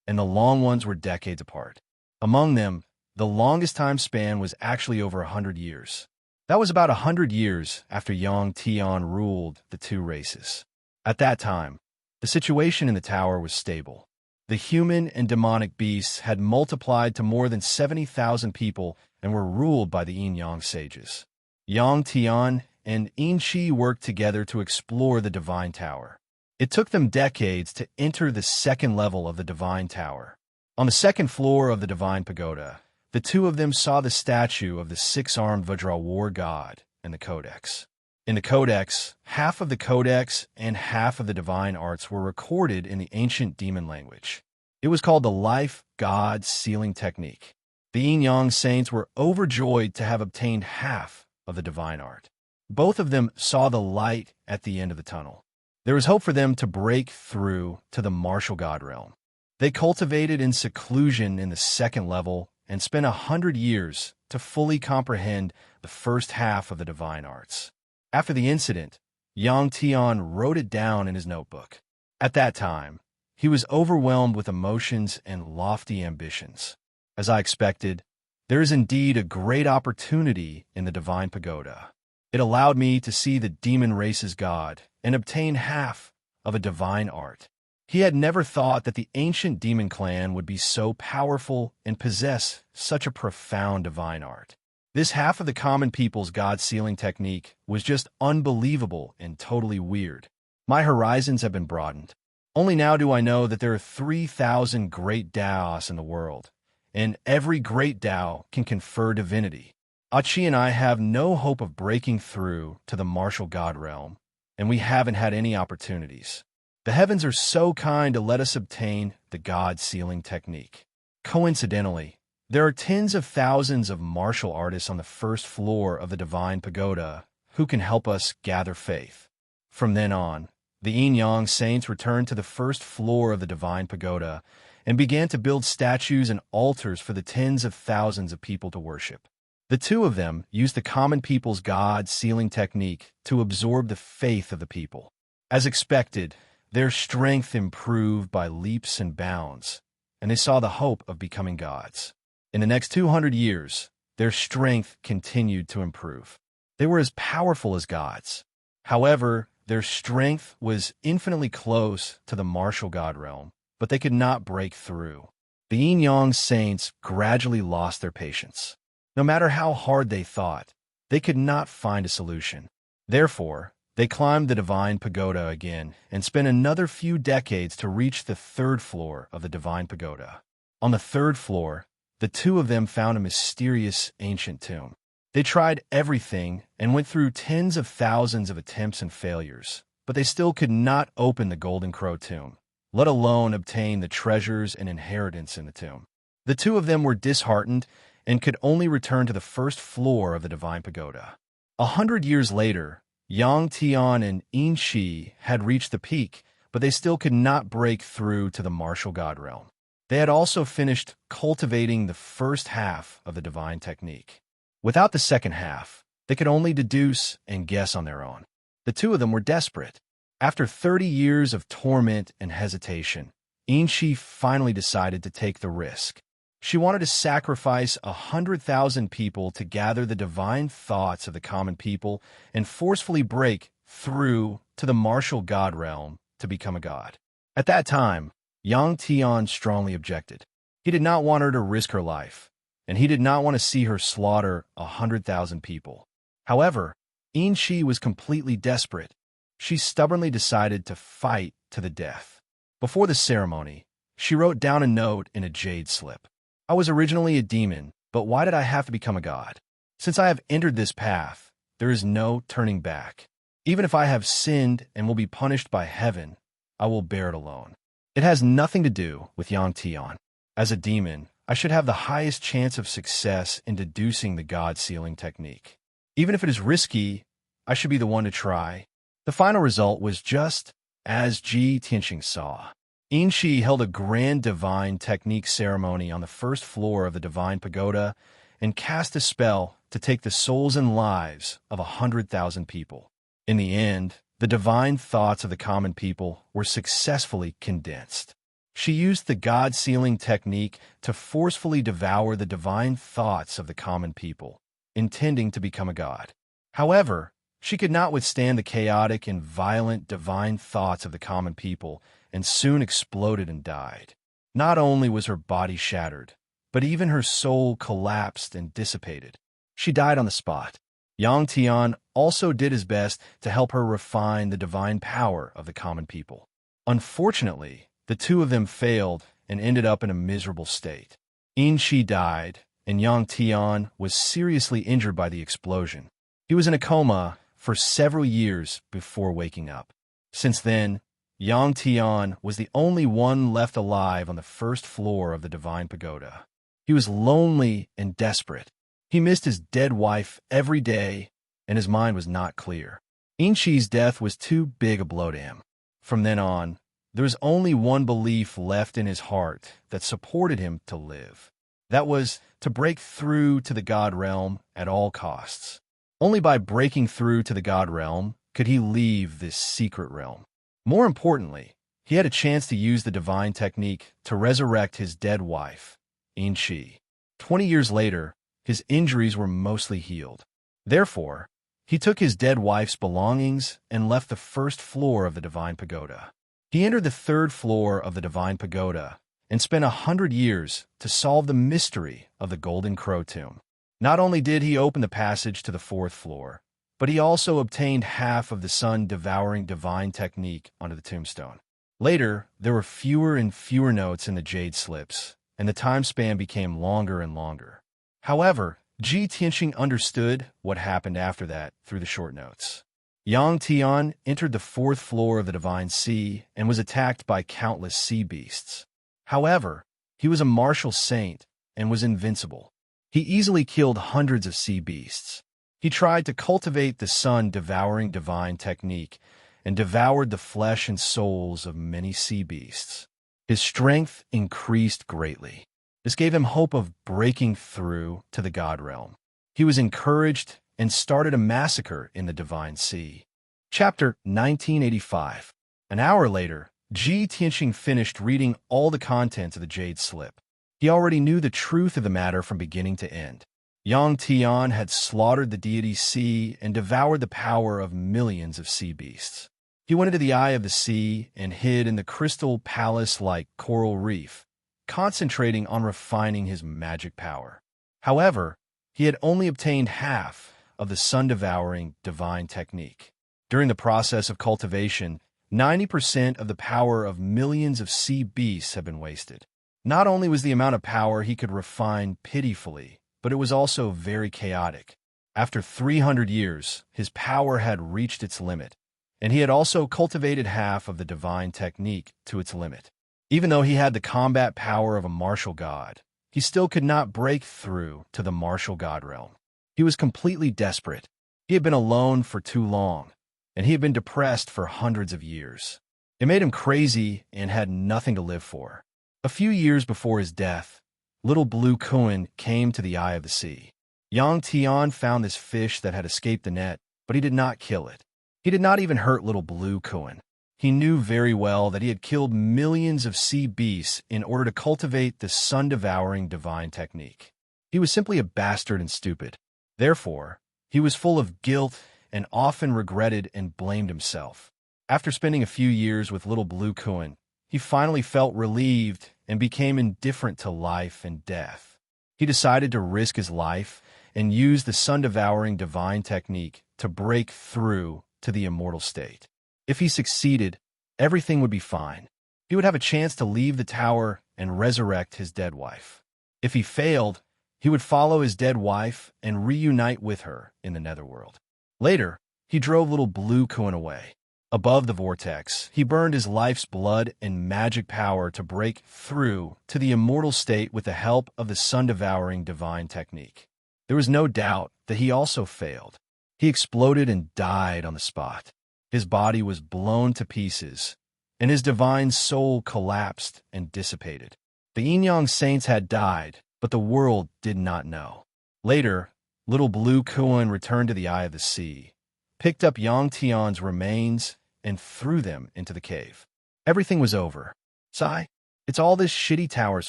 and the long ones were decades apart. Among them, the longest time span was actually over 100 years. That was about 100 years after Yang Tian ruled the two races. At that time, the situation in the tower was stable. The human and demonic beasts had multiplied to more than 70,000 people and were ruled by the Yin-Yang sages. Yang Tian and Yin Qi worked together to explore the divine tower. It took them decades to enter the second level of the divine tower. On the second floor of the divine pagoda, the two of them saw the statue of the six-armed Vajra war god and the codex. In the codex, half of the codex and half of the divine arts were recorded in the ancient demon language. It was called the life god sealing technique. The Yin-Yang saints were overjoyed to have obtained half of the divine art. Both of them saw the light at the end of the tunnel. There was hope for them to break through to the martial god realm. They cultivated in seclusion in the second level and spent 100 years to fully comprehend the first half of the divine arts. After the incident, Yang Tian wrote it down in his notebook. At that time, he was overwhelmed with emotions and lofty ambitions. As I expected, there is indeed a great opportunity in the divine pagoda. It allowed me to see the demon race's god and obtain half of a divine art. He had never thought that the ancient demon clan would be so powerful and possess such a profound divine art. This half of the common people's god-sealing technique was just unbelievable and totally weird. My horizons have been broadened. Only now do I know that there are 3,000 great Daos in the world, and every great Dao can confer divinity. Achi and I have no hope of breaking through to the martial god realm, and we haven't had any opportunities. The heavens are so kind to let us obtain the god-sealing technique. Coincidentally, there are tens of thousands of martial artists on the first floor of the divine pagoda who can help us gather faith. From then on, the Yin-Yang saints returned to the first floor of the divine pagoda and began to build statues and altars for the tens of thousands of people to worship. The two of them used the common people's god-sealing technique to absorb the faith of the people. As expected, their strength improved by leaps and bounds, and they saw the hope of becoming gods. In the next 200 years, their strength continued to improve. They were as powerful as gods. However, their strength was infinitely close to the martial god realm, but they could not break through. The Yin-Yang saints gradually lost their patience. No matter how hard they thought, they could not find a solution. Therefore, They climbed the divine pagoda again and spent another few decades to reach the third floor of the divine pagoda. On the third floor, the two of them found a mysterious ancient tomb. They tried everything and went through tens of thousands of attempts and failures, but they still could not open the Golden Crow tomb, let alone obtain the treasures and inheritance in the tomb. The two of them were disheartened and could only return to the first floor of the divine pagoda. 100 years later, Yang Tian and Yin Shi had reached the peak, but they still could not break through to the martial god realm. They had also finished cultivating the first half of the divine technique. Without the second half, they could only deduce and guess on their own. The two of them were desperate. After 30 years of torment and hesitation, Yin Shi finally decided to take the risk. She wanted to sacrifice 100,000 people to gather the divine thoughts of the common people and forcefully break through to the martial god realm to become a god. At that time, Yang Tian strongly objected. He did not want her to risk her life, and he did not want to see her slaughter 100,000 people. However, Yin Shi was completely desperate. She stubbornly decided to fight to the death. Before the ceremony, she wrote down a note in a jade slip. I was originally a demon, but why did I have to become a god? Since I have entered this path, there is no turning back. Even if I have sinned and will be punished by heaven, I will bear it alone. It has nothing to do with Yang Tian. As a demon, I should have the highest chance of success in deducing the god sealing technique. Even if it is risky, I should be the one to try. The final result was just as Ji Tianxing saw. Yin Shi held a grand divine technique ceremony on the first floor of the divine pagoda and cast a spell to take the souls and lives of 100,000 people. In the end, the divine thoughts of the common people were successfully condensed. She used the god-sealing technique to forcefully devour the divine thoughts of the common people, intending to become a god. However, she could not withstand the chaotic and violent divine thoughts of the common people and soon exploded and died. Not only was her body shattered, but even her soul collapsed and dissipated. She died on the spot. Yang Tian also did his best to help her refine the divine power of the common people. Unfortunately, the two of them failed and ended up in a miserable state. Yin Shi died, and Yang Tian was seriously injured by the explosion. He was in a coma for several years before waking up. Since then, Yang Tian was the only one left alive on the first floor of the divine pagoda. He was lonely and desperate. He missed his dead wife every day, and his mind was not clear. Yin Shi's death was too big a blow to him. From then on, there was only one belief left in his heart that supported him to live. That was to break through to the god realm at all costs. Only by breaking through to the god realm could he leave this secret realm. More importantly, he had a chance to use the divine technique to resurrect his dead wife, Yin Shi. 20 years later, his injuries were mostly healed. Therefore, he took his dead wife's belongings and left the first floor of the divine pagoda. He entered the third floor of the divine pagoda and spent 100 years to solve the mystery of the Golden Crow tomb. Not only did he open the passage to the fourth floor, but he also obtained half of the sun-devouring divine technique onto the tombstone. Later, there were fewer and fewer notes in the jade slips, and the time span became longer and longer. However, Ji Tianxing understood what happened after that through the short notes. Yang Tian entered the fourth floor of the divine sea and was attacked by countless sea beasts. However, he was a martial saint and was invincible. He easily killed hundreds of sea beasts. He tried to cultivate the sun-devouring divine technique and devoured the flesh and souls of many sea beasts. His strength increased greatly. This gave him hope of breaking through to the god realm. He was encouraged and started a massacre in the divine sea. Chapter 1985. An hour later, Ji Tianxing finished reading all the contents of the jade slip. He already knew the truth of the matter from beginning to end. Yang Tian had slaughtered the deity sea and devoured the power of millions of sea beasts. He went into the eye of the sea and hid in the crystal palace-like coral reef, concentrating on refining his magic power. However, he had only obtained half of the sun-devouring divine technique. During the process of cultivation, 90% of the power of millions of sea beasts have been wasted. Not only was the amount of power he could refine pitifully, but it was also very chaotic. After 300 years, his power had reached its limit, and he had also cultivated half of the divine technique to its limit. Even though he had the combat power of a martial god, he still could not break through to the martial god realm. He was completely desperate. He had been alone for too long, and he had been depressed for hundreds of years. It made him crazy and had nothing to live for. A few years before his death, little Blue Kuan came to the eye of the sea. Yang Tian found this fish that had escaped the net, but he did not kill it. He did not even hurt little Blue Kuan. He knew very well that he had killed millions of sea beasts in order to cultivate the sun-devouring divine technique. He was simply a bastard and stupid. Therefore, he was full of guilt and often regretted and blamed himself. After spending a few years with little Blue Kuan, he finally felt relieved and became indifferent to life and death. He decided to risk his life and use the sun-devouring divine technique to break through to the immortal state. If he succeeded, everything would be fine. He would have a chance to leave the tower and resurrect his dead wife. If he failed, he would follow his dead wife and reunite with her in the netherworld. Later, he drove little Blue Kuan away. Above the vortex, he burned his life's blood and magic power to break through to the immortal state with the help of the sun-devouring divine technique. There was no doubt that he also failed. He exploded and died on the spot. His body was blown to pieces, and his divine soul collapsed and dissipated. The Yin-Yang saints had died, but the world did not know. Later, little Blue Kuan returned to the eye of the sea, picked up Yang Tian's remains, and threw them into the cave. Everything was over. Sigh, it's all this shitty tower's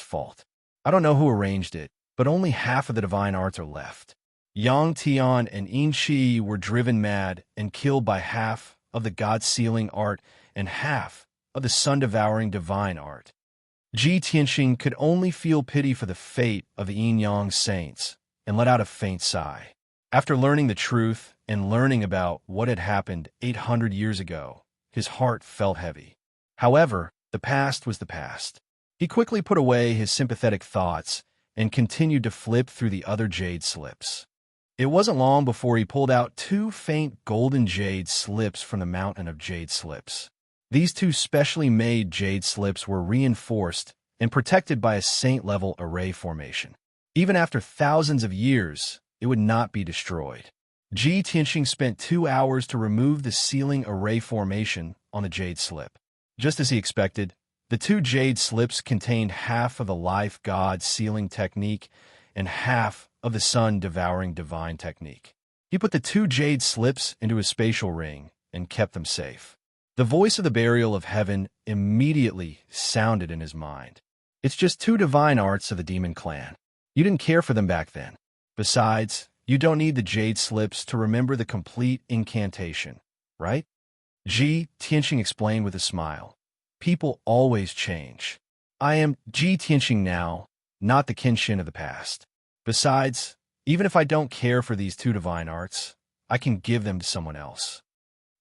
fault. I don't know who arranged it, but only half of the divine arts are left. Yang Tian and Yin Shi were driven mad and killed by half of the god-sealing art and half of the sun-devouring divine art. Ji Tianxing could only feel pity for the fate of the Yin-Yang saints and let out a faint sigh. After learning the truth and learning about what had happened 800 years ago, his heart felt heavy. However, the past was the past. He quickly put away his sympathetic thoughts and continued to flip through the other jade slips. It wasn't long before he pulled out 2 faint golden jade slips from the mountain of jade slips. These 2 specially made jade slips were reinforced and protected by a saint-level array formation. Even after thousands of years, it would not be destroyed. Ji Tianxing spent 2 hours to remove the sealing array formation on the jade slip. Just as he expected, the 2 jade slips contained half of the life god sealing technique and half of the sun-devouring divine technique. He put the 2 jade slips into his spatial ring and kept them safe. The voice of the burial of heaven immediately sounded in his mind. It's just 2 divine arts of the demon clan. You didn't care for them back then. Besides, you don't need the jade slips to remember the complete incantation, right? Ji Tianxing explained with a smile. People always change. I am Ji Tianxing now, not the Kenshin of the past. Besides, even if I don't care for these 2 divine arts, I can give them to someone else.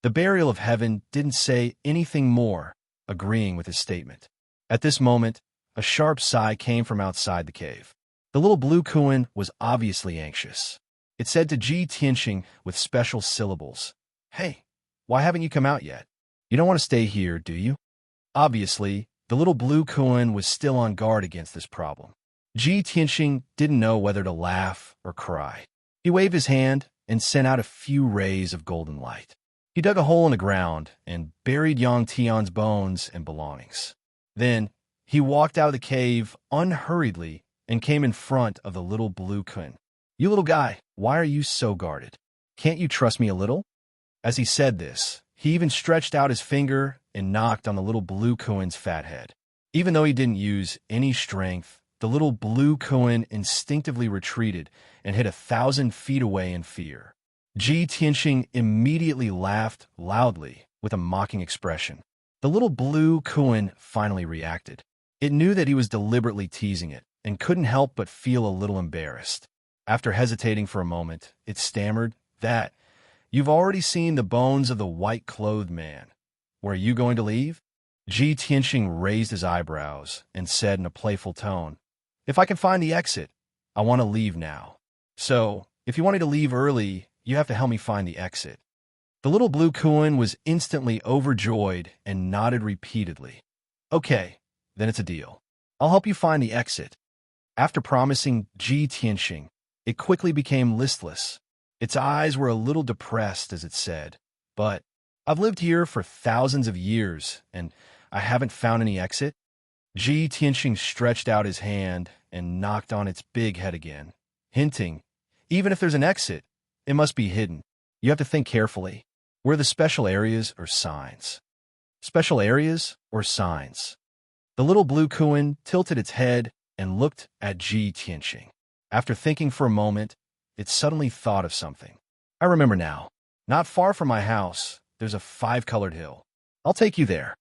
The burial of heaven didn't say anything more, agreeing with his statement. At this moment, a sharp sigh came from outside the cave. The little Blue Kuan was obviously anxious. It said to Ji Tianxing with special syllables, "Hey, why haven't you come out yet? You don't want to stay here, do you?" Obviously, the little Blue Kuan was still on guard against this problem. Ji Tianxing didn't know whether to laugh or cry. He waved his hand and sent out a few rays of golden light. He dug a hole in the ground and buried Yang Tian's bones and belongings. Then, he walked out of the cave unhurriedly and came in front of the little Blue Kuan. "You little guy, why are you so guarded? Can't you trust me a little?" As he said this, he even stretched out his finger and knocked on the little Blue Kuan's fat head. Even though he didn't use any strength, the little Blue Kuan instinctively retreated and hid 1,000 feet away in fear. Ji Tianxing immediately laughed loudly with a mocking expression. The little Blue Kuan finally reacted. It knew that he was deliberately teasing it and couldn't help but feel a little embarrassed. After hesitating for a moment, it stammered that, You've already seen the bones of the white-clothed man. Where are you going to leave? Ji Tianxing raised his eyebrows and said in a playful tone, If I can find the exit, I want to leave now. So, if you want me to leave early, you have to help me find the exit. The little blue Kuan was instantly overjoyed and nodded repeatedly. Okay, then it's a deal. I'll help you find the exit. After promising Ji Tianxing, it quickly became listless. Its eyes were a little depressed as it said, But I've lived here for thousands of years, and I haven't found any exit. Ji Tianxing stretched out his hand and knocked on its big head again, hinting, even if there's an exit, it must be hidden. You have to think carefully. Where are the special areas or signs? Special areas or signs? The little blue Kuan tilted its head and looked at Ji Tianxing. After thinking for a moment, it suddenly thought of something. I remember now. Not far from my house, there's a 5-colored hill. I'll take you there.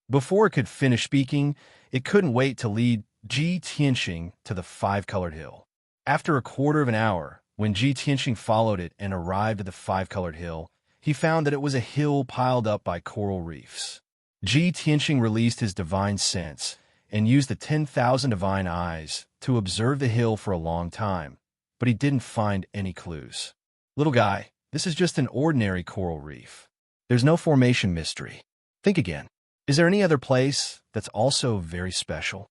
Before it could finish speaking, it couldn't wait to lead Ji Tianxing to the 5-colored hill. After a quarter of an hour, when Ji Tianxing followed it and arrived at the 5-colored hill, he found that it was a hill piled up by coral reefs. Ji Tianxing released his divine sense and used the 10,000 divine eyes to observe the hill for a long time, but he didn't find any clues. Little guy, this is just an ordinary coral reef. There's no formation mystery. Think again. Is there any other place that's also very special?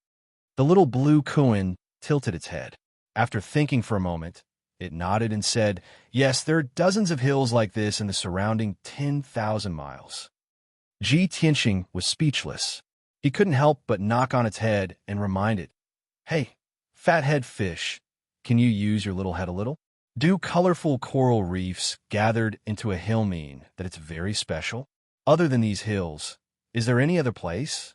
The little blue Kuan tilted its head. After thinking for a moment, it nodded and said, Yes, there are dozens of hills like this in the surrounding 10,000 miles. Ji Tianxing was speechless. He couldn't help but knock on its head and remind it, Hey, fathead fish, can you use your little head a little? Do colorful coral reefs gathered into a hill mean that it's very special? Other than these hills, is there any other place?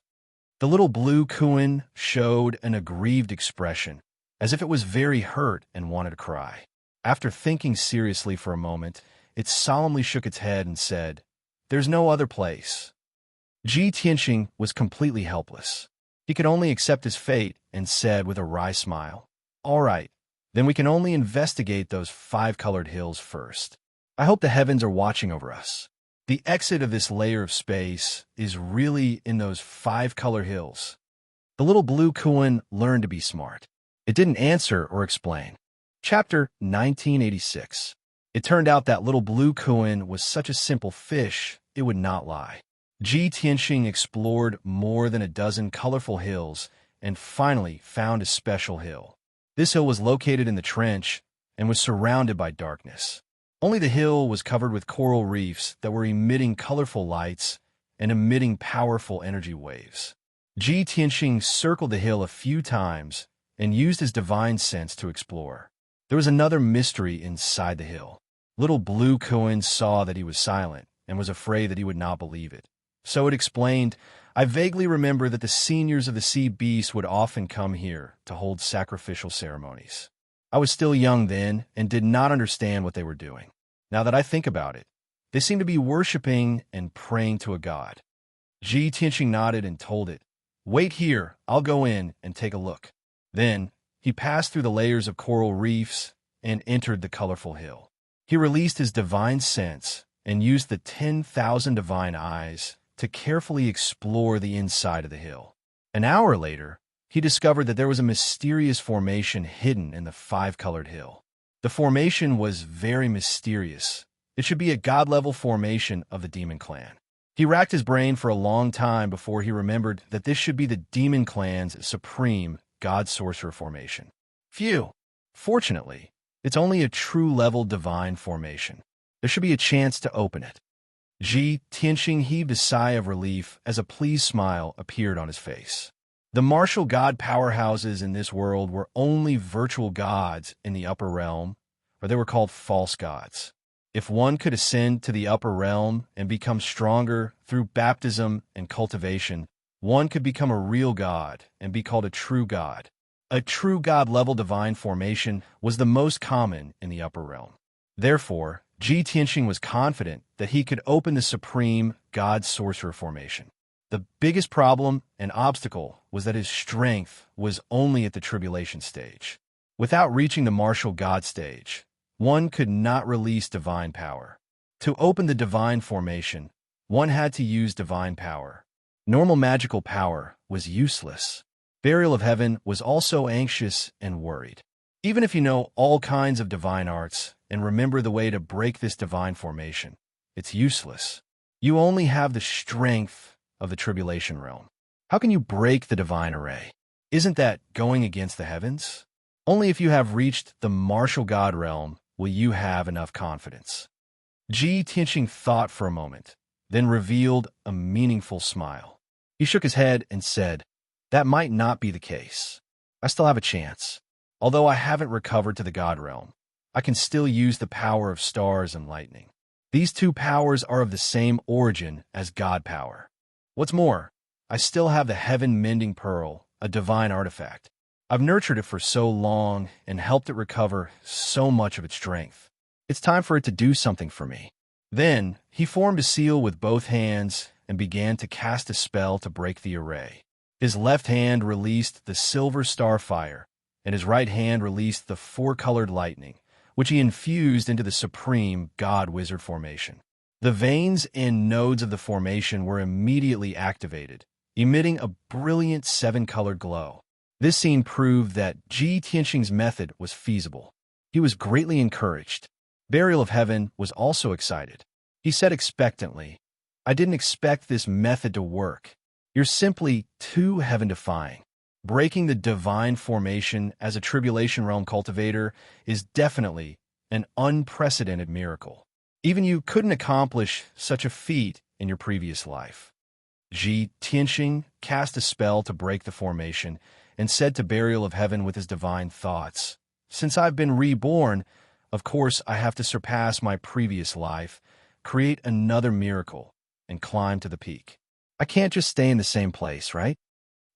The little blue Kuan showed an aggrieved expression, as if it was very hurt and wanted to cry. After thinking seriously for a moment, it solemnly shook its head and said, There's no other place. Ji Tianxing was completely helpless. He could only accept his fate and said with a wry smile, All right, then we can only investigate those 5-colored hills first. I hope the heavens are watching over us. The exit of this layer of space is really in those 5-color hills. The little blue Kuan learned to be smart. It didn't answer or explain. Chapter 1986. It turned out that little blue Kuan was such a simple fish, it would not lie. Ji Tianxing explored more than a dozen colorful hills and finally found a special hill. This hill was located in the trench and was surrounded by darkness. Only the hill was covered with coral reefs that were emitting colorful lights and emitting powerful energy waves. Ji Tianxing circled the hill a few times and used his divine sense to explore. There was another mystery inside the hill. Little blue Kuan saw that he was silent and was afraid that he would not believe it. So it explained, I vaguely remember that the seniors of the sea beasts would often come here to hold sacrificial ceremonies. I was still young then and did not understand what they were doing. Now that I think about it, they seem to be worshiping and praying to a god. Ji Tianxing nodded and told it, Wait here, I'll go in and take a look. Then, he passed through the layers of coral reefs and entered the colorful hill. He released his divine sense and used the 10,000 divine eyes to carefully explore the inside of the hill. An hour later, he discovered that there was a mysterious formation hidden in the 5-colored hill. The formation was very mysterious. It should be a god-level formation of the demon clan. He racked his brain for a long time before he remembered that this should be the demon clan's supreme god-sorcerer formation. Phew! Fortunately, it's only a true-level divine formation. There should be a chance to open it. Ji Tianxing heaved a sigh of relief as a pleased smile appeared on his face. The martial god powerhouses in this world were only virtual gods in the upper realm, or they were called false gods. If one could ascend to the upper realm and become stronger through baptism and cultivation, one could become a real god and be called a true god. A true god-level divine formation was the most common in the upper realm. Therefore, Ji Tianxing was confident that he could open the supreme god-sorcerer formation. The biggest problem and obstacle was that his strength was only at the tribulation stage. Without reaching the martial god stage, one could not release divine power. To open the divine formation, one had to use divine power. Normal magical power was useless. Burial of Heaven was also anxious and worried. Even if you know all kinds of divine arts and remember the way to break this divine formation, it's useless. You only have the strength of the tribulation realm. How can you break the divine array? Isn't that going against the heavens? Only if you have reached the martial god realm will you have enough confidence. Ji Tianxing thought for a moment, then revealed a meaningful smile. He shook his head and said, "That might not be the case. I still have a chance. Although I haven't recovered to the god realm, I can still use the power of stars and lightning. These two powers are of the same origin as god power. What's more, I still have the heaven-mending pearl, a divine artifact. I've nurtured it for so long and helped it recover so much of its strength. It's time for it to do something for me." Then, he formed a seal with both hands and began to cast a spell to break the array. His left hand released the silver starfire, and his right hand released the four-colored lightning, which he infused into the supreme god-wizard formation. The veins and nodes of the formation were immediately activated, emitting a brilliant seven-colored glow. This scene proved that Ji Tianxing's method was feasible. He was greatly encouraged. Burial of Heaven was also excited. He said expectantly, "I didn't expect this method to work. You're simply too heaven-defying. Breaking the divine formation as a tribulation realm cultivator is definitely an unprecedented miracle. Even you couldn't accomplish such a feat in your previous life." Ji Tianxing cast a spell to break the formation and said to Burial of Heaven with his divine thoughts, "Since I've been reborn, of course I have to surpass my previous life, create another miracle, and climb to the peak. I can't just stay in the same place, right?"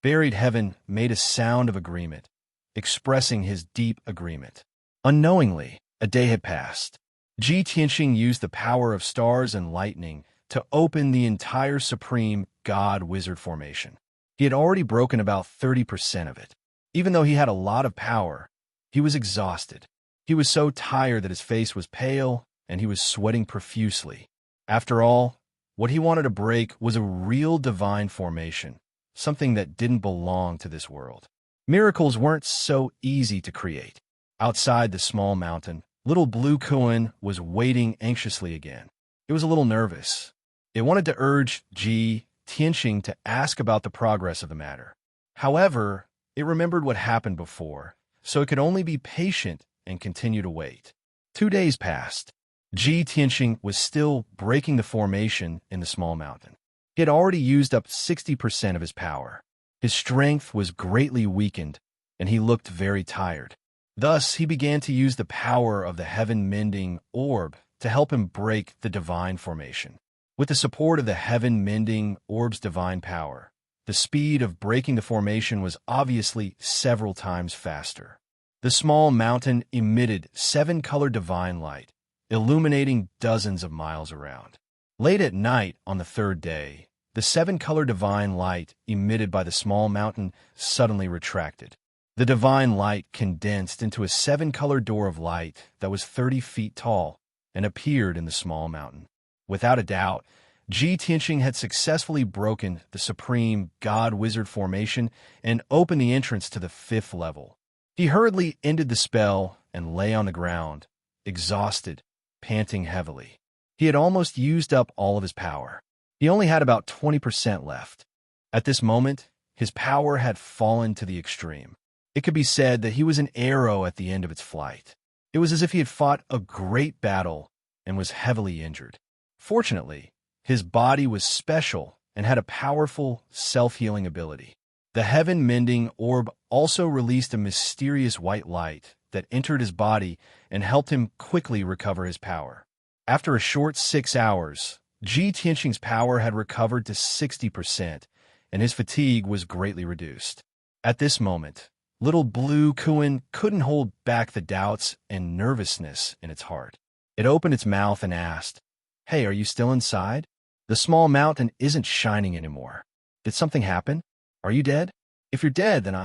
Buried Heaven made a sound of agreement, expressing his deep agreement. Unknowingly, a day had passed. Ji Tianxing used the power of stars and lightning to open the entire supreme god-wizard formation. He had already broken about 30% of it. Even though he had a lot of power, he was exhausted. He was so tired that his face was pale and he was sweating profusely. After all, what he wanted to break was a real divine formation, something that didn't belong to this world. Miracles weren't so easy to create. Outside the small mountain, little Blue Kuan was waiting anxiously again. It was a little nervous. It wanted to urge Ji Tianxing to ask about the progress of the matter. However, it remembered what happened before, so it could only be patient and continue to wait. 2 days passed. Ji Tianxing was still breaking the formation in the small mountain. He had already used up 60% of his power. His strength was greatly weakened, and he looked very tired. Thus, he began to use the power of the heaven-mending orb to help him break the divine formation. With the support of the heaven-mending orb's divine power, the speed of breaking the formation was obviously several times faster. The small mountain emitted 7-colored divine light, illuminating dozens of miles around. Late at night on the 3rd day, the 7-colored divine light emitted by the small mountain suddenly retracted. The divine light condensed into a 7-colored door of light that was 30 feet tall and appeared in the small mountain. Without a doubt, Ji Tianxing had successfully broken the supreme god-wizard formation and opened the entrance to the 5th level. He hurriedly ended the spell and lay on the ground, exhausted, panting heavily. He had almost used up all of his power. He only had about 20% left. At this moment, his power had fallen to the extreme. It could be said that he was an arrow at the end of its flight. It was as if he had fought a great battle and was heavily injured. Fortunately, his body was special and had a powerful self-healing ability. The heaven-mending orb also released a mysterious white light that entered his body and helped him quickly recover his power. After a short 6 hours, Ji Tianxing's power had recovered to 60%, and his fatigue was greatly reduced. At this moment, little Blue Kuan couldn't hold back the doubts and nervousness in its heart. It opened its mouth and asked, "Hey, are you still inside? The small mountain isn't shining anymore. Did something happen? Are you dead? If you're dead, then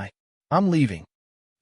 I'm leaving."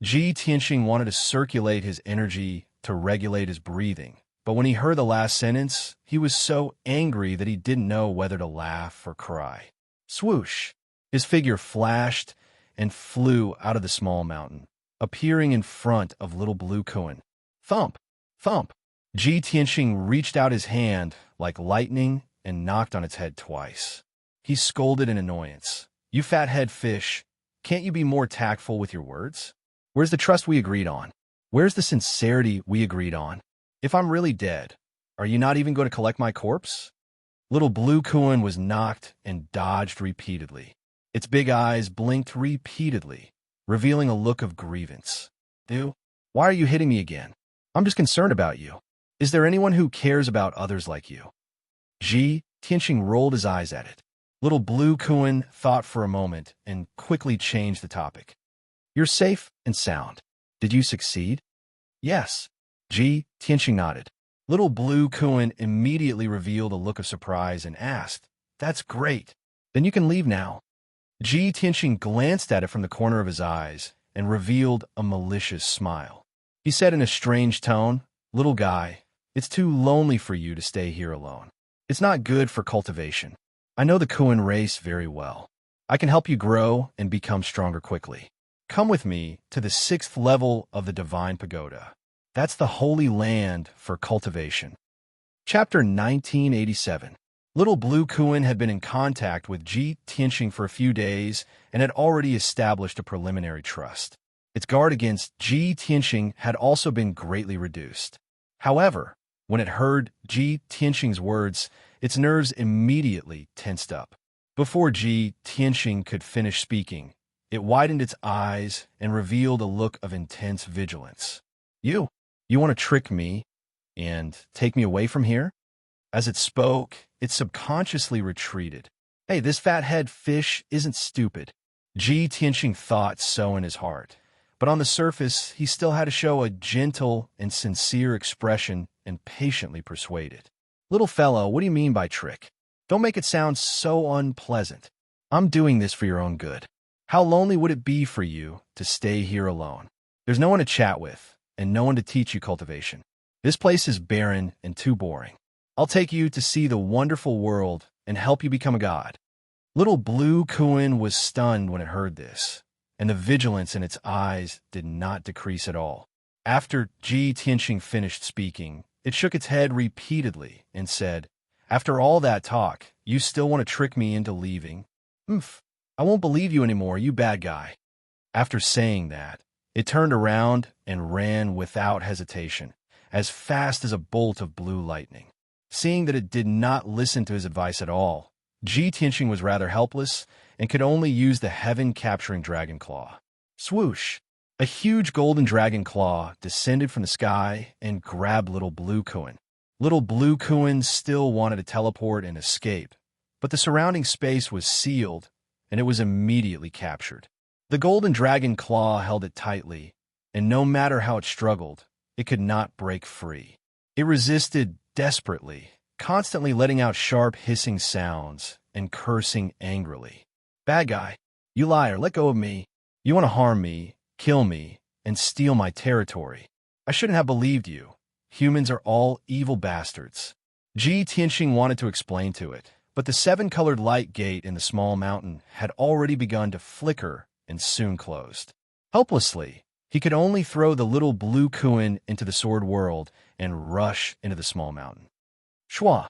Ji Tianxing wanted to circulate his energy to regulate his breathing, But when he heard the last sentence, he was so angry that he didn't know whether to laugh or cry. Swoosh! His figure flashed and flew out of the small mountain, appearing in front of little Blue Kuan. Thump! Thump! Ji Tianxing reached out his hand like lightning and knocked on its head twice. He scolded in annoyance. "You fathead fish, can't you be more tactful with your words? Where's the trust we agreed on? Where's the sincerity we agreed on? If I'm really dead, are you not even going to collect my corpse?" Little Blue Kuan was knocked and dodged repeatedly. Its big eyes blinked repeatedly, revealing a look of grievance. "Dude, why are you hitting me again? I'm just concerned about you. Is there anyone who cares about others like you?" Ji Tianxing rolled his eyes at it. Little Blue Kuan thought for a moment and quickly changed the topic. "You're safe and sound. Did you succeed?" "Yes." Ji Tianxing nodded. Little Blue Kuan immediately revealed a look of surprise and asked, "That's great. Then you can leave now." Ji Tianxing glanced at it from the corner of his eyes and revealed a malicious smile. He said in a strange tone, "Little guy, it's too lonely for you to stay here alone. It's not good for cultivation. I know the Kuan race very well. I can help you grow and become stronger quickly. Come with me to the 6th level of the Divine Pagoda. That's the holy land for cultivation." Chapter 1987. Little Blue Kuan had been in contact with Ji Tianxing for a few days and had already established a preliminary trust. Its guard against Ji Tianxing had also been greatly reduced. However, when it heard Ji Tianxing's words, its nerves immediately tensed up. Before Ji Tianxing could finish speaking, it widened its eyes and revealed a look of intense vigilance. You want to trick me and take me away from here?" As it spoke, it subconsciously retreated. "Hey, this fathead fish isn't stupid." Ji Tianxing thought so in his heart, but on the surface, he still had to show a gentle and sincere expression and patiently persuade it. "Little fellow, what do you mean by trick? Don't make it sound so unpleasant. I'm doing this for your own good. How lonely would it be for you to stay here alone? There's no one to chat with, and no one to teach you cultivation. This place is barren and too boring. I'll take you to see the wonderful world and help you become a god." Little Blue Kuan was stunned when it heard this, and the vigilance in its eyes did not decrease at all. After Ji Tianxing finished speaking, it shook its head repeatedly and said, "After all that talk, you still want to trick me into leaving? Oomph, I won't believe you anymore, you bad guy." After saying that, it turned around and ran without hesitation, as fast as a bolt of blue lightning. Seeing that it did not listen to his advice at all, Ji Tianxing was rather helpless and could only use the heaven-capturing dragon claw. Swoosh! A huge golden dragon claw descended from the sky and grabbed Little Blue Kuan. Little Blue Kuan still wanted to teleport and escape, but the surrounding space was sealed, and it was immediately captured. The golden dragon claw held it tightly, and no matter how it struggled, it could not break free. It resisted desperately, constantly letting out sharp hissing sounds and cursing angrily. "Bad guy, you liar, let go of me. You want to harm me, kill me, and steal my territory. I shouldn't have believed you. Humans are all evil bastards." Ji Tianxing wanted to explain to it, but the 7-colored light gate in the small mountain had already begun to flicker and soon closed. Helplessly, he could only throw the Little Blue Kuan into the sword world and rush into the small mountain. Shwa!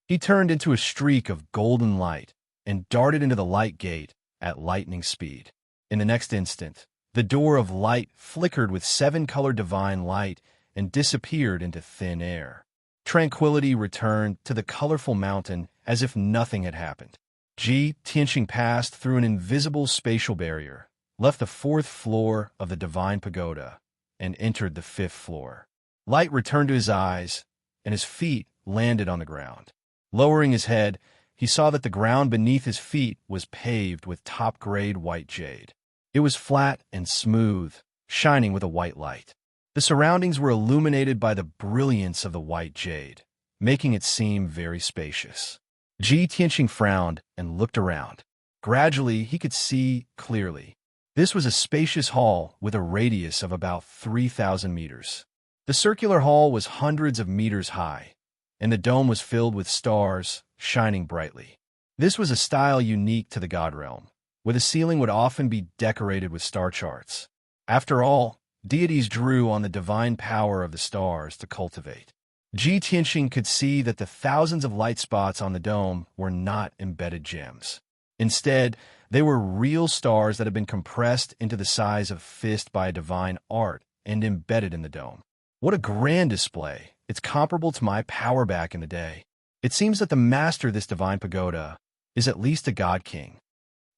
He turned into a streak of golden light and darted into the light gate at lightning speed. In the next instant, the door of light flickered with 7-colored divine light and disappeared into thin air. Tranquility returned to the colorful mountain as if nothing had happened. Ji Tianxing passed through an invisible spatial barrier, left the 4th floor of the Divine Pagoda, and entered the 5th floor. Light returned to his eyes, and his feet landed on the ground. Lowering his head, he saw that the ground beneath his feet was paved with top-grade white jade. It was flat and smooth, shining with a white light. The surroundings were illuminated by the brilliance of the white jade, making it seem very spacious. Ji Tianxing frowned and looked around. Gradually, he could see clearly. This was a spacious hall with a radius of about 3,000 meters. The circular hall was hundreds of meters high, and the dome was filled with stars shining brightly. This was a style unique to the god realm, where the ceiling would often be decorated with star charts. After all, deities drew on the divine power of the stars to cultivate. Ji Tianxing could see that the thousands of light spots on the dome were not embedded gems. Instead, they were real stars that had been compressed into the size of a fist by a divine art and embedded in the dome. What a grand display! It's comparable to my power back in the day. It seems that the master of this divine pagoda is at least a god king.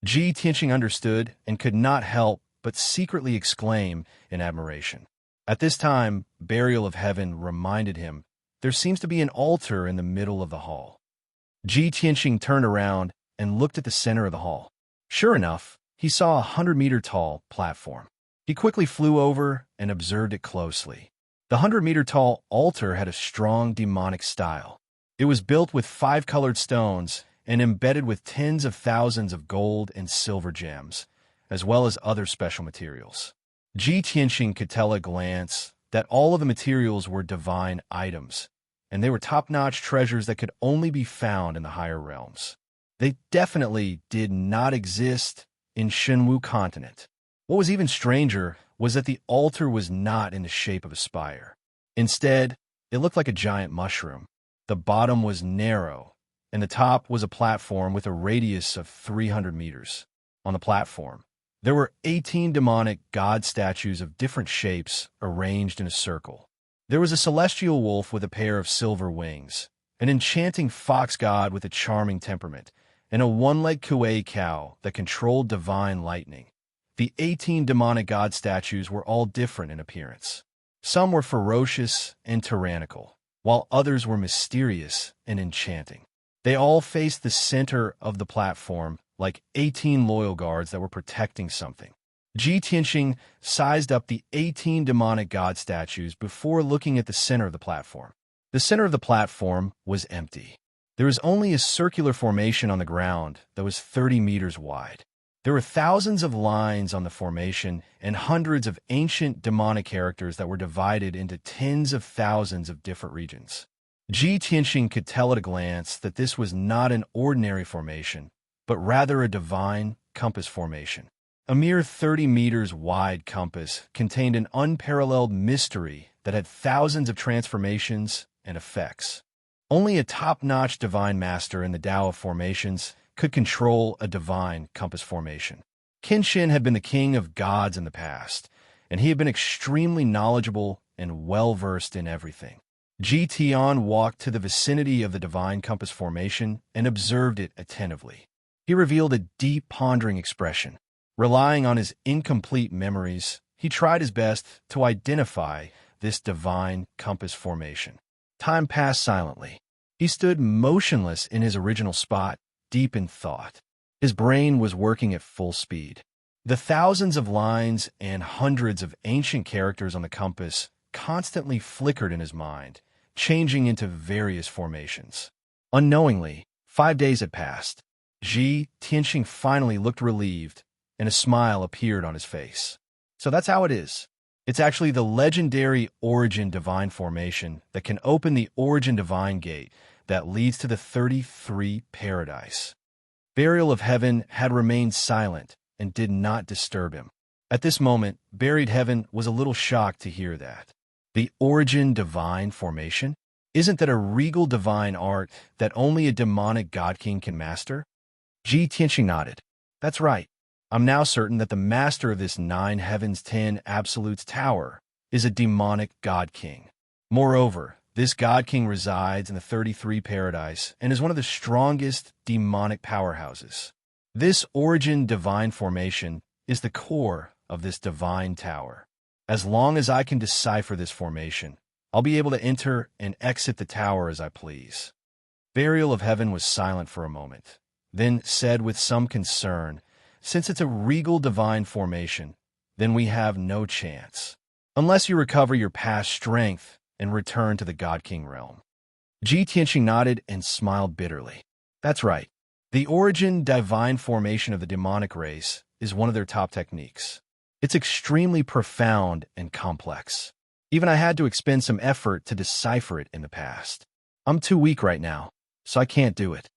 Ji Tianxing understood and could not help but secretly exclaim in admiration. At this time, Burial of Heaven reminded him there seems to be an altar in the middle of the hall. Ji Tianxing turned around and looked at the center of the hall. Sure enough, he saw a 100-meter-tall platform. He quickly flew over and observed it closely. The 100-meter-tall altar had a strong demonic style. It was built with 5 colored stones and embedded with tens of thousands of gold and silver gems, as well as other special materials. Ji Tianxing could tell at a glance that all of the materials were divine items, and they were top-notch treasures that could only be found in the higher realms. They definitely did not exist in Shenwu continent. What was even stranger was that the altar was not in the shape of a spire. Instead, it looked like a giant mushroom. The bottom was narrow, and the top was a platform with a radius of 300 meters. On the platform, there were 18 demonic god statues of different shapes arranged in a circle. There was a celestial wolf with a pair of silver wings, an enchanting fox god with a charming temperament, and a one-legged kuei cow that controlled divine lightning. The 18 demonic god statues were all different in appearance. Some were ferocious and tyrannical, while others were mysterious and enchanting. They all faced the center of the platform like 18 loyal guards that were protecting something. Ji Tianxing sized up the 18 demonic god statues before looking at the center of the platform. The center of the platform was empty. There was only a circular formation on the ground that was 30 meters wide. There were thousands of lines on the formation and hundreds of ancient demonic characters that were divided into tens of thousands of different regions. Ji Tianxing could tell at a glance that this was not an ordinary formation, but rather a divine compass formation. A mere 30 meters wide compass contained an unparalleled mystery that had thousands of transformations and effects. Only a top-notch divine master in the Tao of formations could control a divine compass formation. Kenshin had been the king of gods in the past, and he had been extremely knowledgeable and well-versed in everything. Ji Tian walked to the vicinity of the divine compass formation and observed it attentively. He revealed a deep, pondering expression. Relying on his incomplete memories, he tried his best to identify this divine compass formation. Time passed silently. He stood motionless in his original spot, deep in thought. His brain was working at full speed. The thousands of lines and hundreds of ancient characters on the compass constantly flickered in his mind, changing into various formations. Unknowingly, 5 days had passed. Ji Tianxing finally looked relieved, and a smile appeared on his face. So that's how it is. It's actually the legendary Origin Divine Formation that can open the Origin Divine Gate that leads to the 33 Paradise. Burial of Heaven had remained silent and did not disturb him. At this moment, Buried Heaven was a little shocked to hear that. The Origin Divine Formation? Isn't that a regal divine art that only a demonic god king can master? Ji Tianxing nodded. That's right. I'm now certain that the master of this 9 Heavens 10 Absolutes Tower is a demonic god king. Moreover, this god king resides in the 33 Paradise and is one of the strongest demonic powerhouses. This Origin Divine Formation is the core of this divine tower. As long as I can decipher this formation, I'll be able to enter and exit the tower as I please. Burial of Heaven was silent for a moment, then said with some concern, since it's a regal divine formation, then we have no chance, unless you recover your past strength and return to the God King realm. Ji Tianxing nodded and smiled bitterly. That's right. The Origin Divine Formation of the demonic race is one of their top techniques. It's extremely profound and complex. Even I had to expend some effort to decipher it in the past. I'm too weak right now, so I can't do it.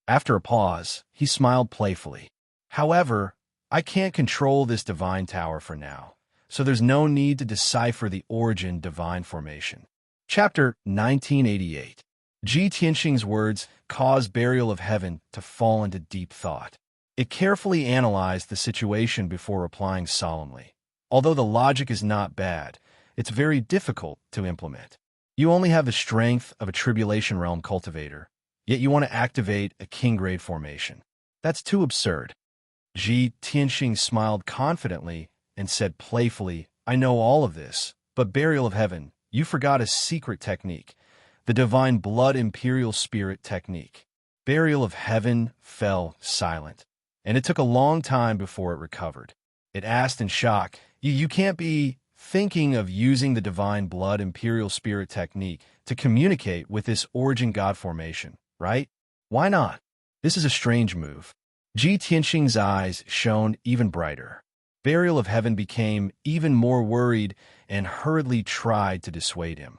After a pause, he smiled playfully. However, I can't control this divine tower for now, so there's no need to decipher the origin divine formation. Chapter 1988. Ji Tianxing's words caused Burial of Heaven to fall into deep thought. It carefully analyzed the situation before replying solemnly. Although the logic is not bad, it's very difficult to implement. You only have the strength of a Tribulation Realm cultivator, yet you want to activate a king-grade formation. That's too absurd. Ji Tianxing smiled confidently and said playfully, I know all of this, but Burial of Heaven, you forgot a secret technique, the Divine Blood Imperial Spirit technique. Burial of Heaven fell silent, and it took a long time before it recovered. It asked in shock, You can't be thinking of using the Divine Blood Imperial Spirit technique to communicate with this Origin God formation, right? Why not? This is a strange move. Ji Tianxing's eyes shone even brighter. Burial of Heaven became even more worried and hurriedly tried to dissuade him.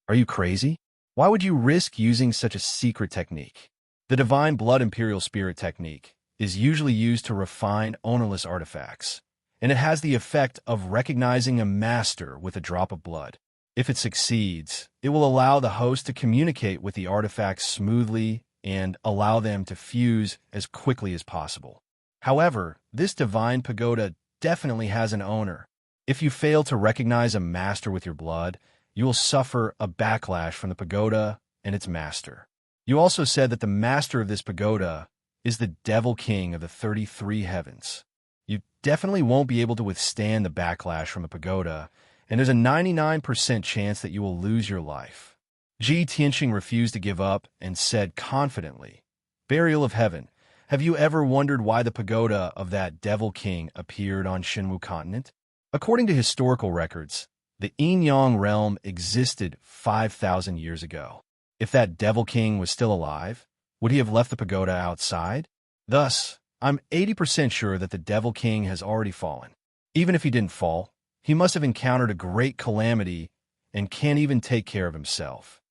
Are you crazy? Why would you risk using such a secret technique? The Divine Blood Imperial Spirit technique is usually used to refine ownerless artifacts, and it has the effect of recognizing a master with a drop of blood. If it succeeds, it will allow the host to communicate with the artifacts smoothly and allow them to fuse as quickly as possible. However, this divine pagoda definitely has an owner. If you fail to recognize a master with your blood, you will suffer a backlash from the pagoda and its master. You also said that the master of this pagoda is the Devil King of the 33 heavens. You definitely won't be able to withstand the backlash from the pagoda, and there's a 99% chance that you will lose your life. Ji Tianxing refused to give up and said confidently, Burial of Heaven, have you ever wondered why the pagoda of that Devil King appeared on Shinwu continent? According to historical records, the Yin-Yang realm existed 5,000 years ago. If that Devil King was still alive, would he have left the pagoda outside? Thus, I'm 80% sure that the Devil King has already fallen. Even if he didn't fall, he must have encountered a great calamity and can't even take care of himself.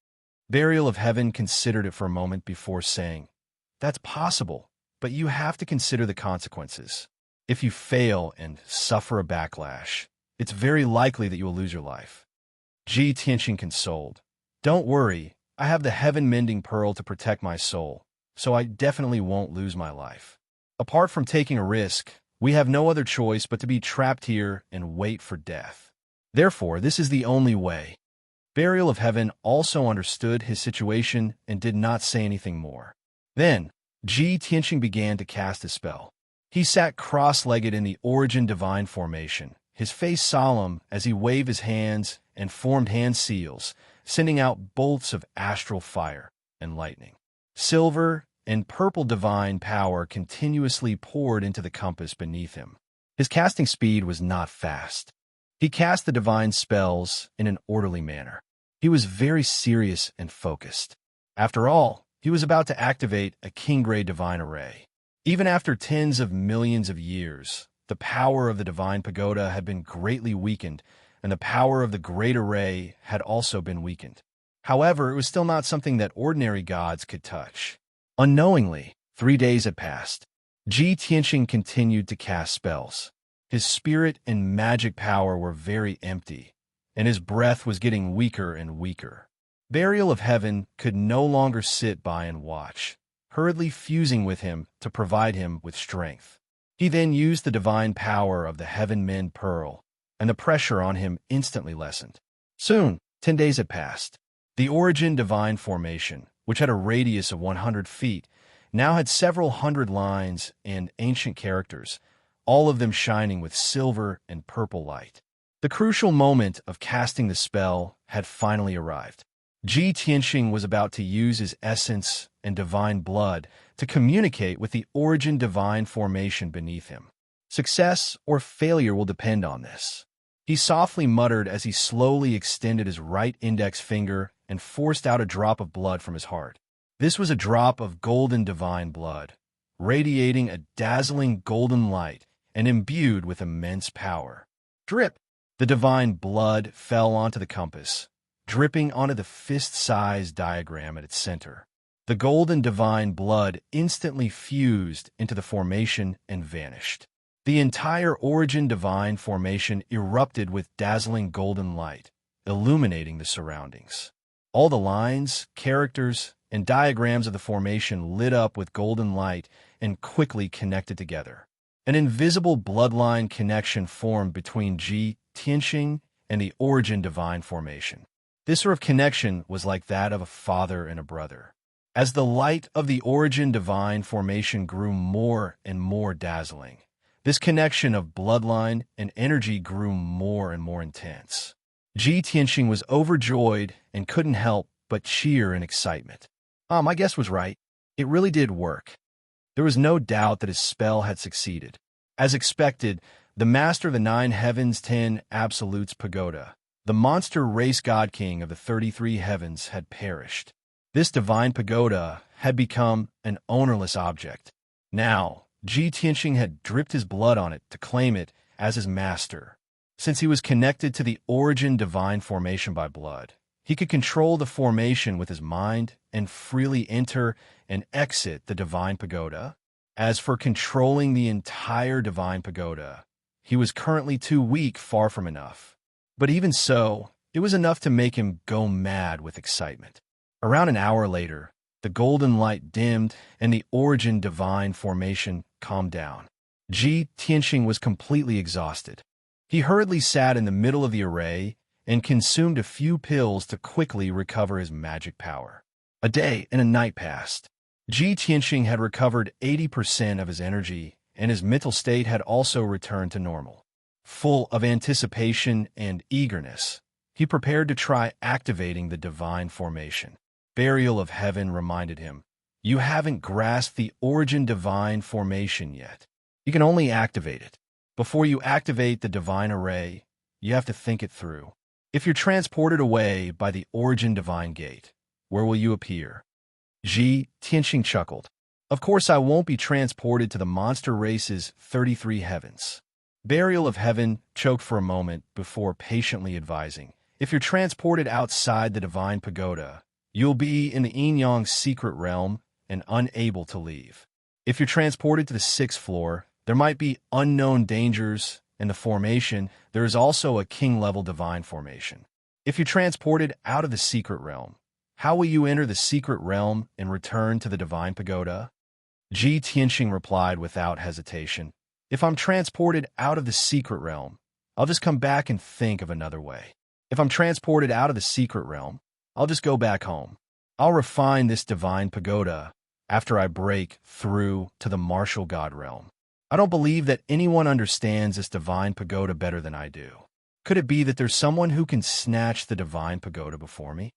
Burial of Heaven considered it for a moment before saying, That's possible, but you have to consider the consequences. If you fail and suffer a backlash, it's very likely that you will lose your life. Ji Tianxing consoled, Don't worry, I have the heaven-mending pearl to protect my soul, so I definitely won't lose my life. Apart from taking a risk, we have no other choice but to be trapped here and wait for death. Therefore, this is the only way. Burial of Heaven also understood his situation and did not say anything more. Then, Ji Tianxing began to cast a spell. He sat cross-legged in the Origin Divine formation, his face solemn as he waved his hands and formed hand seals, sending out bolts of astral fire and lightning. Silver and purple divine power continuously poured into the compass beneath him. His casting speed was not fast. He cast the divine spells in an orderly manner. He was very serious and focused. After all, he was about to activate a king-grade divine array. Even after tens of millions of years, the power of the divine pagoda had been greatly weakened, and the power of the great array had also been weakened. However, it was still not something that ordinary gods could touch. Unknowingly, 3 days had passed. Ji Tianxing continued to cast spells. His spirit and magic power were very empty, and his breath was getting weaker and weaker. Burial of Heaven could no longer sit by and watch, hurriedly fusing with him to provide him with strength. He then used the divine power of the Heaven Mend Pearl, and the pressure on him instantly lessened. Soon, 10 days had passed. The Origin Divine Formation, which had a radius of 100 feet, now had several hundred lines and ancient characters, all of them shining with silver and purple light. The crucial moment of casting the spell had finally arrived. Ji Tianxing was about to use his essence and divine blood to communicate with the Origin Divine Formation beneath him. Success or failure will depend on this. He softly muttered as he slowly extended his right index finger and forced out a drop of blood from his heart. This was a drop of golden divine blood, radiating a dazzling golden light and imbued with immense power. Drip! The divine blood fell onto the compass, dripping onto the fist-sized diagram at its center. The golden divine blood instantly fused into the formation and vanished. The entire origin divine formation erupted with dazzling golden light, illuminating the surroundings. All the lines, characters, and diagrams of the formation lit up with golden light and quickly connected together. An invisible bloodline connection formed between Ji Tianxing and the origin divine formation. This sort of connection was like that of a father and a brother. As the light of the origin divine formation grew more and more dazzling, this connection of bloodline and energy grew more and more intense. Ji Tianxing was overjoyed and couldn't help but cheer in excitement. My guess was right. It really did work. There was no doubt that his spell had succeeded. As expected, the master of the 9 heavens 10 absolutes pagoda, the monster race god king of the 33 heavens, had perished. This divine pagoda had become an ownerless object. Now, Ji Tianxing had dripped his blood on it to claim it as his master. Since he was connected to the origin divine formation by blood, he could control the formation with his mind and freely enter and exit the divine pagoda. As for controlling the entire divine pagoda, he was currently too weak, far from enough. But even so, it was enough to make him go mad with excitement. Around an hour later, the golden light dimmed and the origin divine formation calmed down. Ji Tianxing was completely exhausted. He hurriedly sat in the middle of the array and consumed a few pills to quickly recover his magic power. A day and a night passed. Ji Tianxing had recovered 80% of his energy, and his mental state had also returned to normal. Full of anticipation and eagerness, he prepared to try activating the divine formation. Burial of Heaven reminded him, "You haven't grasped the origin divine formation yet. You can only activate it. Before you activate the divine array, you have to think it through. If you're transported away by the origin divine gate, where will you appear?" Ji Tianxing chuckled. "Of course I won't be transported to the monster race's 33 heavens." Burial of Heaven choked for a moment before patiently advising, "If you're transported outside the divine pagoda, you'll be in the Yin-Yang secret realm and unable to leave. If you're transported to the 6th floor, there might be unknown dangers in the formation. There is also a king-level divine formation. If you're transported out of the secret realm, how will you enter the secret realm and return to the divine pagoda?" Ji Tianxing replied without hesitation, "If I'm transported out of the secret realm, I'll just come back and think of another way. If I'm transported out of the secret realm, I'll just go back home. I'll refine this divine pagoda after I break through to the martial god realm. I don't believe that anyone understands this divine pagoda better than I do. Could it be that there's someone who can snatch the divine pagoda before me?"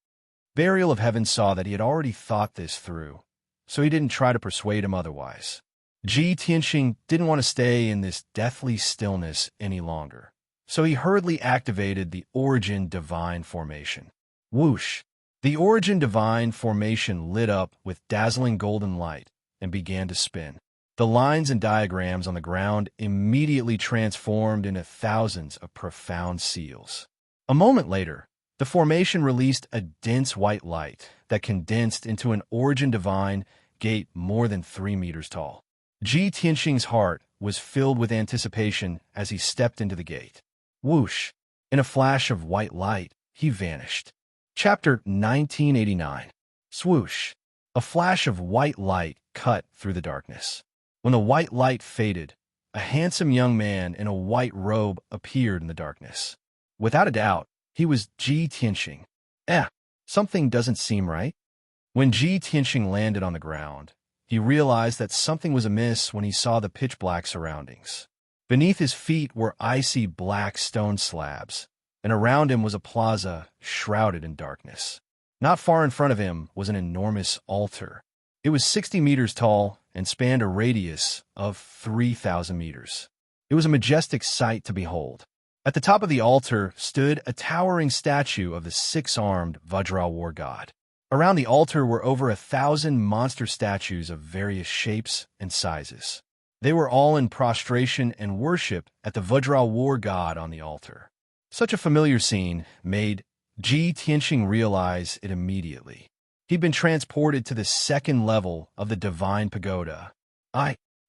Burial of Heaven saw that he had already thought this through, so he didn't try to persuade him otherwise. Ji Tianxing didn't want to stay in this deathly stillness any longer, so he hurriedly activated the origin divine formation. Whoosh! The origin divine formation lit up with dazzling golden light and began to spin. The lines and diagrams on the ground immediately transformed into thousands of profound seals. A moment later, the formation released a dense white light that condensed into an origin divine gate more than 3 meters tall. Ji Tianxing's heart was filled with anticipation as he stepped into the gate. Whoosh! In a flash of white light, he vanished. Chapter 1989. Swoosh! A flash of white light cut through the darkness. When the white light faded, a handsome young man in a white robe appeared in the darkness. Without a doubt, he was Ji Tianxing. Something doesn't seem right. When Ji Tianxing landed on the ground, he realized that something was amiss when he saw the pitch-black surroundings. Beneath his feet were icy black stone slabs, and around him was a plaza shrouded in darkness. Not far in front of him was an enormous altar. It was 60 meters tall and spanned a radius of 3,000 meters. It was a majestic sight to behold. At the top of the altar stood a towering statue of the 6-armed Vajra war god. Around the altar were over 1,000 monster statues of various shapes and sizes. They were all in prostration and worship at the Vajra war god on the altar. Such a familiar scene made Ji Tianxing realize it immediately. He'd been transported to the second level of the divine pagoda.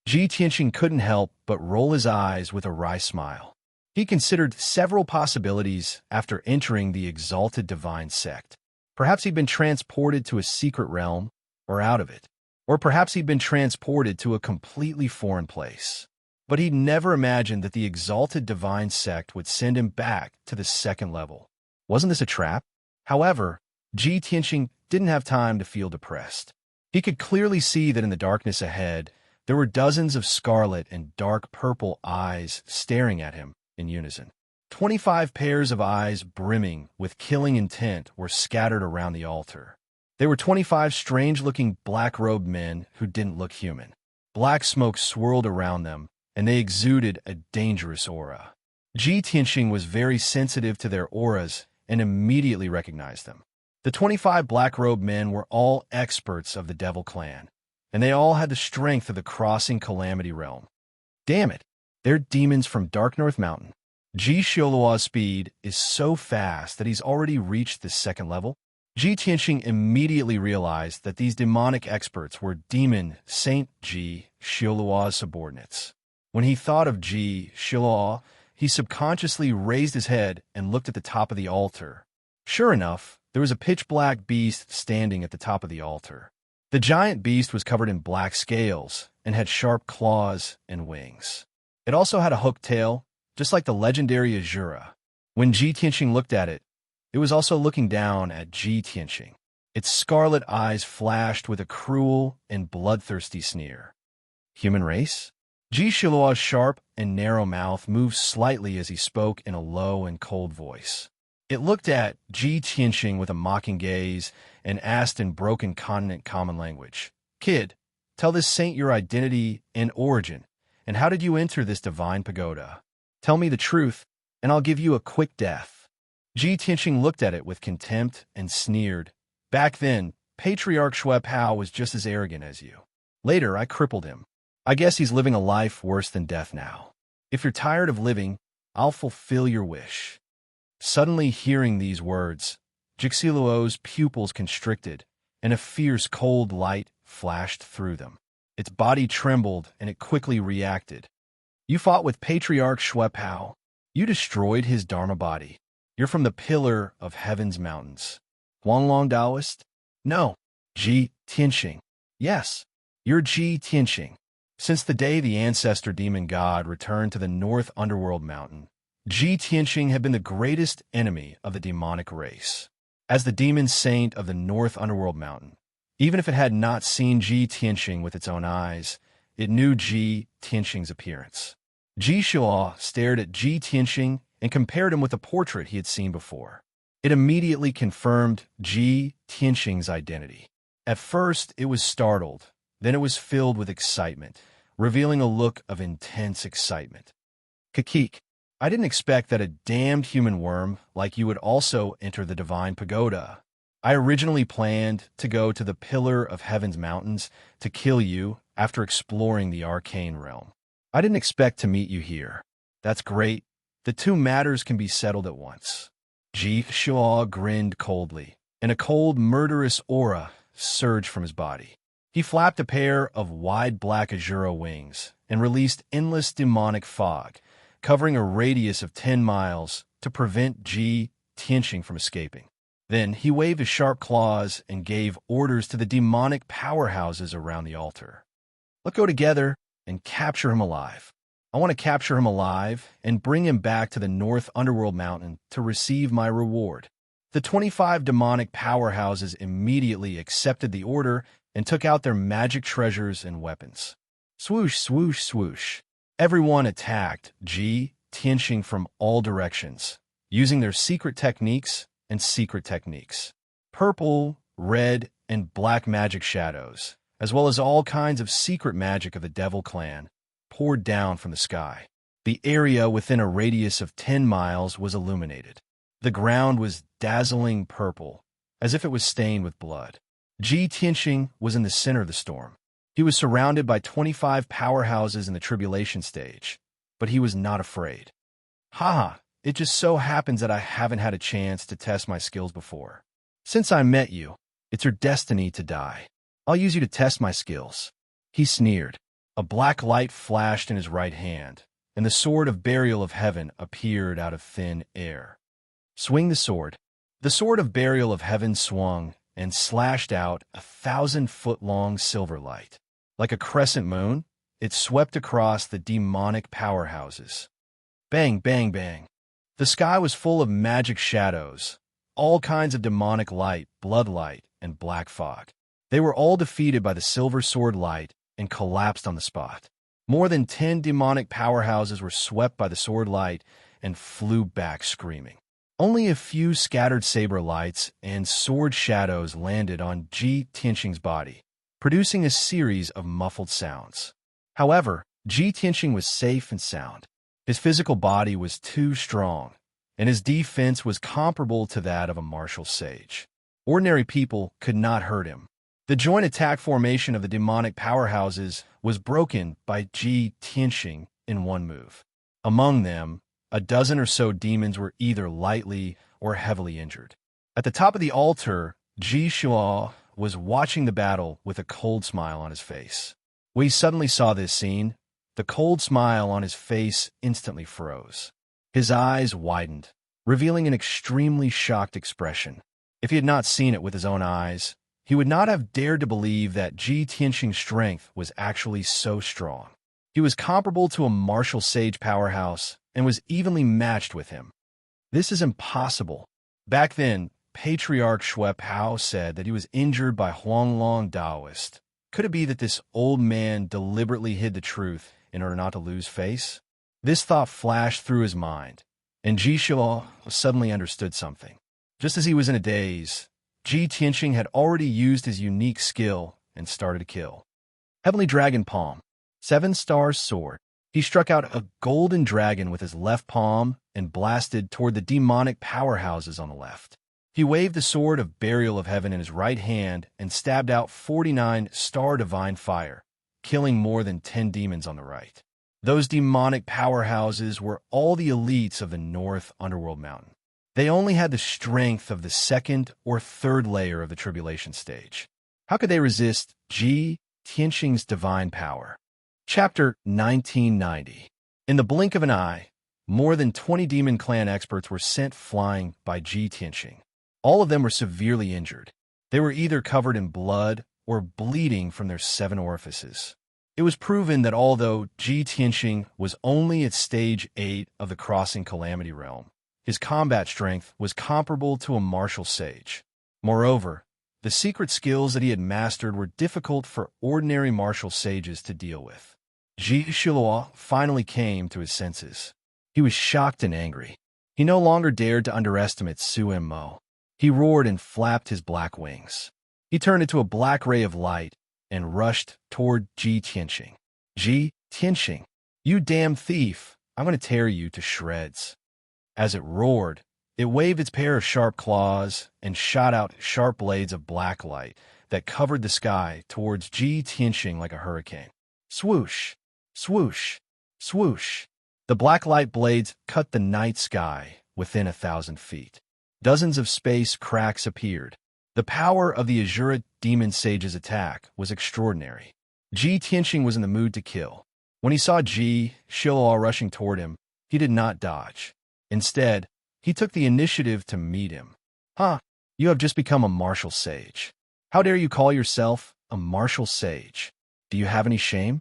Ji Tianxing couldn't help but roll his eyes with a wry smile. He considered several possibilities after entering the exalted divine sect. Perhaps he'd been transported to a secret realm, or out of it. Or perhaps he'd been transported to a completely foreign place. But he'd never imagined that the exalted divine sect would send him back to the second level. Wasn't this a trap? However, Ji Tianxing didn't have time to feel depressed. He could clearly see that in the darkness ahead, there were dozens of scarlet and dark purple eyes staring at him in unison. 25 pairs of eyes brimming with killing intent were scattered around the altar. They were 25 strange-looking black-robed men who didn't look human. Black smoke swirled around them, and they exuded a dangerous aura. Ji Tianxing was very sensitive to their auras and immediately recognized them. The 25 black-robed men were all experts of the Devil Clan, and they all had the strength of the Crossing Calamity Realm. Damn it, they're demons from Dark North Mountain. Ji Xiaoluo's speed is so fast that he's already reached the second level. Ji Tianxing immediately realized that these demonic experts were Demon Saint Ji Xiaoluo's subordinates. When he thought of Ji Xiaoluo, he subconsciously raised his head and looked at the top of the altar. Sure enough, there was a pitch-black beast standing at the top of the altar. The giant beast was covered in black scales and had sharp claws and wings. It also had a hooked tail, just like the legendary Azura. When Ji Tianxing looked at it, it was also looking down at Ji Tianxing. Its scarlet eyes flashed with a cruel and bloodthirsty sneer. Human race? Ji Xiaoluo's sharp and narrow mouth moved slightly as he spoke in a low and cold voice. It looked at Ji Tianxing with a mocking gaze and asked in broken continent common language, "Kid, tell this saint your identity and origin, and how did you enter this divine pagoda? Tell me the truth, and I'll give you a quick death." Ji Tianxing looked at it with contempt and sneered. "Back then, Patriarch Xue Pao was just as arrogant as you. Later, I crippled him. I guess he's living a life worse than death now. If you're tired of living, I'll fulfill your wish." Suddenly hearing these words, Jixiluo's pupils constricted, and a fierce cold light flashed through them. Its body trembled, and it quickly reacted. "You fought with Patriarch Xue Pao. You destroyed his Dharma body. You're from the Pillar of Heaven's Mountains. Huanglong Taoist?" "No." "Ji Tianxing." "Yes, you're Ji Tianxing." Since the day the ancestor demon god returned to the North Underworld Mountain, Ji Tianxing had been the greatest enemy of the demonic race. As the demon saint of the North Underworld Mountain, even if it had not seen Ji Tianxing with its own eyes, it knew Ji Tianxing's appearance. Ji Xiaoluo stared at Ji Tianxing and compared him with a portrait he had seen before. It immediately confirmed Ji Tianxing's identity. At first, it was startled, then it was filled with excitement, revealing a look of intense excitement. "Kakik, I didn't expect that a damned human worm like you would also enter the divine pagoda. I originally planned to go to the Pillar of Heaven's Mountains to kill you after exploring the arcane realm. I didn't expect to meet you here. That's great. The two matters can be settled at once." Ji Xiaoluo grinned coldly, and a cold, murderous aura surged from his body. He flapped a pair of wide black Azura wings and released endless demonic fog, covering a radius of 10 miles to prevent Ji Tianxing from escaping. Then he waved his sharp claws and gave orders to the demonic powerhouses around the altar. "Let's go together and capture him alive. I want to capture him alive and bring him back to the North Underworld Mountain to receive my reward." The 25 demonic powerhouses immediately accepted the order and took out their magic treasures and weapons. Swoosh, swoosh, swoosh. Everyone attacked Ji Tianxing from all directions, using their secret techniques and secret techniques. Purple, red, and black magic shadows, as well as all kinds of secret magic of the Devil Clan, poured down from the sky. The area within a radius of 10 miles was illuminated. The ground was dazzling purple, as if it was stained with blood. Ji Tianxing was in the center of the storm. He was surrounded by 25 powerhouses in the tribulation stage, but he was not afraid. "Ha ha, It just so happens that I haven't had a chance to test my skills before. Since I met you, it's your destiny to die. I'll use you to test my skills." He sneered. A black light flashed in his right hand, and the sword of burial of heaven appeared out of thin air. "Swing the sword." The sword of burial of heaven swung and slashed out 1,000-foot-long silver light. Like a crescent moon, it swept across the demonic powerhouses. Bang, bang, bang. The sky was full of magic shadows, all kinds of demonic light, blood light, and black fog. They were all defeated by the silver sword light and collapsed on the spot. More than 10 demonic powerhouses were swept by the sword light and flew back screaming. Only a few scattered saber lights and sword shadows landed on Ji Tianxing's body, producing a series of muffled sounds. However, Ji Tianxing was safe and sound. His physical body was too strong, and his defense was comparable to that of a martial sage. Ordinary people could not hurt him. The joint attack formation of the demonic powerhouses was broken by Ji Tianxing in one move. Among them, a dozen or so demons were either lightly or heavily injured. At the top of the altar, Ji Shuo was watching the battle with a cold smile on his face. When he suddenly saw this scene, the cold smile on his face instantly froze. His eyes widened, revealing an extremely shocked expression. If he had not seen it with his own eyes, he would not have dared to believe that Ji Tianxing's strength was actually so strong. He was comparable to a martial sage powerhouse and was evenly matched with him. This is impossible. Back then, Patriarch Xue Pao said that he was injured by Huanglong Taoist. Could it be that this old man deliberately hid the truth in order not to lose face? This thought flashed through his mind, and Ji Shuo suddenly understood something. Just as he was in a daze, Ji Tianxing had already used his unique skill and started to kill. Heavenly Dragon Palm, 7-star sword. He struck out a golden dragon with his left palm and blasted toward the demonic powerhouses on the left. He waved the sword of burial of heaven in his right hand and stabbed out 49-star divine fire, killing more than 10 demons on the right. Those demonic powerhouses were all the elites of the North Underworld Mountain. They only had the strength of the second or third layer of the tribulation stage. How could they resist Ji Tianxing's divine power? Chapter 1990. In the blink of an eye, more than 20 Demon Clan experts were sent flying by Ji Tianxing. All of them were severely injured. They were either covered in blood or bleeding from their 7 orifices. It was proven that although Ji Tianxing was only at stage 8 of the Crossing Calamity Realm, his combat strength was comparable to a martial sage. Moreover, the secret skills that he had mastered were difficult for ordinary martial sages to deal with. Ji Shuo finally came to his senses. He was shocked and angry. He no longer dared to underestimate Su Mo. He roared and flapped his black wings. He turned into a black ray of light and rushed toward Ji Tianxing. "Ji Tianxing, you damn thief! I'm going to tear you to shreds." As it roared, it waved its pair of sharp claws and shot out sharp blades of black light that covered the sky towards Ji Tianxing like a hurricane. Swoosh! Swoosh! Swoosh! The black light blades cut the night sky within 1,000 feet. Dozens of space cracks appeared. The power of the Azura Demon Sage's attack was extraordinary. Ji Tianxing was in the mood to kill. When he saw Ji Shuo rushing toward him, he did not dodge. Instead, he took the initiative to meet him. "Huh, you have just become a martial sage. How dare you call yourself a martial sage? Do you have any shame?"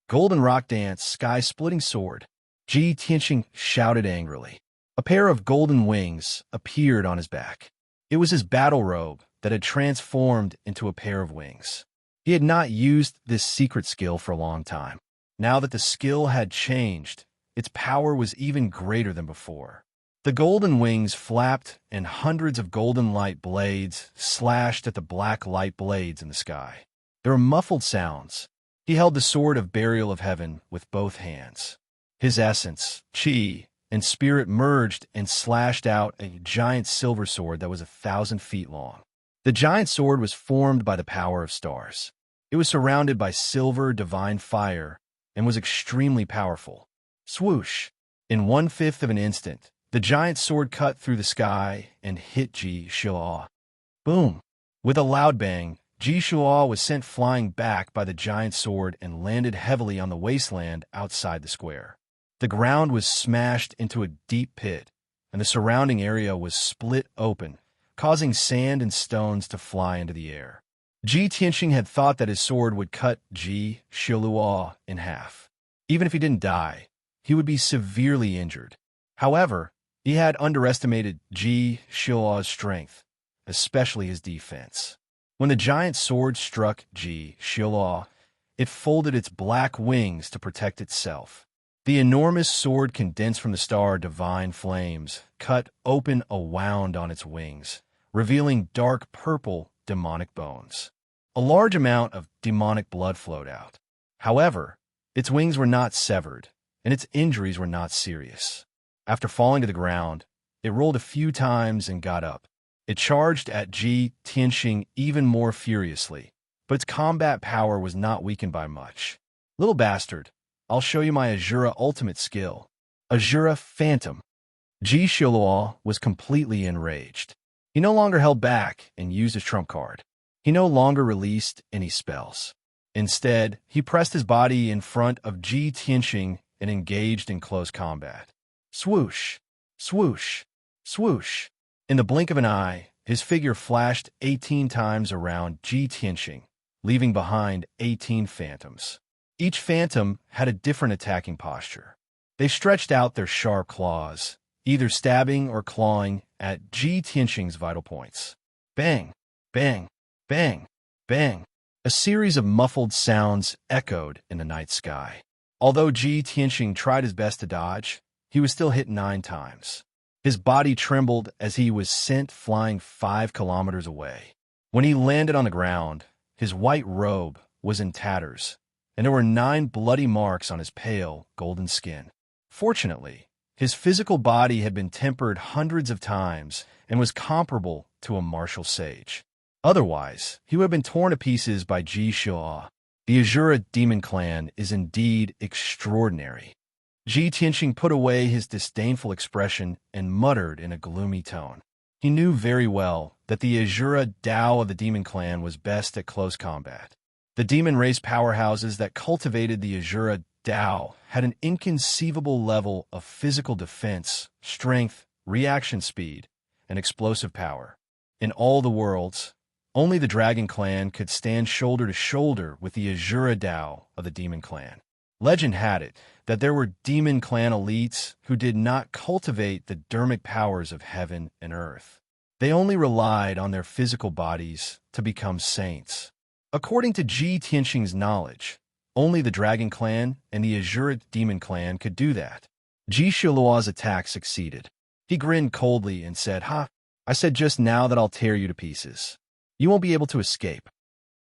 "Golden rock dance, sky-splitting sword," Ji Tianxing shouted angrily. A pair of golden wings appeared on his back. It was his battle robe that had transformed into a pair of wings. He had not used this secret skill for a long time. Now that the skill had changed, its power was even greater than before. The golden wings flapped and hundreds of golden light blades slashed at the black light blades in the sky. There were muffled sounds. He held the sword of burial of heaven with both hands. His essence, chi, and spirit merged and slashed out a giant silver sword that was 1,000 feet long. The giant sword was formed by the power of stars. It was surrounded by silver divine fire and was extremely powerful. Swoosh! In 1/5 of an instant, The giant sword cut through the sky and hit Ji Shua. Boom! With a loud bang, Ji Shua was sent flying back by the giant sword and landed heavily on the wasteland outside the square. The ground was smashed into a deep pit, and the surrounding area was split open, causing sand and stones to fly into the air. Ji Tianxing had thought that his sword would cut Ji Shua in half. Even if he didn't die, he would be severely injured. However, he had underestimated Ji Shua's strength, especially his defense. When the giant sword struck Ji Shua, it folded its black wings to protect itself. The enormous sword condensed from the star Divine Flames cut open a wound on its wings, revealing dark purple demonic bones. A large amount of demonic blood flowed out. However, its wings were not severed, and its injuries were not serious. After falling to the ground, it rolled a few times and got up. It charged at Ji Tianxing even more furiously, but its combat power was not weakened by much. Little bastard, I'll show you my Azura ultimate skill. Azura Phantom. Ji Shua was completely enraged. He no longer held back and used his trump card. He no longer released any spells. Instead, he pressed his body in front of Ji Tianxing and engaged in close combat. Swoosh, swoosh, swoosh. In the blink of an eye, his figure flashed 18 times around Ji Tianxing, leaving behind 18 phantoms. Each phantom had a different attacking posture. They stretched out their sharp claws, either stabbing or clawing at Ji Tianxing's vital points. Bang, bang, bang, bang. A series of muffled sounds echoed in the night sky. Although Ji Tianxing tried his best to dodge, he was still hit 9 times. His body trembled as he was sent flying 5 kilometers away. When he landed on the ground, his white robe was in tatters, and there were 9 bloody marks on his pale, golden skin. Fortunately, his physical body had been tempered hundreds of times and was comparable to a martial sage. Otherwise, he would have been torn to pieces by Ji Shua. The Azura demon clan is indeed extraordinary. Ji Tianxing put away his disdainful expression and muttered in a gloomy tone. He knew very well that the Azura Dao of the demon clan was best at close combat. The demon race powerhouses that cultivated the Azura Dao had an inconceivable level of physical defense, strength, reaction speed, and explosive power. In all the worlds, only the Dragon Clan could stand shoulder to shoulder with the Azura Dao of the Demon Clan. Legend had it that there were Demon Clan elites who did not cultivate the dermic powers of heaven and earth. They only relied on their physical bodies to become saints. According to Ji Tianxing's knowledge, only the Dragon Clan and the Azura Demon Clan could do that. Ji Shua's attack succeeded. He grinned coldly and said, "Ha, I said just now that I'll tear you to pieces. You won't be able to escape."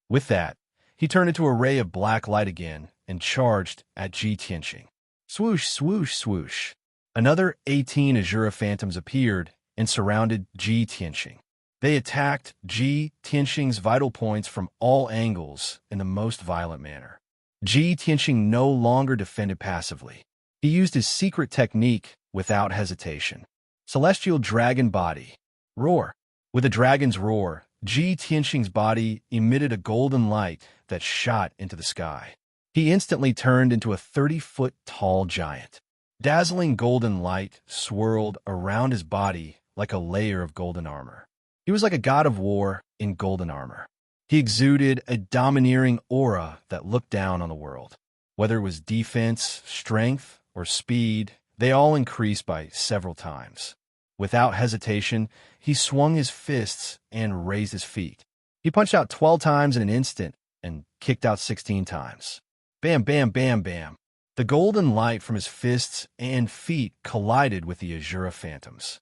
With that, he turned into a ray of black light again and charged at Ji Tianxing. Swoosh, swoosh, swoosh. Another 18 Azura phantoms appeared and surrounded Ji Tianxing. They attacked Ji Tianxing's vital points from all angles in the most violent manner. Ji Tianxing no longer defended passively. He used his secret technique without hesitation. Celestial Dragon Body. Roar. With a dragon's roar, Ji Tianxing's body emitted a golden light that shot into the sky. He instantly turned into a 30-foot tall giant. Dazzling golden light swirled around his body like a layer of golden armor. He was like a god of war in golden armor. He exuded a domineering aura that looked down on the world. Whether it was defense, strength, or speed, they all increased by several times. Without hesitation, he swung his fists and raised his feet. He punched out 12 times in an instant and kicked out 16 times. Bam, bam, bam, bam. The golden light from his fists and feet collided with the Azura phantoms.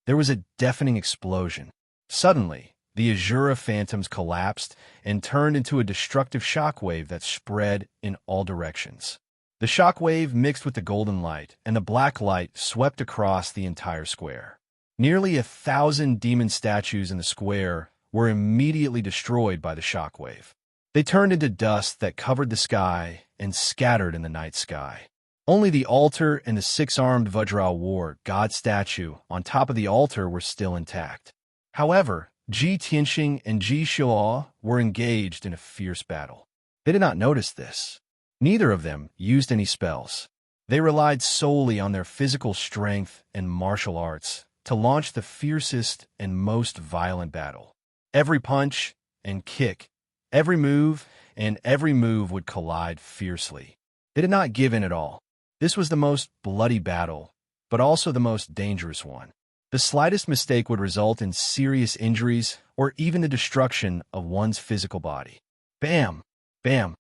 There was a deafening explosion. Suddenly, the Azura phantoms collapsed and turned into a destructive shockwave that spread in all directions. The shockwave mixed with the golden light, and the black light swept across the entire square. Nearly 1,000 demon statues in the square were immediately destroyed by the shockwave. They turned into dust that covered the sky and scattered in the night sky. Only the altar and the six-armed Vajra war god statue on top of the altar were still intact. However, Ji Tianxing and Ji Xiaoa were engaged in a fierce battle. They did not notice this. Neither of them used any spells. They relied solely on their physical strength and martial arts to launch the fiercest and most violent battle. Every punch and kick, every move would collide fiercely. They did not give in at all. This was the most bloody battle, but also the most dangerous one. The slightest mistake would result in serious injuries or even the destruction of one's physical body. Bam! Bam!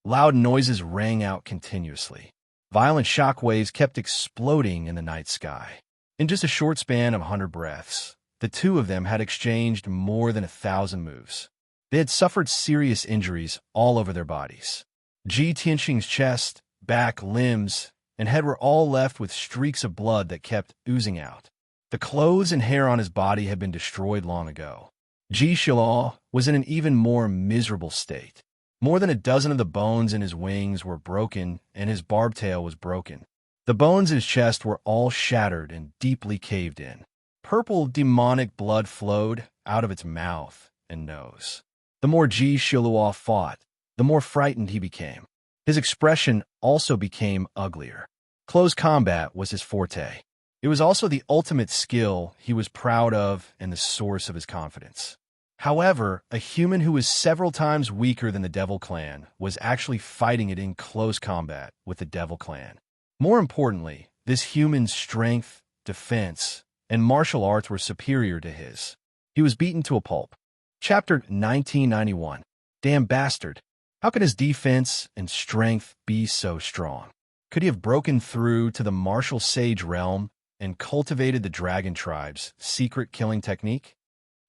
Loud noises rang out continuously. Violent shockwaves kept exploding in the night sky. In just a short span of 100 breaths, the two of them had exchanged more than 1,000 moves. They had suffered serious injuries all over their bodies. Ji Tianxing's chest, back, limbs, and head were all left with streaks of blood that kept oozing out. The clothes and hair on his body had been destroyed long ago. Ji Xiaoa was in an even more miserable state. More than a dozen of the bones in his wings were broken, and his barbed tail was broken. The bones in his chest were all shattered and deeply caved in. Purple demonic blood flowed out of its mouth and nose. The more Ji Xiaoa fought, the more frightened he became. His expression also became uglier. Close combat was his forte. It was also the ultimate skill he was proud of and the source of his confidence. However, a human who was several times weaker than the Devil Clan was actually fighting it in close combat with the Devil Clan. More importantly, this human's strength, defense, and martial arts were superior to his. He was beaten to a pulp. Chapter 1991. Damn bastard. How could his defense and strength be so strong? Could he have broken through to the martial sage realm and cultivated the dragon tribe's secret killing technique?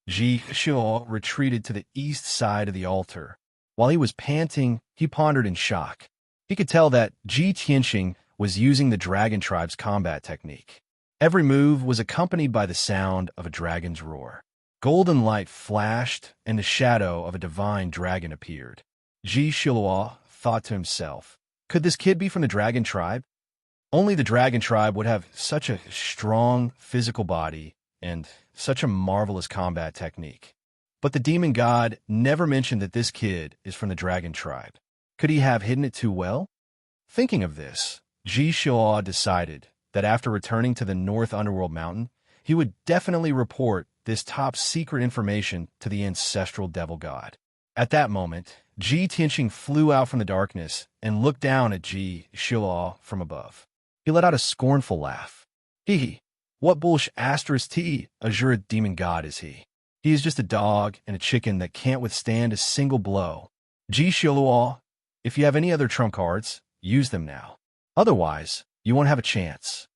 Ji Xiao retreated to the east side of the altar. While he was panting, he pondered in shock. He could tell that Ji Tianxing was using the dragon tribe's combat technique. Every move was accompanied by the sound of a dragon's roar. Golden light flashed, and the shadow of a divine dragon appeared. Ji Xiao thought to himself, could this kid be from the dragon tribe? Only the dragon tribe would have such a strong physical body and such a marvelous combat technique. But the demon god never mentioned that this kid is from the dragon tribe. Could he have hidden it too well? Thinking of this, Ji Xiao decided that after returning to the North Underworld Mountain, he would definitely report this top secret information to the ancestral devil god. At that moment, Ji Tianxing flew out from the darkness and looked down at Ji Xiao from above. He let out a scornful laugh. Hee, what bullsh asterisk T Azura demon god is he? He is just a dog and a chicken that can't withstand a single blow. Ji Xiao, if you have any other trump cards, use them now. Otherwise, you won't have a chance.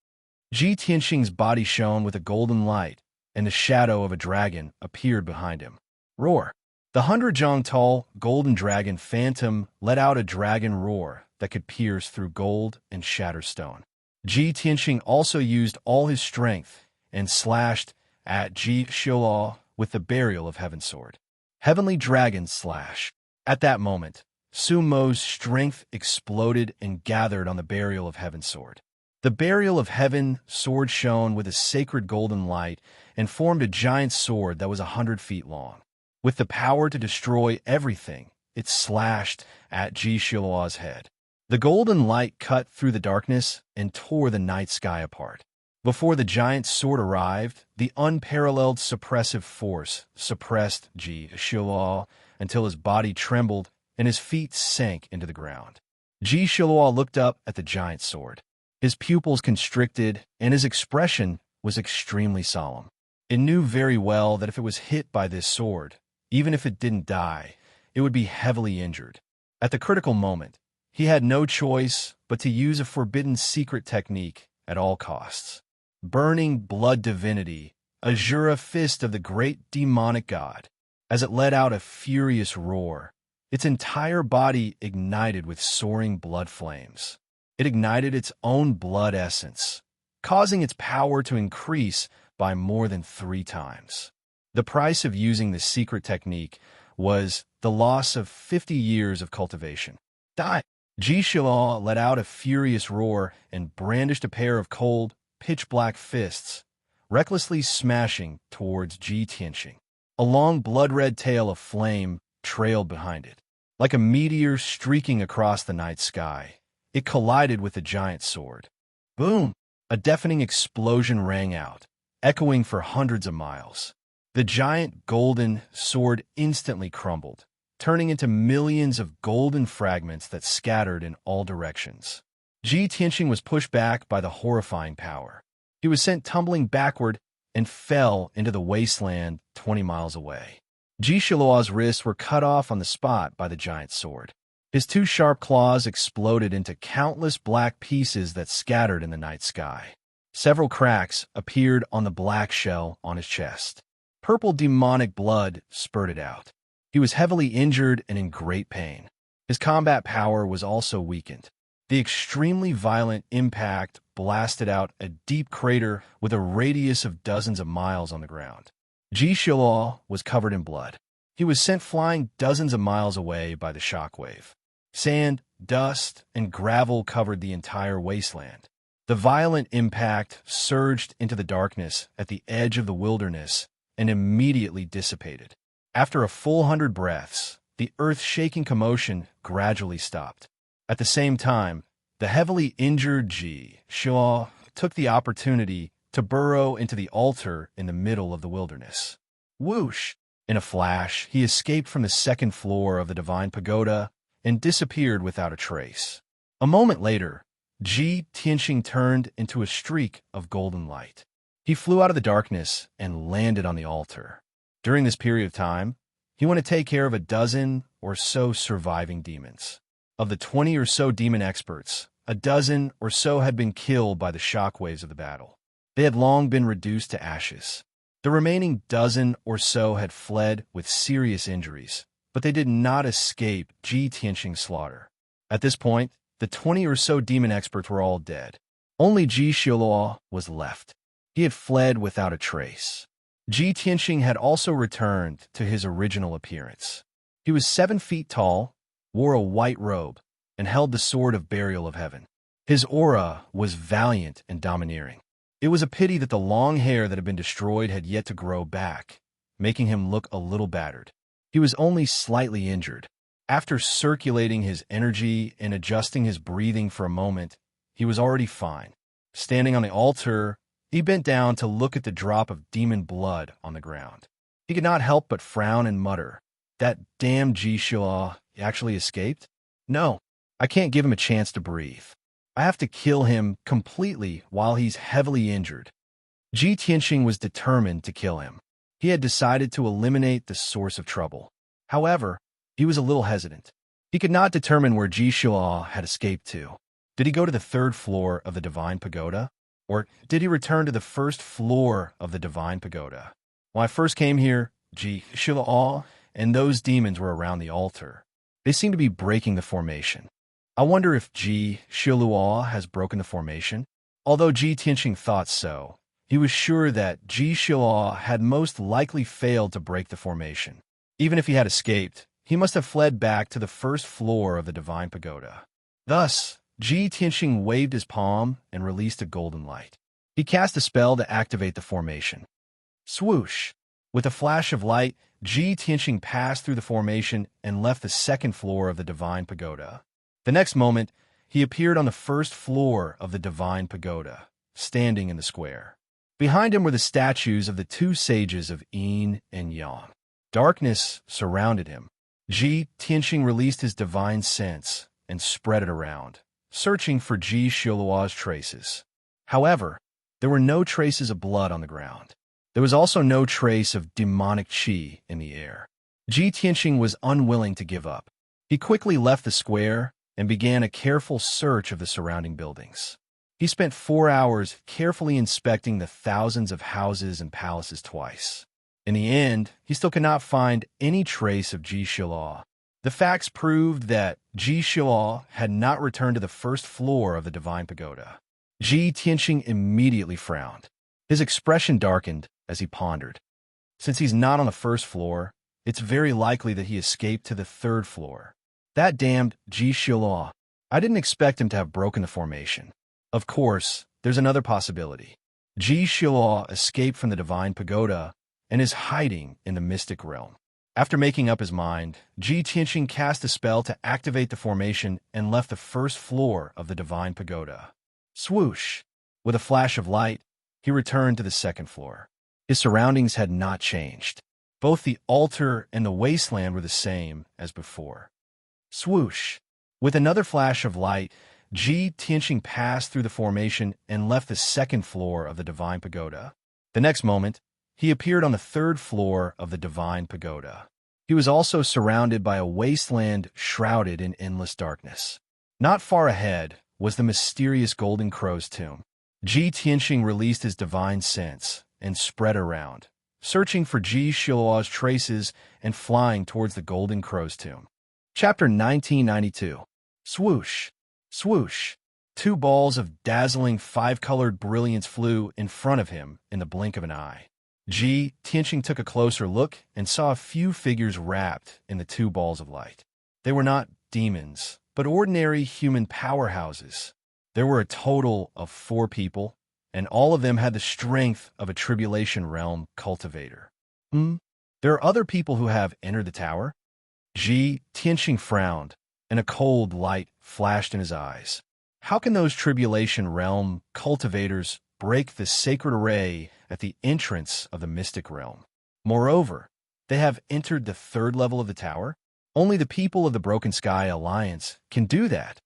Ji Tianxing's body shone with a golden light, and the shadow of a dragon appeared behind him. Roar! The 100-jong tall golden dragon phantom let out a dragon roar that could pierce through gold and shatter stone. Ji Tianxing also used all his strength and slashed at Ji Xiao with the Burial of Heaven sword. Heavenly Dragon Slash. At that moment, Sumo's strength exploded and gathered on the Burial of Heaven sword. The Burial of Heaven sword shone with a sacred golden light and formed a giant sword that was 100 feet long. With the power to destroy everything, it slashed at Ji Xiao's head. The golden light cut through the darkness and tore the night sky apart. Before the giant sword arrived, the unparalleled suppressive force suppressed Ji Xiao until his body trembled and his feet sank into the ground. Ji Xiao looked up at the giant sword. His pupils constricted, and his expression was extremely solemn. It knew very well that if it was hit by this sword, even if it didn't die, it would be heavily injured. At the critical moment, he had no choice but to use a forbidden secret technique at all costs. Burning blood divinity, Azura fist of the great demonic god. As it let out a furious roar, its entire body ignited with soaring blood flames. It ignited its own blood essence, causing its power to increase by more than 3 times. The price of using this secret technique was the loss of 50 years of cultivation. Die! Ji Shiluo let out a furious roar and brandished a pair of cold, pitch-black fists, recklessly smashing towards Ji Tianxing. A long blood-red tail of flame trailed behind it. Like a meteor streaking across the night sky, it collided with the giant sword. Boom! A deafening explosion rang out, echoing for hundreds of miles. The giant golden sword instantly crumbled, turning into millions of golden fragments that scattered in all directions. Ji Tianxing was pushed back by the horrifying power. He was sent tumbling backward and fell into the wasteland 20 miles away. Ji Shiluo's wrists were cut off on the spot by the giant sword. His two sharp claws exploded into countless black pieces that scattered in the night sky. Several cracks appeared on the black shell on his chest. Purple demonic blood spurted out. He was heavily injured and in great pain. His combat power was also weakened. The extremely violent impact blasted out a deep crater with a radius of dozens of miles on the ground. Ji Shiluo was covered in blood. He was sent flying dozens of miles away by the shockwave. Sand, dust, and gravel covered the entire wasteland. The violent impact surged into the darkness at the edge of the wilderness and immediately dissipated. After a full 100 breaths, the earth-shaking commotion gradually stopped. At the same time, the heavily injured Ji Shiluo took the opportunity to burrow into the altar in the middle of the wilderness. Whoosh! In a flash, he escaped from the second floor of the divine pagoda and disappeared without a trace. A moment later, Ji Tianxing turned into a streak of golden light. He flew out of the darkness and landed on the altar. During this period of time, he went to take care of a dozen or so surviving demons. Of the 20 or so demon experts, a dozen or so had been killed by the shockwaves of the battle. They had long been reduced to ashes. The remaining dozen or so had fled with serious injuries, but they did not escape Ji Tianxing's slaughter. At this point, the 20 or so demon experts were all dead. Only Ji Shiluo was left. He had fled without a trace. Ji Tianxing had also returned to his original appearance. He was 7 feet tall, wore a white robe, and held the sword of burial of heaven. His aura was valiant and domineering. It was a pity that the long hair that had been destroyed had yet to grow back, making him look a little battered. He was only slightly injured. After circulating his energy and adjusting his breathing for a moment, he was already fine. Standing on the altar, he bent down to look at the drop of demon blood on the ground. He could not help but frown and mutter, "That damn Ji Shiluo actually escaped? No, I can't give him a chance to breathe. I have to kill him completely while he's heavily injured." Ji Tianxing was determined to kill him. He had decided to eliminate the source of trouble. However, he was a little hesitant. He could not determine where Ji Shiluo had escaped to. Did he go to the 3rd floor of the Divine Pagoda? Or did he return to the 1st floor of the Divine Pagoda? When I first came here, Ji Shiluo and those demons were around the altar. They seem to be breaking the formation. I wonder if Ji Shiluo has broken the formation? Although Ji Tianxing thought so, he was sure that Ji Shiluo had most likely failed to break the formation. Even if he had escaped, he must have fled back to the 1st floor of the Divine Pagoda. Thus, Ji Tianxing waved his palm and released a golden light. He cast a spell to activate the formation. Swoosh! With a flash of light, Ji Tianxing passed through the formation and left the 2nd floor of the Divine Pagoda. The next moment, he appeared on the 1st floor of the Divine Pagoda, standing in the square. Behind him were the statues of the 2 sages of Yin and Yang. Darkness surrounded him. Ji Tianxing released his divine sense and spread it around, searching for Ji Shiluo's traces. However, there were no traces of blood on the ground. There was also no trace of demonic qi in the air. Ji Tianxing was unwilling to give up. He quickly left the square and began a careful search of the surrounding buildings. He spent 4 hours carefully inspecting the thousands of houses and palaces twice. In the end, he still could not find any trace of Ji Shiluo. The facts proved that Ji Shiluo had not returned to the 1st floor of the Divine Pagoda. Ji Tianxing immediately frowned. His expression darkened as he pondered. Since he's not on the 1st floor, it's very likely that he escaped to the 3rd floor. That damned Ji Shiluo. I didn't expect him to have broken the formation. Of course, there's another possibility. Ji Xiluo escaped from the Divine Pagoda and is hiding in the mystic realm. After making up his mind, Ji Tianxing cast a spell to activate the formation and left the first floor of the Divine Pagoda. Swoosh! With a flash of light, he returned to the second floor. His surroundings had not changed. Both the altar and the wasteland were the same as before. Swoosh! With another flash of light, Ji Tianxing passed through the formation and left the second floor of the Divine Pagoda. The next moment, he appeared on the third floor of the Divine Pagoda. He was also surrounded by a wasteland shrouded in endless darkness. Not far ahead was the mysterious Golden Crow's tomb. Ji Tianxing released his divine sense and spread around, searching for Ji Xiluo's traces and flying towards the Golden Crow's tomb. Chapter 1992. Swoosh! Swoosh! Two balls of dazzling five-colored brilliance flew in front of him in the blink of an eye. Ji Tianxing took a closer look and saw a few figures wrapped in the two balls of light. They were not demons, but ordinary human powerhouses. There were a total of 4 people, and all of them had the strength of a Tribulation Realm cultivator. There are other people who have entered the tower? Ji Tianxing frowned, and a cold light flashed in his eyes. How can those Tribulation Realm cultivators break the sacred array at the entrance of the mystic realm? Moreover, they have entered the 3rd level of the tower? Only the people of the Broken Sky Alliance can do that.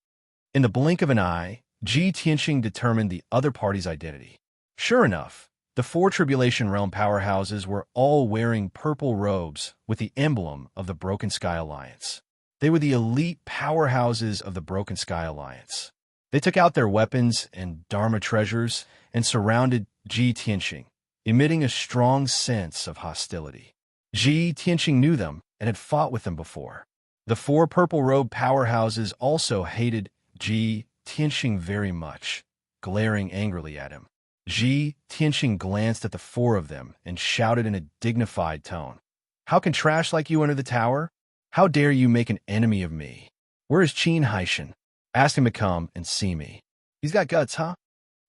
In the blink of an eye, Ji Tianxing determined the other party's identity. Sure enough, the 4 Tribulation Realm powerhouses were all wearing purple robes with the emblem of the Broken Sky Alliance. They were the elite powerhouses of the Broken Sky Alliance. They took out their weapons and Dharma treasures and surrounded Ji Tianxing, emitting a strong sense of hostility. Ji Tianxing knew them and had fought with them before. The 4 purple-robed powerhouses also hated Ji Tianxing very much, glaring angrily at him. Ji Tianxing glanced at the 4 of them and shouted in a dignified tone, "How can trash like you enter the tower? How dare you make an enemy of me? Where is Qin Haishan? Ask him to come and see me. He's got guts, huh?"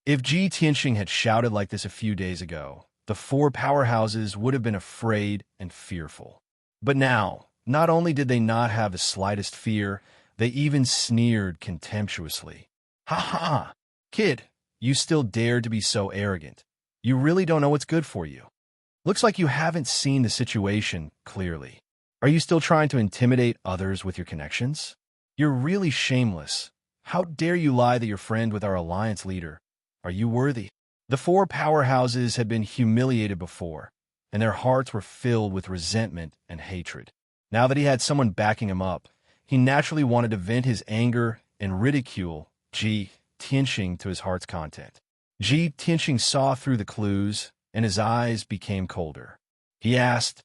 If Ji Tianxing had shouted like this a few days ago, the 4 powerhouses would have been afraid and fearful. But now, not only did they not have the slightest fear, they even sneered contemptuously. "Ha ha! Kid, you still dare to be so arrogant. You really don't know what's good for you. Looks like you haven't seen the situation clearly. Are you still trying to intimidate others with your connections? You're really shameless. How dare you lie that you're friend with our alliance leader? Are you worthy?" The 4 powerhouses had been humiliated before, and their hearts were filled with resentment and hatred. Now that he had someone backing him up, he naturally wanted to vent his anger and ridicule Ji Tianxing to his heart's content. Ji Tianxing saw through the clues, and his eyes became colder. He asked,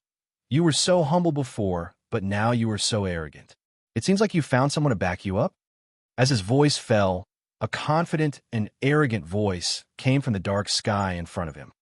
"You were so humble before, but now you are so arrogant. It seems like you found someone to back you up?" As his voice fell, a confident and arrogant voice came from the dark sky in front of him.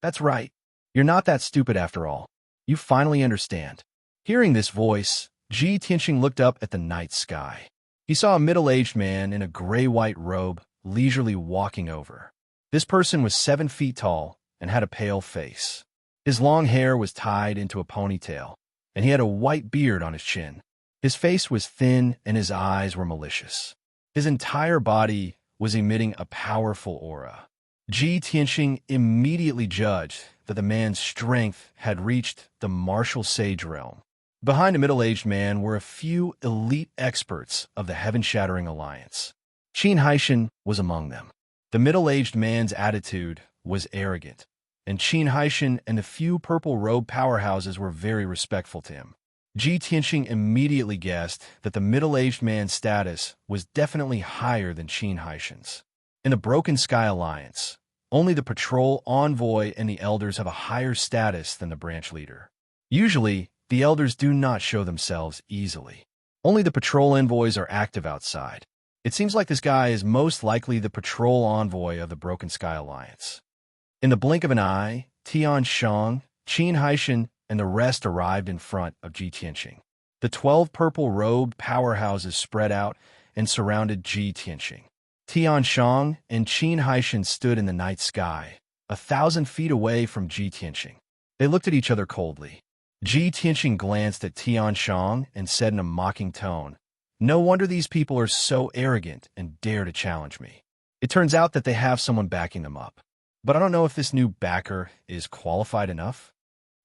"That's right. You're not that stupid after all. You finally understand." Hearing this voice, Ji Tianxing looked up at the night sky. He saw a middle-aged man in a gray-white robe leisurely walking over. This person was 7 feet tall and had a pale face. His long hair was tied into a ponytail, and he had a white beard on his chin. His face was thin and his eyes were malicious. His entire body was emitting a powerful aura. Ji Tianxing immediately judged that the man's strength had reached the martial sage realm. Behind the middle-aged man were a few elite experts of the Heaven-Shattering Alliance. Qin Haishan was among them. The middle-aged man's attitude was arrogant, and Qin Haishan and the few purple-robed powerhouses were very respectful to him. Ji Tianxing immediately guessed that the middle-aged man's status was definitely higher than Qin Haishan's. In the Broken Sky Alliance, only the patrol envoy and the elders have a higher status than the branch leader. Usually, the elders do not show themselves easily. Only the patrol envoys are active outside. It seems like this guy is most likely the patrol envoy of the Broken Sky Alliance. In the blink of an eye, Tian Shang, Qin Haishan, and the rest arrived in front of Ji Tianxing. The 12 purple-robed powerhouses spread out and surrounded Ji Tianxing. Tian Shang and Qin Haishan stood in the night sky, 1,000 feet away from Ji Tianxing. They looked at each other coldly. Ji Tianxing glanced at Tian Shang and said in a mocking tone, "No wonder these people are so arrogant and dare to challenge me. It turns out that they have someone backing them up. But I don't know if this new backer is qualified enough."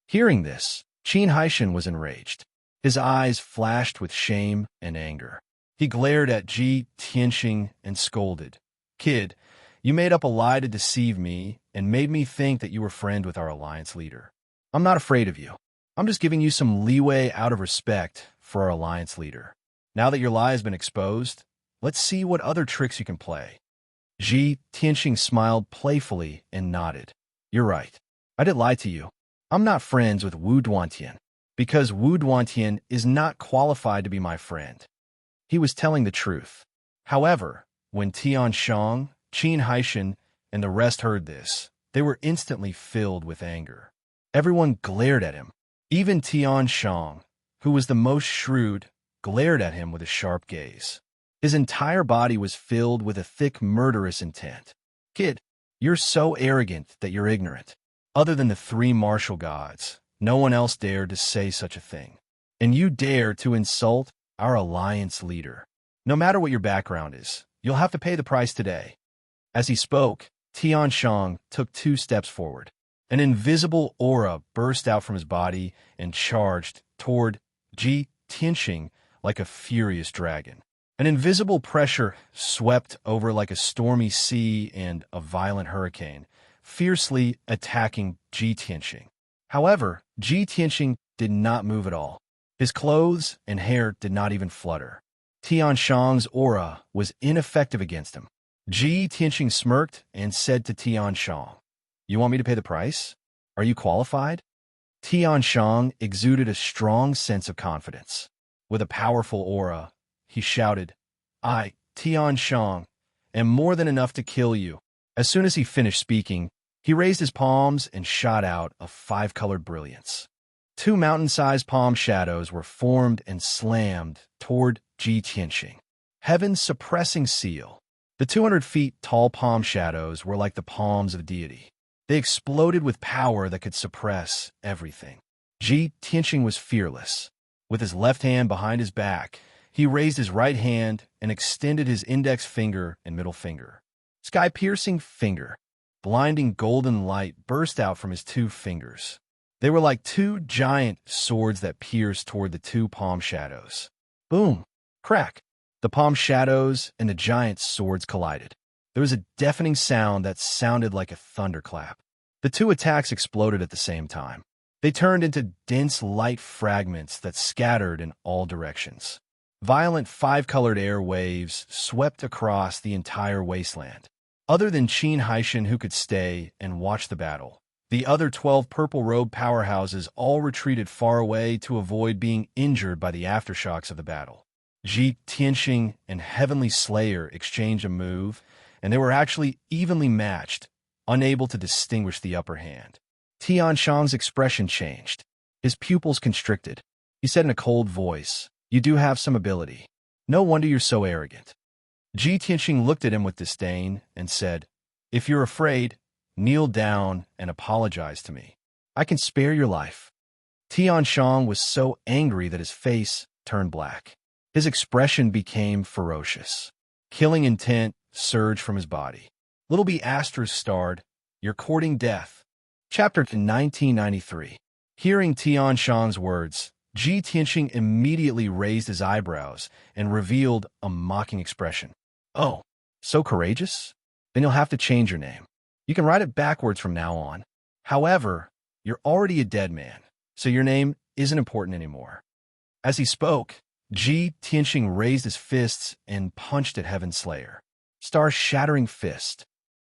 Hearing this, Qin Haishan was enraged. His eyes flashed with shame and anger. He glared at Ji Tianxing and scolded, "Kid, you made up a lie to deceive me and made me think that you were friend with our alliance leader. I'm not afraid of you. I'm just giving you some leeway out of respect for our alliance leader. Now that your lie has been exposed, let's see what other tricks you can play." Ji Tianxing smiled playfully and nodded. "You're right. I did lie to you. I'm not friends with Wu Duantian, because Wu Duantian is not qualified to be my friend." He was telling the truth. However, when Tian Shang, Qin Haishan, and the rest heard this, they were instantly filled with anger. Everyone glared at him. Even Tian Shang, who was the most shrewd, glared at him with a sharp gaze. His entire body was filled with a thick, murderous intent. "Kid, you're so arrogant that you're ignorant. Other than the three martial gods, no one else dared to say such a thing. And you dare to insult our alliance leader. No matter what your background is, you'll have to pay the price today." As he spoke, Tian Shang took 2 steps forward. An invisible aura burst out from his body and charged toward Ji Tianxing like a furious dragon. An invisible pressure swept over like a stormy sea and a violent hurricane, fiercely attacking Ji Tianxing. However, Ji Tianxing did not move at all. His clothes and hair did not even flutter. Tian Shang's aura was ineffective against him. Ji Tianxing smirked and said to Tian Shang, "You want me to pay the price? Are you qualified?" Tian Shang exuded a strong sense of confidence. With a powerful aura, he shouted, "I, Tian Shang, am more than enough to kill you." As soon as he finished speaking, he raised his palms and shot out a 5-colored brilliance. 2 mountain-sized palm shadows were formed and slammed toward Ji Tianxing. Heaven's suppressing seal. The 200 feet tall palm shadows were like the palms of deity. They exploded with power that could suppress everything. Ji Tianxing was fearless. With his left hand behind his back, he raised his right hand and extended his index finger and middle finger. Sky-piercing finger. Blinding golden light burst out from his 2 fingers. They were like 2 giant swords that pierced toward the 2 palm shadows. Boom! Crack! The palm shadows and the giant swords collided. There was a deafening sound that sounded like a thunderclap. The 2 attacks exploded at the same time. They turned into dense light fragments that scattered in all directions. Violent 5-colored air waves swept across the entire wasteland. Other than Qin Haishan, who could stay and watch the battle, the other 12 purple-robed powerhouses all retreated far away to avoid being injured by the aftershocks of the battle. Ji Tianxing and Heavenly Slayer exchanged a move, and they were actually evenly matched, unable to distinguish the upper hand. Tian Shang's expression changed. His pupils constricted. He said in a cold voice, "You do have some ability. No wonder you're so arrogant." Ji Tianxing looked at him with disdain and said, "If you're afraid, kneel down and apologize to me. I can spare your life." Tian Shang was so angry that his face turned black. His expression became ferocious. Killing intent surged from his body. Little B. Asterisk starred, "You're courting death." Chapter 1993. Hearing Tian Shang's words, Ji Tianxing immediately raised his eyebrows and revealed a mocking expression. "Oh, so courageous? Then you'll have to change your name. You can write it backwards from now on. However, you're already a dead man, so your name isn't important anymore." As he spoke, Ji Tianxing raised his fists and punched at Heaven Slayer. Star-shattering fist.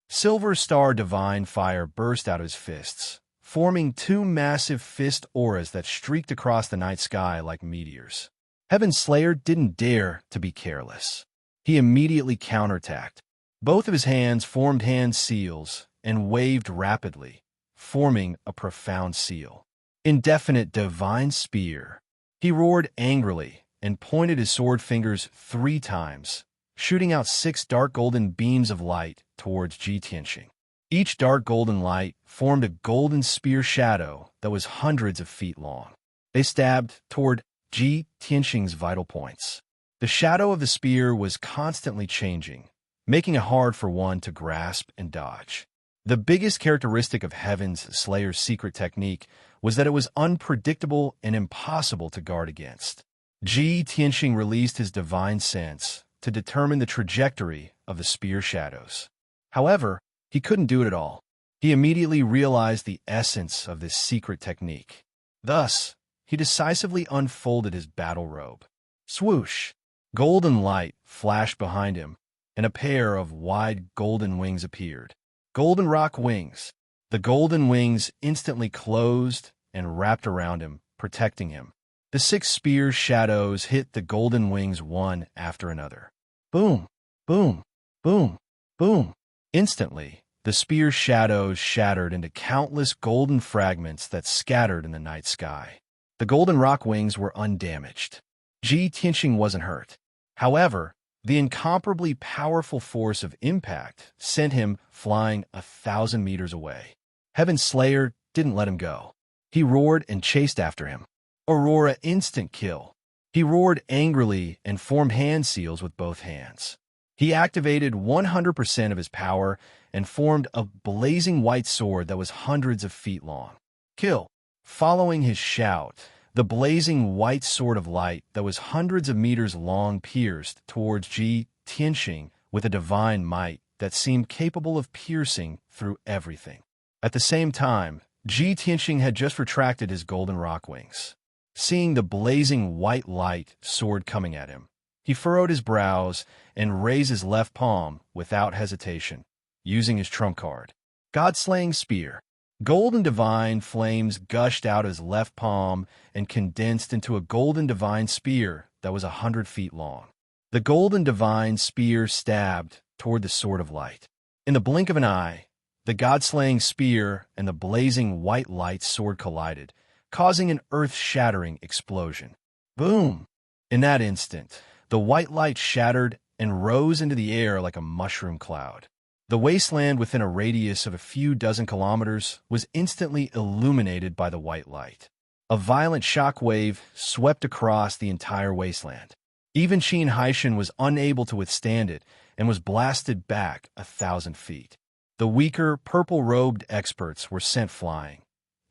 Silver Star Divine Fire burst out of his fists, forming 2 massive fist auras that streaked across the night sky like meteors. Heaven Slayer didn't dare to be careless. He immediately counterattacked. Both of his hands formed hand seals and waved rapidly, forming a profound seal. Indefinite Divine Spear. He roared angrily and pointed his sword fingers 3 times, shooting out 6 dark golden beams of light towards Ji Tianxing. Each dark golden light formed a golden spear shadow that was hundreds of feet long. They stabbed toward Ji Tianxing's vital points. The shadow of the spear was constantly changing, making it hard for one to grasp and dodge. The biggest characteristic of Heaven's Slayer's secret technique was that it was unpredictable and impossible to guard against. Ji Tianxing released his divine sense to determine the trajectory of the spear shadows. However, he couldn't do it at all. He immediately realized the essence of this secret technique. Thus, he decisively unfolded his battle robe. Swoosh! Golden light flashed behind him, and a pair of wide golden wings appeared. Golden rock wings. The golden wings instantly closed and wrapped around him, protecting him. The 6 spear shadows hit the golden wings one after another. Boom! Boom! Boom! Boom! Instantly, the spear shadows shattered into countless golden fragments that scattered in the night sky. The golden rock wings were undamaged. Ji Tianxing wasn't hurt. However, the incomparably powerful force of impact sent him flying 1,000 meters away. Heaven's Slayer didn't let him go. He roared and chased after him. Aurora instant kill. He roared angrily and formed hand seals with both hands. He activated 100% of his power and formed a blazing white sword that was hundreds of feet long. Kill. Following his shout, the blazing white sword of light that was hundreds of meters long pierced towards Ji Tianxing with a divine might that seemed capable of piercing through everything. At the same time, Ji Tianxing had just retracted his golden rock wings. Seeing the blazing white light sword coming at him, he furrowed his brows and raised his left palm without hesitation, using his trump card. God-slaying spear. Golden divine flames gushed out his left palm and condensed into a golden divine spear that was 100 feet long. The golden divine spear stabbed toward the sword of light. In the blink of an eye, the god-slaying spear and the blazing white light sword collided, causing an earth-shattering explosion. Boom! In that instant, the white light shattered and rose into the air like a mushroom cloud. The wasteland within a radius of a few dozen kilometers was instantly illuminated by the white light. A violent shock wave swept across the entire wasteland. Even Qin Haishan was unable to withstand it and was blasted back 1,000 feet. The weaker, purple-robed experts were sent flying,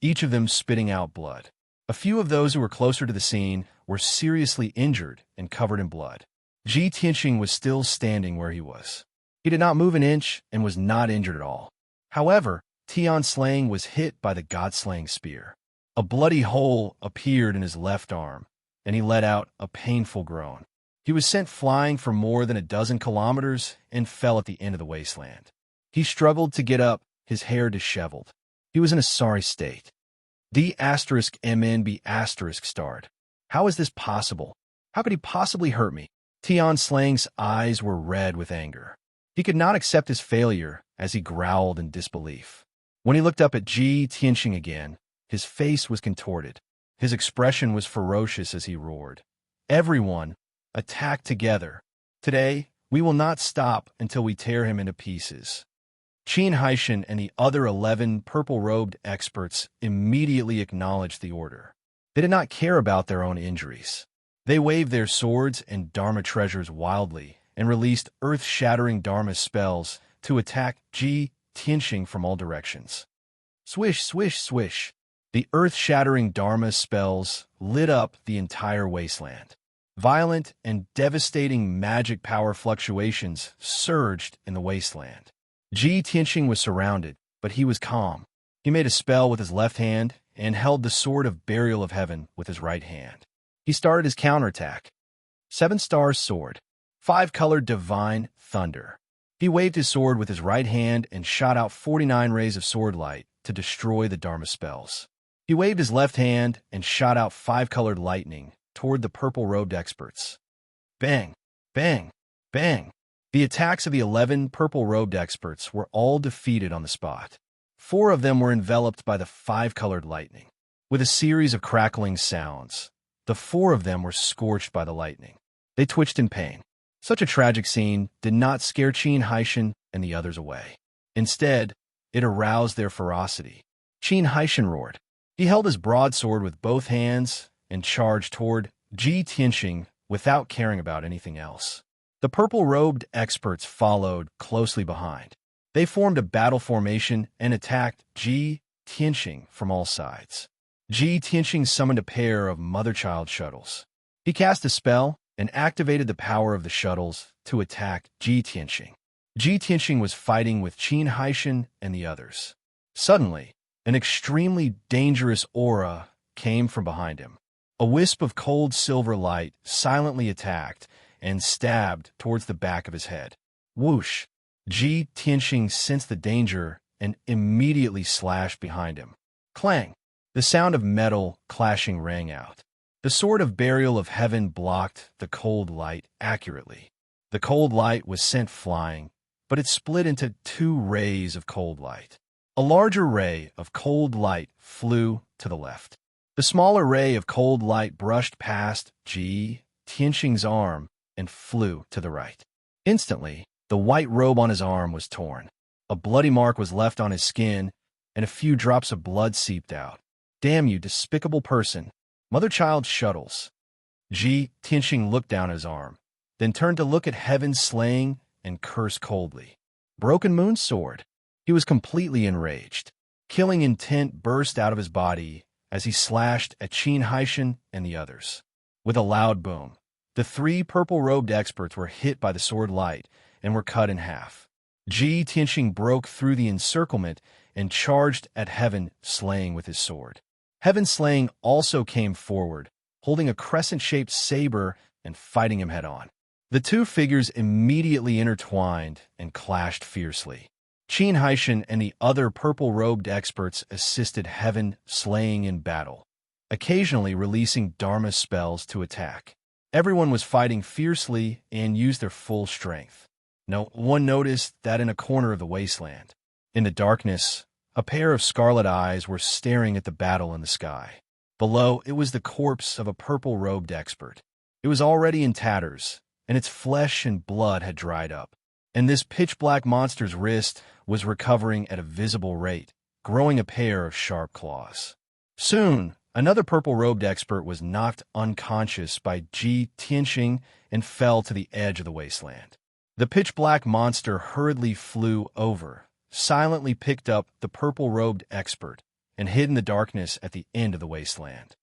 each of them spitting out blood. A few of those who were closer to the scene were seriously injured and covered in blood. Ji Tianxing was still standing where he was. He did not move an inch and was not injured at all. However, Tian Slang was hit by the God-slaying spear. A bloody hole appeared in his left arm, and he let out a painful groan. He was sent flying for more than a dozen kilometers and fell at the end of the wasteland. He struggled to get up, his hair disheveled. He was in a sorry state. D*MNB* starred. How is this possible? How could he possibly hurt me? Tian Slang's eyes were red with anger. He could not accept his failure as he growled in disbelief. When he looked up at Ji Tianxing again, his face was contorted. His expression was ferocious as he roared. Everyone, attack together. Today, we will not stop until we tear him into pieces. Qin Haishan and the other 11 purple-robed experts immediately acknowledged the order. They did not care about their own injuries. They waved their swords and Dharma treasures wildly and released earth-shattering Dharma spells to attack Ji Tianxing from all directions. Swish, swish, swish. The earth-shattering Dharma spells lit up the entire wasteland. Violent and devastating magic power fluctuations surged in the wasteland. Ji Tianxing was surrounded, but he was calm. He made a spell with his left hand and held the Sword of Burial of Heaven with his right hand. He started his counterattack. 7-star sword. 5-colored divine thunder. He waved his sword with his right hand and shot out 49 rays of sword light to destroy the Dharma spells. He waved his left hand and shot out 5-colored lightning toward the purple-robed experts. Bang! Bang! Bang! The attacks of the 11 purple-robed experts were all defeated on the spot. 4 of them were enveloped by the 5-colored lightning. With a series of crackling sounds, the 4 of them were scorched by the lightning. They twitched in pain. Such a tragic scene did not scare Qin Haishan and the others away. Instead, it aroused their ferocity. Qin Haishan roared. He held his broadsword with both hands and charged toward Ji Tianxing without caring about anything else. The purple-robed experts followed closely behind. They formed a battle formation and attacked Ji Tianxing from all sides. Ji Tianxing summoned a pair of mother-child shuttles. He cast a spell and activated the power of the shuttles to attack Ji Tianxing. Ji Tianxing was fighting with Qin Haishan and the others. Suddenly, an extremely dangerous aura came from behind him. A wisp of cold silver light silently attacked and stabbed towards the back of his head. Whoosh! Ji Tianxing sensed the danger and immediately slashed behind him. Clang! The sound of metal clashing rang out. The sword of burial of heaven blocked the cold light accurately. The cold light was sent flying, but it split into two rays of cold light. A larger ray of cold light flew to the left. The smaller ray of cold light brushed past Ji Tianxing's arm and flew to the right. Instantly, the white robe on his arm was torn. A bloody mark was left on his skin, and a few drops of blood seeped out. Damn you, despicable person! Mother-child shuttles. Ji Tianxing looked down at his arm, then turned to look at heaven slaying and cursed coldly. Broken Moon Sword. He was completely enraged. Killing intent burst out of his body as he slashed at Qin Haishan and the others. With a loud boom, the three purple-robed experts were hit by the sword light and were cut in half. Ji Tianxing broke through the encirclement and charged at Heaven Slaying with his sword. Heaven Slaying also came forward, holding a crescent-shaped saber and fighting him head-on. The two figures immediately intertwined and clashed fiercely. Qin Haishan and the other purple-robed experts assisted Heaven Slaying in battle, occasionally releasing Dharma spells to attack. Everyone was fighting fiercely and used their full strength. No one noticed that in a corner of the wasteland, in the darkness, a pair of scarlet eyes were staring at the battle in the sky. Below, it was the corpse of a purple-robed expert. It was already in tatters, and its flesh and blood had dried up. And this pitch-black monster's wrist was recovering at a visible rate, growing a pair of sharp claws. Soon, another purple-robed expert was knocked unconscious by Ji Tianxing and fell to the edge of the wasteland. The pitch-black monster hurriedly flew over, silently picked up the purple-robed expert, and hid in the darkness at the end of the wasteland.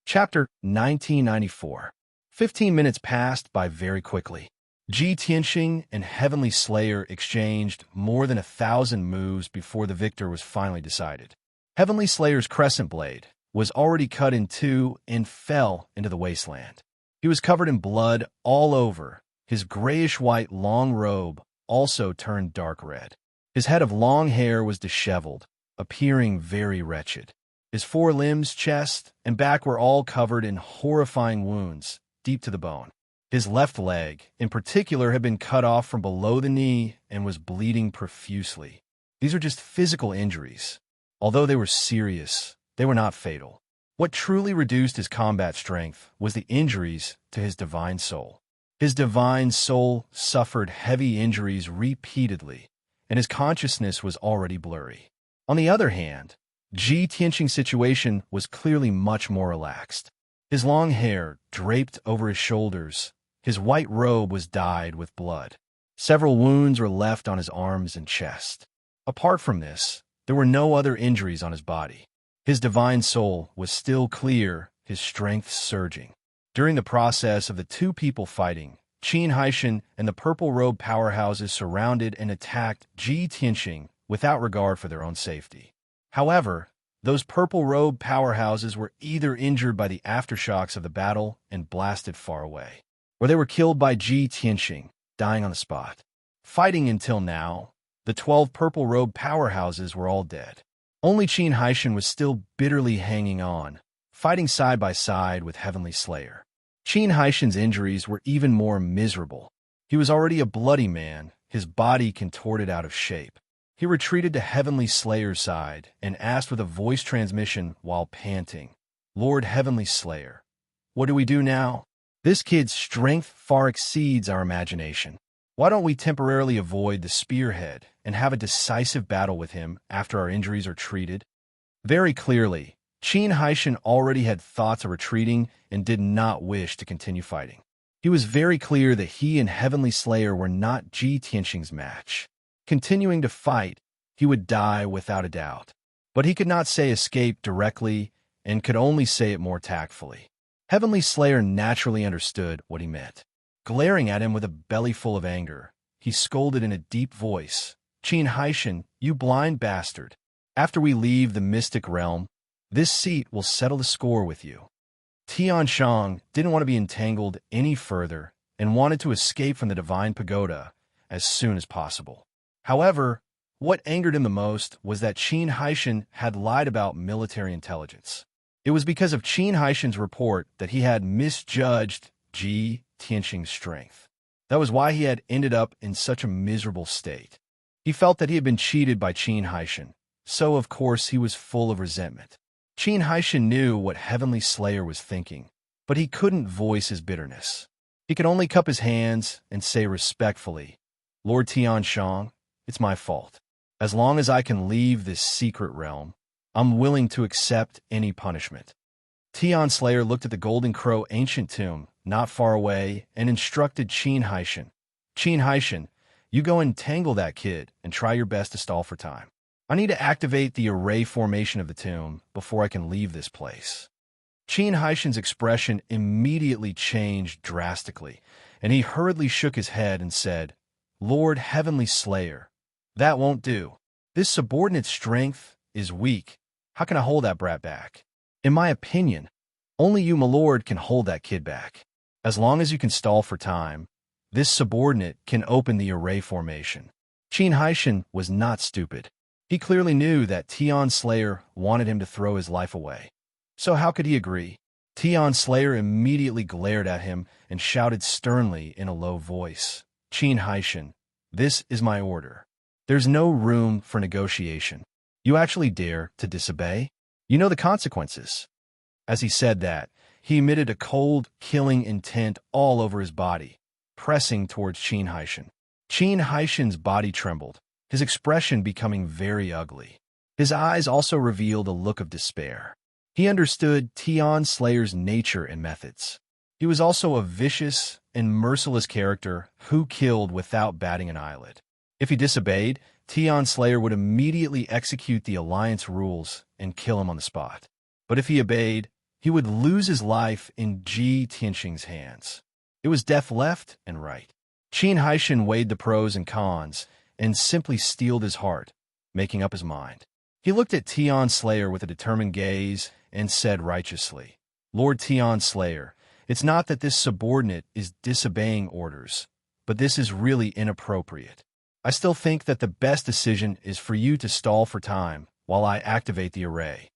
Chapter 1994. 15 minutes passed by very quickly. Ji Tianxing and Heavenly Slayer exchanged more than 1,000 moves before the victor was finally decided. Heavenly Slayer's crescent blade was already cut in two and fell into the wasteland. He was covered in blood all over. His grayish-white long robe also turned dark red. His head of long hair was disheveled, appearing very wretched. His forelimbs, chest, and back were all covered in horrifying wounds, deep to the bone. His left leg, in particular, had been cut off from below the knee and was bleeding profusely. These are just physical injuries. Although they were serious, they were not fatal. What truly reduced his combat strength was the injuries to his divine soul. His divine soul suffered heavy injuries repeatedly, and his consciousness was already blurry. On the other hand, Ji Tianxing's situation was clearly much more relaxed. His long hair draped over his shoulders. His white robe was dyed with blood. Several wounds were left on his arms and chest. Apart from this, there were no other injuries on his body. His divine soul was still clear, his strength surging. During the process of the two people fighting, Qin Haishan and the purple-robe powerhouses surrounded and attacked Ji Tianxing without regard for their own safety. However, those purple-robe powerhouses were either injured by the aftershocks of the battle and blasted far away, or they were killed by Ji Tianxing, dying on the spot. Fighting until now, the 12 purple-robe powerhouses were all dead. Only Qin Haishan was still bitterly hanging on, fighting side by side with Heavenly Slayer. Qin Haishan's injuries were even more miserable. He was already a bloody man, his body contorted out of shape. He retreated to Heavenly Slayer's side and asked with a voice transmission while panting, "Lord Heavenly Slayer, what do we do now?" This kid's strength far exceeds our imagination. Why don't we temporarily avoid the spearhead and have a decisive battle with him after our injuries are treated? Very clearly, Qin Haishan already had thoughts of retreating and did not wish to continue fighting. He was very clear that he and Heavenly Slayer were not Ji Tianxing's match. Continuing to fight, he would die without a doubt. But he could not say escape directly and could only say it more tactfully. Heavenly Slayer naturally understood what he meant. Glaring at him with a belly full of anger, he scolded in a deep voice, "Qin Haishan, you blind bastard! After we leave the mystic realm, this seat will settle the score with you." Tian Shang didn't want to be entangled any further and wanted to escape from the divine pagoda as soon as possible. However, what angered him the most was that Qin Haishan had lied about military intelligence. It was because of Qin Haishan's report that he had misjudged Ji Tianxing's strength. That was why he had ended up in such a miserable state. He felt that he had been cheated by Qin Haishan, so of course he was full of resentment. Qin Haishan knew what Heavenly Slayer was thinking, but he couldn't voice his bitterness. He could only cup his hands and say respectfully, "Lord Tian Shang, it's my fault. As long as I can leave this secret realm, I'm willing to accept any punishment." Tian Slayer looked at the Golden Crow ancient tomb not far away and instructed Qin Haishan, "Qin Haishan, you go and tangle that kid and try your best to stall for time. I need to activate the array formation of the tomb before I can leave this place." Qin Haishan's expression immediately changed drastically, and he hurriedly shook his head and said, "Lord Heavenly Slayer, that won't do. This subordinate's strength is weak. How can I hold that brat back? In my opinion, only you, my lord, can hold that kid back. As long as you can stall for time, this subordinate can open the array formation." Qin Haishan was not stupid. He clearly knew that Tian Slayer wanted him to throw his life away. So how could he agree? Tian Slayer immediately glared at him and shouted sternly in a low voice, "Qin Haishan, this is my order. There's no room for negotiation. You actually dare to disobey? You know the consequences." As he said that, he emitted a cold, killing intent all over his body, pressing towards Qin Haishan. Qin Haishan's body trembled, his expression becoming very ugly. His eyes also revealed a look of despair. He understood Tian Slayer's nature and methods. He was also a vicious and merciless character who killed without batting an eyelid. If he disobeyed, Tian Slayer would immediately execute the alliance rules and kill him on the spot. But if he obeyed, he would lose his life in Ji Tianxing's hands. It was death left and right. Qin Haishan weighed the pros and cons and simply steeled his heart, making up his mind. He looked at Tian Slayer with a determined gaze and said righteously, "Lord Tian Slayer, it's not that this subordinate is disobeying orders, but this is really inappropriate. I still think that the best decision is for you to stall for time while I activate the array."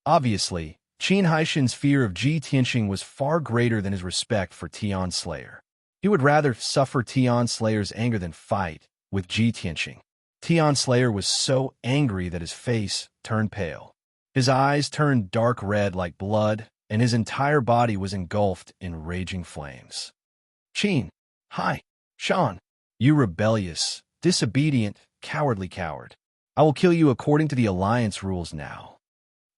Obviously, Qin Haishan's fear of Ji Tianxing was far greater than his respect for Tian Slayer. He would rather suffer Tian Slayer's anger than fight with Ji Tianxing. Tian Slayer was so angry that his face turned pale. His eyes turned dark red like blood, and his entire body was engulfed in raging flames. "Qin, hi, Shan, you rebellious, disobedient, cowardly coward. I will kill you according to the alliance rules now."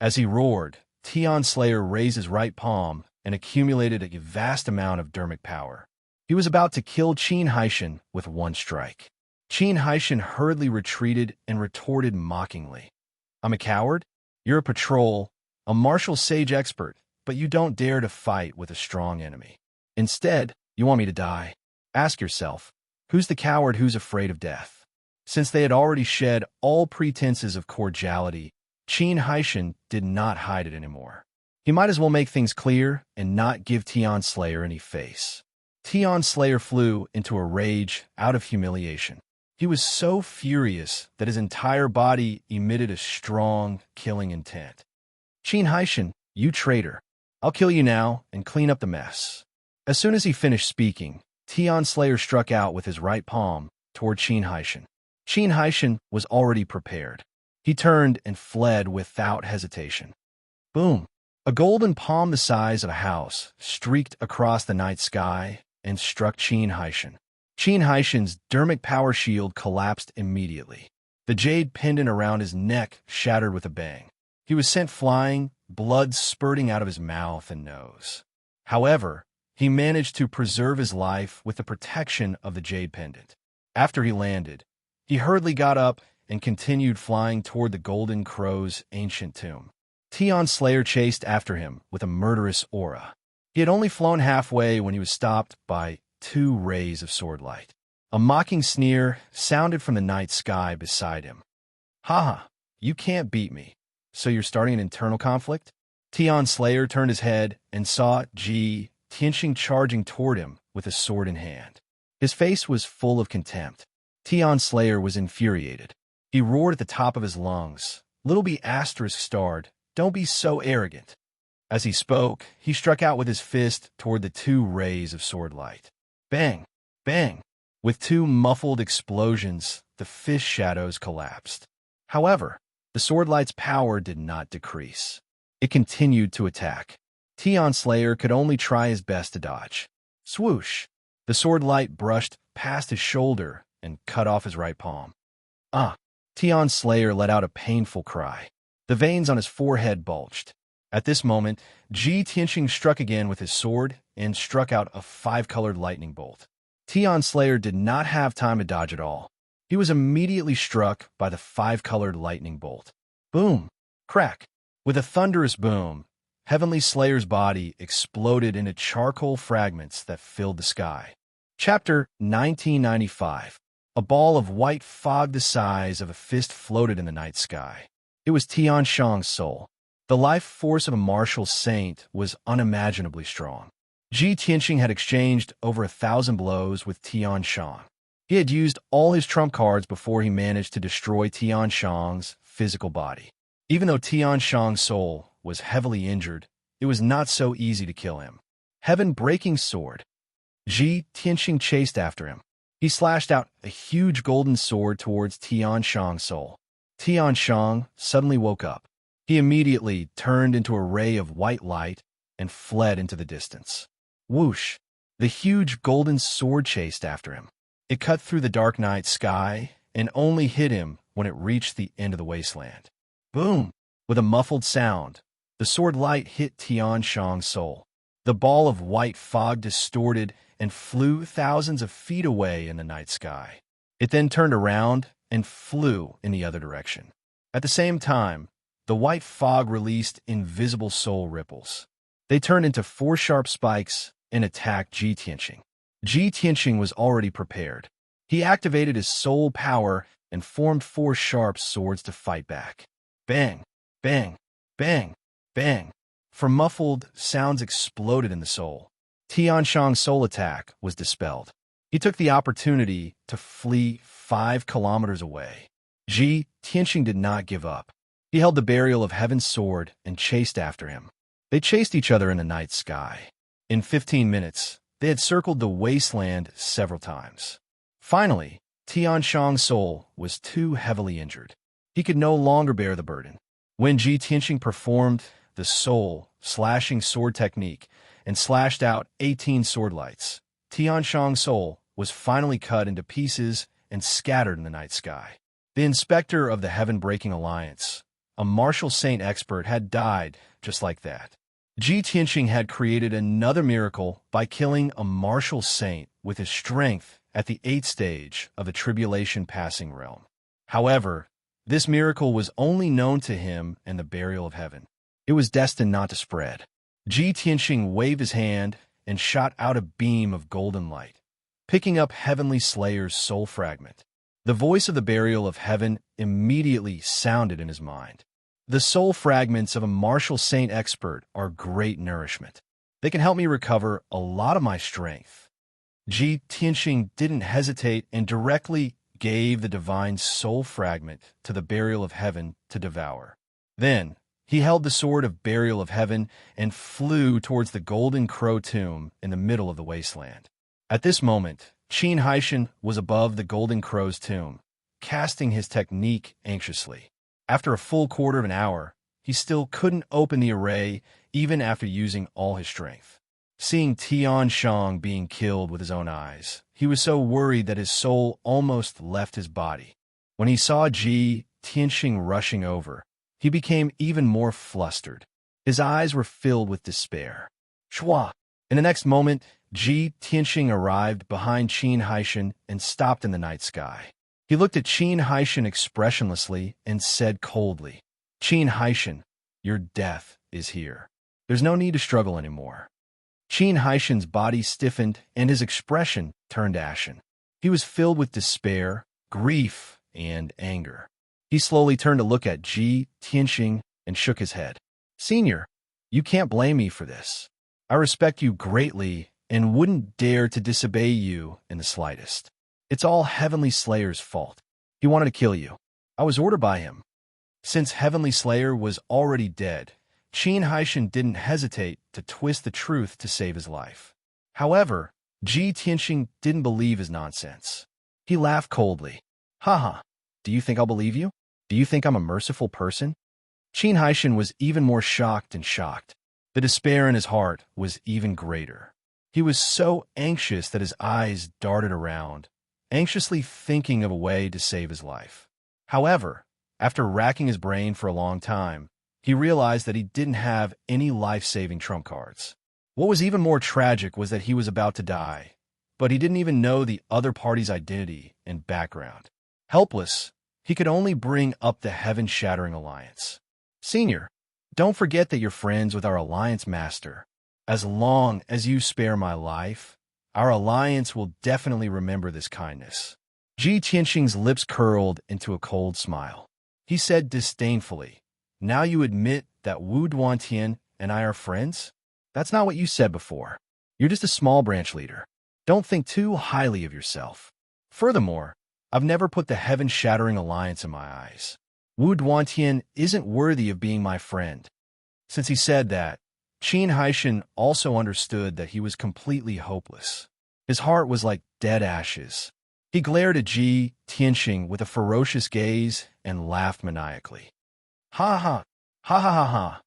As he roared, Tian Slayer raised his right palm and accumulated a vast amount of dermic power. He was about to kill Qin Haishan with one strike. Qin Haishan hurriedly retreated and retorted mockingly, "I'm a coward? You're a patrol, a martial sage expert, but you don't dare to fight with a strong enemy. Instead, you want me to die? Ask yourself, who's the coward who's afraid of death?" Since they had already shed all pretenses of cordiality, Qin Haishan did not hide it anymore. He might as well make things clear and not give Tian Slayer any face. Tian Slayer flew into a rage out of humiliation. He was so furious that his entire body emitted a strong, killing intent. "Qin Haishan, you traitor. I'll kill you now and clean up the mess." As soon as he finished speaking, Tian Slayer struck out with his right palm toward Qin Haishan. Qin Haishan was already prepared. He turned and fled without hesitation. Boom! A golden palm the size of a house streaked across the night sky and struck Qin Haishan. Qin Haishan's dermic power shield collapsed immediately. The jade pendant around his neck shattered with a bang. He was sent flying, blood spurting out of his mouth and nose. However, he managed to preserve his life with the protection of the jade pendant. After he landed, he hurriedly got up and continued flying toward the Golden Crow's ancient tomb. Tian Slayer chased after him with a murderous aura. He had only flown halfway when he was stopped by 2 rays of sword light. A mocking sneer sounded from the night sky beside him. "Haha, you can't beat me. So you're starting an internal conflict?" Tian Slayer turned his head and saw Ji Tianxing charging toward him with a sword in hand. His face was full of contempt. Tian Slayer was infuriated. He roared at the top of his lungs. "Little B***, don't be so arrogant." As he spoke, he struck out with his fist toward the 2 rays of sword light. Bang! Bang! With 2 muffled explosions, the fist shadows collapsed. However, the sword light's power did not decrease. It continued to attack. Tian Slayer could only try his best to dodge. Swoosh! The sword light brushed past his shoulder and cut off his right palm. Ah! Tian Slayer let out a painful cry. The veins on his forehead bulged. At this moment, Ji Tianxing struck again with his sword and struck out a 5-colored lightning bolt. Tian Slayer did not have time to dodge at all. He was immediately struck by the 5-colored lightning bolt. Boom! Crack! With a thunderous boom, Heavenly Slayer's body exploded into charcoal fragments that filled the sky. Chapter 1995. A ball of white fog the size of a fist floated in the night sky. It was Tian Shang's soul. The life force of a martial saint was unimaginably strong. Ji Tianxing had exchanged over 1,000 blows with Tian Shang. He had used all his trump cards before he managed to destroy Tian Shang's physical body. Even though Tian Shang's soul was heavily injured, it was not so easy to kill him. Heaven-breaking sword. Ji Tianxing chased after him. He slashed out a huge golden sword towards Tian Shang's soul. Tian Shang suddenly woke up. He immediately turned into a ray of white light and fled into the distance. Whoosh! The huge golden sword chased after him. It cut through the dark night sky and only hit him when it reached the end of the wasteland. Boom! With a muffled sound, the sword light hit Tian Shang's soul. The ball of white fog distorted and flew thousands of feet away in the night sky. It then turned around and flew in the other direction. At the same time, the white fog released invisible soul ripples. They turned into 4 sharp spikes and attacked Ji Tianxing. Ji Tianxing was already prepared. He activated his soul power and formed 4 sharp swords to fight back. Bang! Bang! Bang! Bang! For muffled sounds exploded in the soul. Tian Shang's soul attack was dispelled. He took the opportunity to flee 5 kilometers away. Ji Tianxing did not give up. He held the burial of Heaven's sword and chased after him. They chased each other in the night sky. In 15 minutes, they had circled the wasteland several times. Finally, Tian Shang's soul was too heavily injured. He could no longer bear the burden. When Ji Tianxing performed the soul-slashing sword technique and slashed out 18 sword lights, Tian Shang's soul was finally cut into pieces and scattered in the night sky. The inspector of the Heaven-Breaking Alliance, a martial saint expert, had died just like that. Ji Tianxing had created another miracle by killing a martial saint with his strength at the 8th stage of the Tribulation Passing Realm. However, this miracle was only known to him and the burial of heaven. It was destined not to spread. Ji Tianxing waved his hand and shot out a beam of golden light, picking up Heavenly Slayer's soul fragment. The voice of the burial of heaven immediately sounded in his mind. The soul fragments of a martial saint expert are great nourishment. They can help me recover a lot of my strength. Ji Tianxing didn't hesitate and directly gave the divine soul fragment to the burial of heaven to devour. Then, he held the sword of burial of heaven and flew towards the Golden Crow tomb in the middle of the wasteland. At this moment, Qin Haishan was above the Golden Crow's tomb, casting his technique anxiously. After a full quarter of an hour, he still couldn't open the array even after using all his strength. Seeing Tian Shang being killed with his own eyes, he was so worried that his soul almost left his body. When he saw Ji Tianxing rushing over, he became even more flustered. His eyes were filled with despair. Shua! In the next moment, Ji Tianxing arrived behind Qin Haishan and stopped in the night sky. He looked at Qin Haishan expressionlessly and said coldly, "Qin Haishan, your death is here. There's no need to struggle anymore." Qin Haishan's body stiffened and his expression turned ashen. He was filled with despair, grief, and anger. He slowly turned to look at Ji Tianxing and shook his head. "Senior, you can't blame me for this. I respect you greatly and wouldn't dare to disobey you in the slightest. It's all Heavenly Slayer's fault. He wanted to kill you. I was ordered by him." Since Heavenly Slayer was already dead, Qin Haishan didn't hesitate to twist the truth to save his life. However, Ji Tianxing didn't believe his nonsense. He laughed coldly. "Haha, do you think I'll believe you? Do you think I'm a merciful person?" Qin Haishan was even more shocked and shocked. The despair in his heart was even greater. He was so anxious that his eyes darted around, anxiously thinking of a way to save his life. However, after racking his brain for a long time, he realized that he didn't have any life-saving trump cards. What was even more tragic was that he was about to die, but he didn't even know the other party's identity and background. Helpless, he could only bring up the heaven-shattering alliance. "Senior, don't forget that you're friends with our alliance master. As long as you spare my life, our alliance will definitely remember this kindness." Ji Tianxing's lips curled into a cold smile. He said disdainfully, "Now you admit that Wu Duantian and I are friends? That's not what you said before. You're just a small branch leader. Don't think too highly of yourself. Furthermore, I've never put the heaven-shattering alliance in my eyes. Wu Duantian isn't worthy of being my friend." Since he said that, Qin Haishan also understood that he was completely hopeless. His heart was like dead ashes. He glared at Ji Tianxing with a ferocious gaze and laughed maniacally. "Ha ha, ha ha ha ha.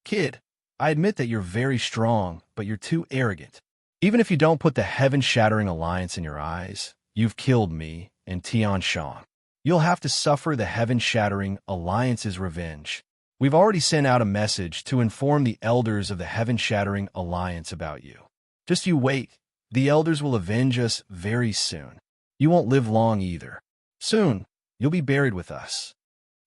Kid, I admit that you're very strong, but you're too arrogant. Even if you don't put the heaven-shattering alliance in your eyes, you've killed me and Tian Shan. You'll have to suffer the heaven-shattering alliance's revenge. We've already sent out a message to inform the elders of the heaven-shattering alliance about you. Just you wait. The elders will avenge us very soon. You won't live long either. Soon, you'll be buried with us."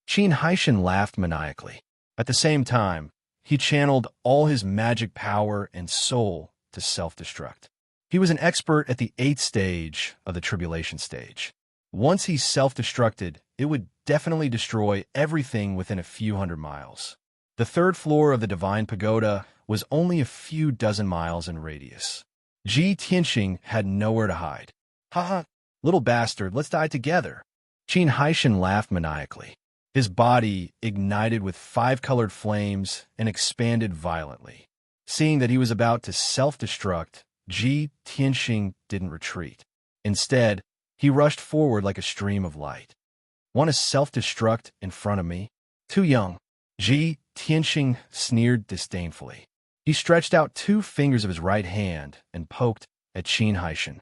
Qin Haishan laughed maniacally. At the same time, he channeled all his magic power and soul to self-destruct. He was an expert at the 8th stage of the tribulation stage. Once he self-destructed, it would definitely destroy everything within a few hundred miles. The 3rd floor of the Divine Pagoda was only a few dozen miles in radius. Ji Tianxing had nowhere to hide. "Haha, little bastard, let's die together." Qin Haishan laughed maniacally. His body ignited with 5-colored flames and expanded violently. Seeing that he was about to self-destruct, Ji Tianxing didn't retreat. Instead, he rushed forward like a stream of light. "Want to self-destruct in front of me? Too young." Ji Tianxing sneered disdainfully. He stretched out 2 fingers of his right hand and poked at Qin Haishan.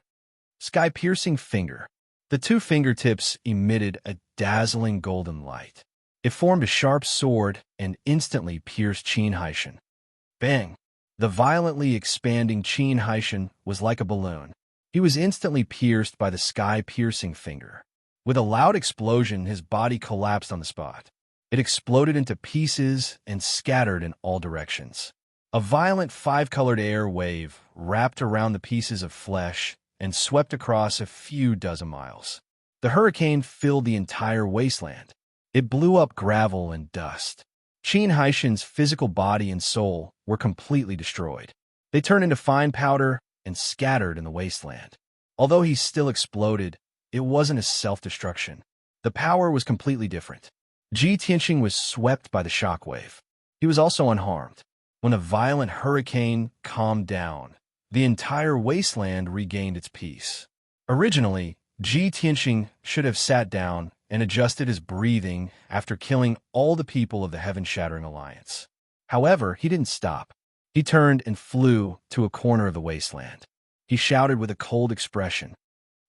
Sky-piercing finger. The 2 fingertips emitted a dazzling golden light. It formed a sharp sword and instantly pierced Qin Haishan. Bang! The violently expanding Qin Haishan was like a balloon. He was instantly pierced by the sky-piercing finger. With a loud explosion, his body collapsed on the spot. It exploded into pieces and scattered in all directions. A violent 5-colored air wave wrapped around the pieces of flesh and swept across a few dozen miles. The hurricane filled the entire wasteland. It blew up gravel and dust. Qin Haishan's physical body and soul were completely destroyed. They turned into fine powder and scattered in the wasteland. Although he still exploded, it wasn't a self-destruction. The power was completely different. Ji Tianxing was swept by the shockwave. He was also unharmed. When a violent hurricane calmed down, the entire wasteland regained its peace. Originally, Ji Tianxing should have sat down and adjusted his breathing after killing all the people of the Heaven-Shattering Alliance. However, he didn't stop. He turned and flew to a corner of the wasteland. He shouted with a cold expression,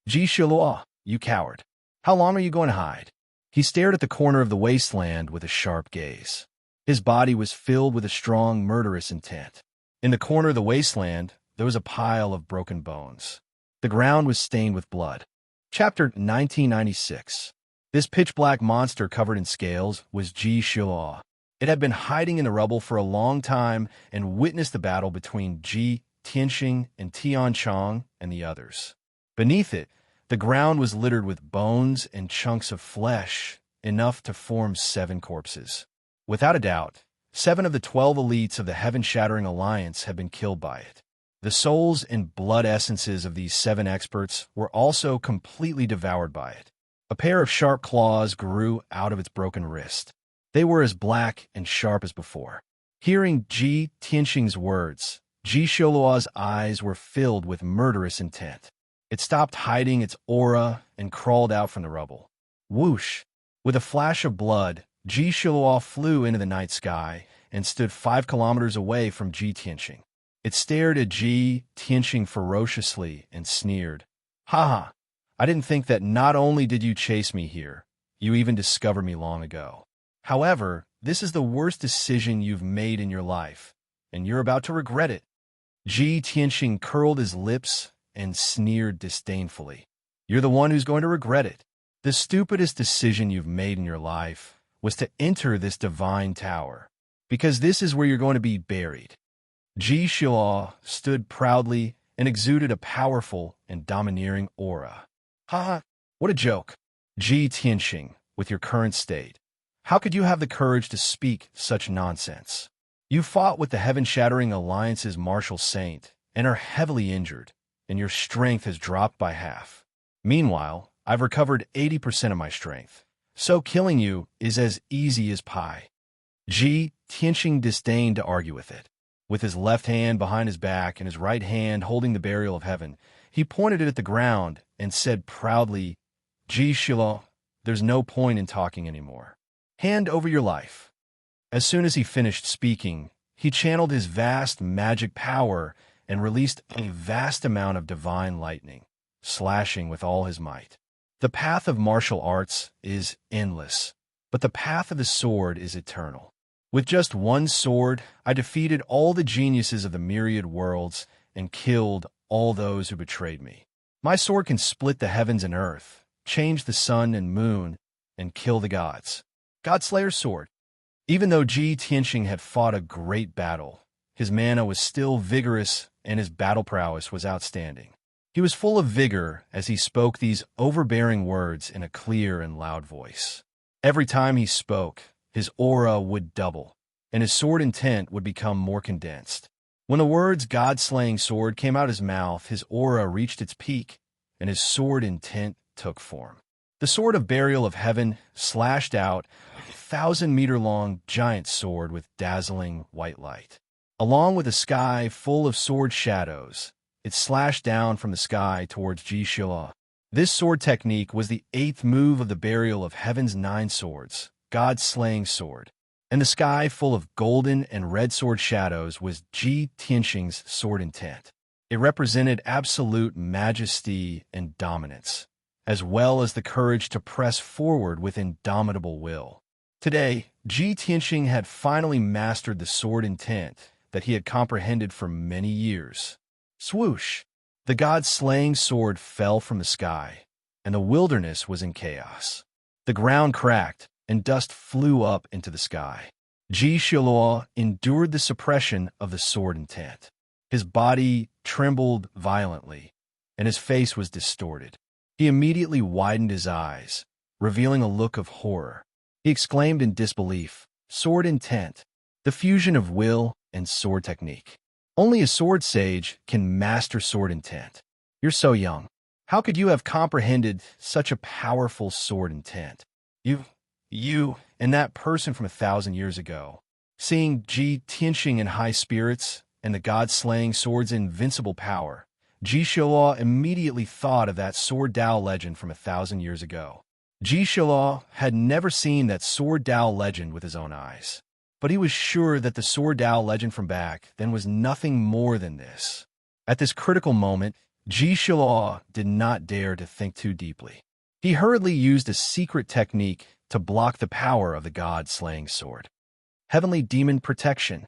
Ji Shilua, you coward. How long are you going to hide? He stared at the corner of the wasteland with a sharp gaze. His body was filled with a strong, murderous intent. In the corner of the wasteland, there was a pile of broken bones. The ground was stained with blood. Chapter 1996. This pitch-black monster covered in scales was Ji Shilua. It had been hiding in the rubble for a long time and witnessed the battle between Ji Tianxing and Tian Chong and the others. Beneath it, the ground was littered with bones and chunks of flesh, enough to form 7 corpses. Without a doubt, 7 of the 12 elites of the Heaven-Shattering Alliance had been killed by it. The souls and blood essences of these 7 experts were also completely devoured by it. A pair of sharp claws grew out of its broken wrist. They were as black and sharp as before. Hearing Ji Tianxing's words, Ji Shilua's eyes were filled with murderous intent. It stopped hiding its aura and crawled out from the rubble. Whoosh! With a flash of blood, Ji Shilua flew into the night sky and stood 5 kilometers away from Ji Tianxing. It stared at Ji Tianxing ferociously and sneered. Ha! I didn't think that not only did you chase me here, you even discovered me long ago. However, this is the worst decision you've made in your life, and you're about to regret it. Ji Tianxing curled his lips and sneered disdainfully. You're the one who's going to regret it. The stupidest decision you've made in your life was to enter this divine tower, because this is where you're going to be buried. Ji Shilua stood proudly and exuded a powerful and domineering aura. Ha! What a joke. Ji Tianxing, with your current state. How could you have the courage to speak such nonsense? You fought with the Heaven-Shattering Alliance's martial saint and are heavily injured, and your strength has dropped by half. Meanwhile, I've recovered 80% of my strength, so killing you is as easy as pie. Ji Tianxing disdained to argue with it. With his left hand behind his back and his right hand holding the burial of heaven, he pointed it at the ground and said proudly, Ji Shilua, there's no point in talking anymore. Hand over your life. As soon as he finished speaking, he channeled his vast magic power and released a vast amount of divine lightning, slashing with all his might. The path of martial arts is endless, but the path of the sword is eternal. With just one sword, I defeated all the geniuses of the myriad worlds and killed all those who betrayed me. My sword can split the heavens and earth, change the sun and moon, and kill the gods. Godslayer's sword. Even though Ji Tianxing had fought a great battle, his mana was still vigorous and his battle prowess was outstanding. He was full of vigor as he spoke these overbearing words in a clear and loud voice. Every time he spoke, his aura would double, and his sword intent would become more condensed. When the words God-slaying sword came out of his mouth, his aura reached its peak, and his sword intent took form. The sword of burial of heaven slashed out a 1,000-meter-long giant sword with dazzling white light. Along with a sky full of sword shadows, it slashed down from the sky towards Ji Shilua. This sword technique was the 8th move of the burial of heaven's 9 swords, God-slaying sword. And the sky full of golden and red sword shadows was Ji Tianxing's sword intent. It represented absolute majesty and dominance, as well as the courage to press forward with indomitable will. Today, Ji Tianxing had finally mastered the sword intent that he had comprehended for many years. Swoosh! The god-slaying sword fell from the sky, and the wilderness was in chaos. The ground cracked, and dust flew up into the sky. Ji Shilua endured the suppression of the sword intent. His body trembled violently, and his face was distorted. He immediately widened his eyes, revealing a look of horror. He exclaimed in disbelief, "Sword intent, the fusion of will and sword technique. Only a sword sage can master sword intent. You're so young. How could you have comprehended such a powerful sword intent? You, and that person from 1,000 years ago." Seeing Ji Tianxing in high spirits and the god-slaying sword's invincible power, Ji Shilua immediately thought of that sword Dao legend from 1,000 years ago. Ji Shilua had never seen that sword Dao legend with his own eyes. but he was sure that the Sword Dao legend from back then was nothing more than this. At this critical moment, Ji Shiluo did not dare to think too deeply. He hurriedly used a secret technique to block the power of the god-slaying sword. Heavenly Demon Protection,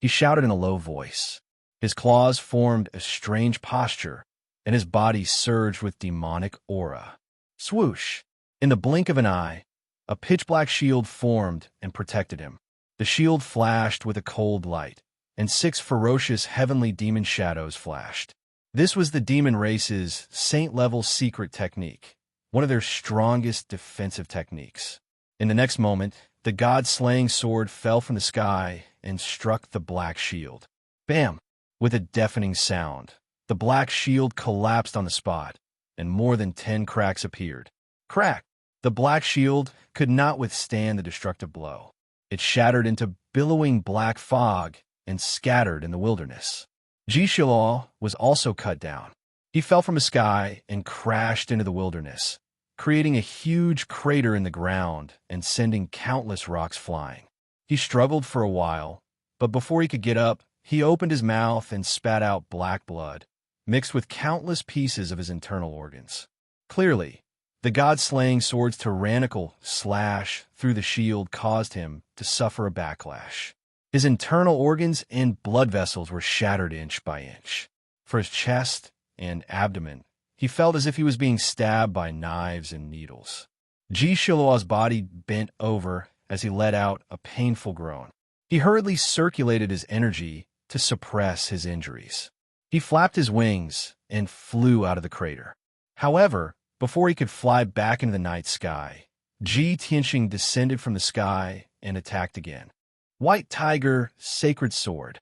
he shouted in a low voice. His claws formed a strange posture, and his body surged with demonic aura. Swoosh! In the blink of an eye, a pitch-black shield formed and protected him. The shield flashed with a cold light, and 6 ferocious heavenly demon shadows flashed. This was the demon race's saint-level secret technique, one of their strongest defensive techniques. In the next moment, the god-slaying sword fell from the sky and struck the black shield. Bam! With a deafening sound, the black shield collapsed on the spot, and more than 10 cracks appeared. Crack! The black shield could not withstand the destructive blow. It shattered into billowing black fog and scattered in the wilderness. Ji Shiluo was also cut down. He fell from the sky and crashed into the wilderness, creating a huge crater in the ground and sending countless rocks flying. He struggled for a while, but before he could get up, he opened his mouth and spat out black blood, mixed with countless pieces of his internal organs. Clearly, the god-slaying sword's tyrannical slash through the shield caused him to suffer a backlash. His internal organs and blood vessels were shattered inch by inch. For his chest and abdomen, he felt as if he was being stabbed by knives and needles. Ji Shiluo's body bent over as he let out a painful groan. He hurriedly circulated his energy to suppress his injuries. He flapped his wings and flew out of the crater. However, before he could fly back into the night sky, Ji Tianxing descended from the sky and attacked again. White Tiger, Sacred Sword.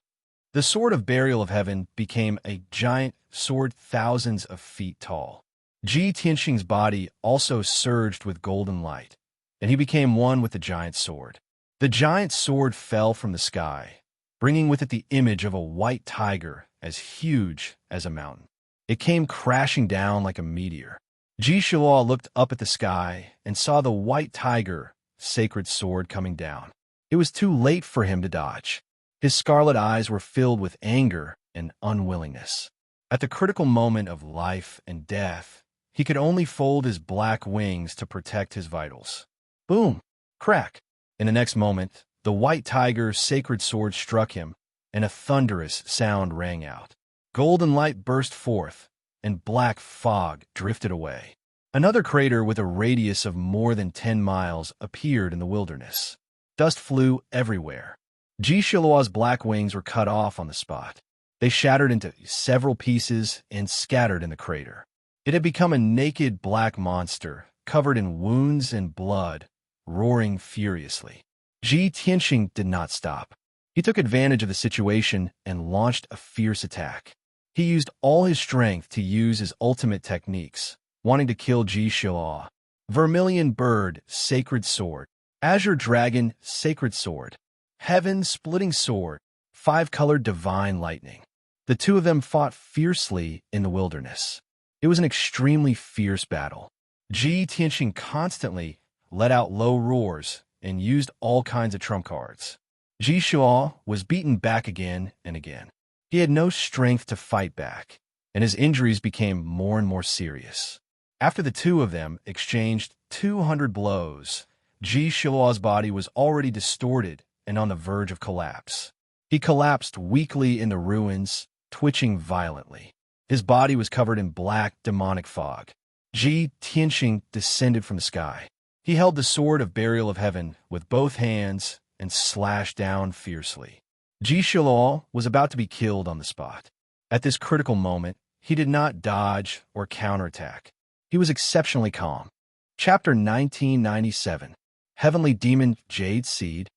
The Sword of Burial of Heaven became a giant sword thousands of feet tall. Ji Tianxing's body also surged with golden light, and he became one with the giant sword. The giant sword fell from the sky, bringing with it the image of a white tiger as huge as a mountain. It came crashing down like a meteor. Ji Shiluo looked up at the sky and saw the white tiger, Sacred Sword, coming down. It was too late for him to dodge. His scarlet eyes were filled with anger and unwillingness. At the critical moment of life and death, he could only fold his black wings to protect his vitals. Boom! Crack! In the next moment, the white tiger's sacred sword struck him, and a thunderous sound rang out. Golden light burst forth, and black fog drifted away. Another crater with a radius of more than 10 miles appeared in the wilderness. Dust flew everywhere. Ji Shiluo's black wings were cut off on the spot. They shattered into several pieces and scattered in the crater. It had become a naked black monster, covered in wounds and blood, roaring furiously. Ji Tianxing did not stop. He took advantage of the situation and launched a fierce attack. He used all his strength to use his ultimate techniques, wanting to kill Ji Shiluo. Vermilion Bird, Sacred Sword. Azure Dragon, Sacred Sword. Heaven-Splitting Sword, 5-colored Divine Lightning. The two of them fought fiercely in the wilderness. It was an extremely fierce battle. Ji Tianxing constantly let out low roars and used all kinds of trump cards. Ji Shiluo was beaten back again and again. He had no strength to fight back, and his injuries became more and more serious. After the two of them exchanged 200 blows, Ji Shiluo's body was already distorted and on the verge of collapse. He collapsed weakly in the ruins, twitching violently. His body was covered in black demonic fog. Ji Tianxing descended from the sky. He held the Sword of Burial of Heaven with both hands and slashed down fiercely. Ji Shiluo was about to be killed on the spot. At this critical moment, he did not dodge or counterattack. He was exceptionally calm. Chapter 1997. Heavenly Demon Jade Seed.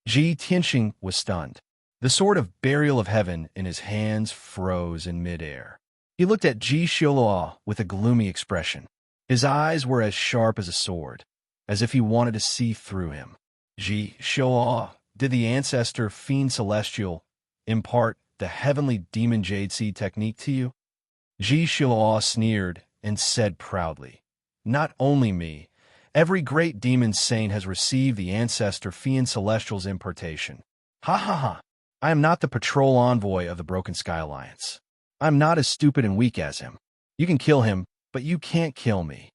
Ji Tianxing was stunned. The Sword of Burial of Heaven in his hands froze in midair. He looked at Ji Shiluo with a gloomy expression. His eyes were as sharp as a sword, as if he wanted to see through him. Ji Shiluo, did the ancestor Fiend Celestial impart the Heavenly Demon Jade Seed technique to you? Ji Shiluo sneered and said proudly, "Not only me, Every great demon saint has received the ancestor Fiend Celestial's impartation. Ha ha ha! I am not the patrol envoy of the Broken Sky Alliance. I am not as stupid and weak as him. You can kill him, but you can't kill me.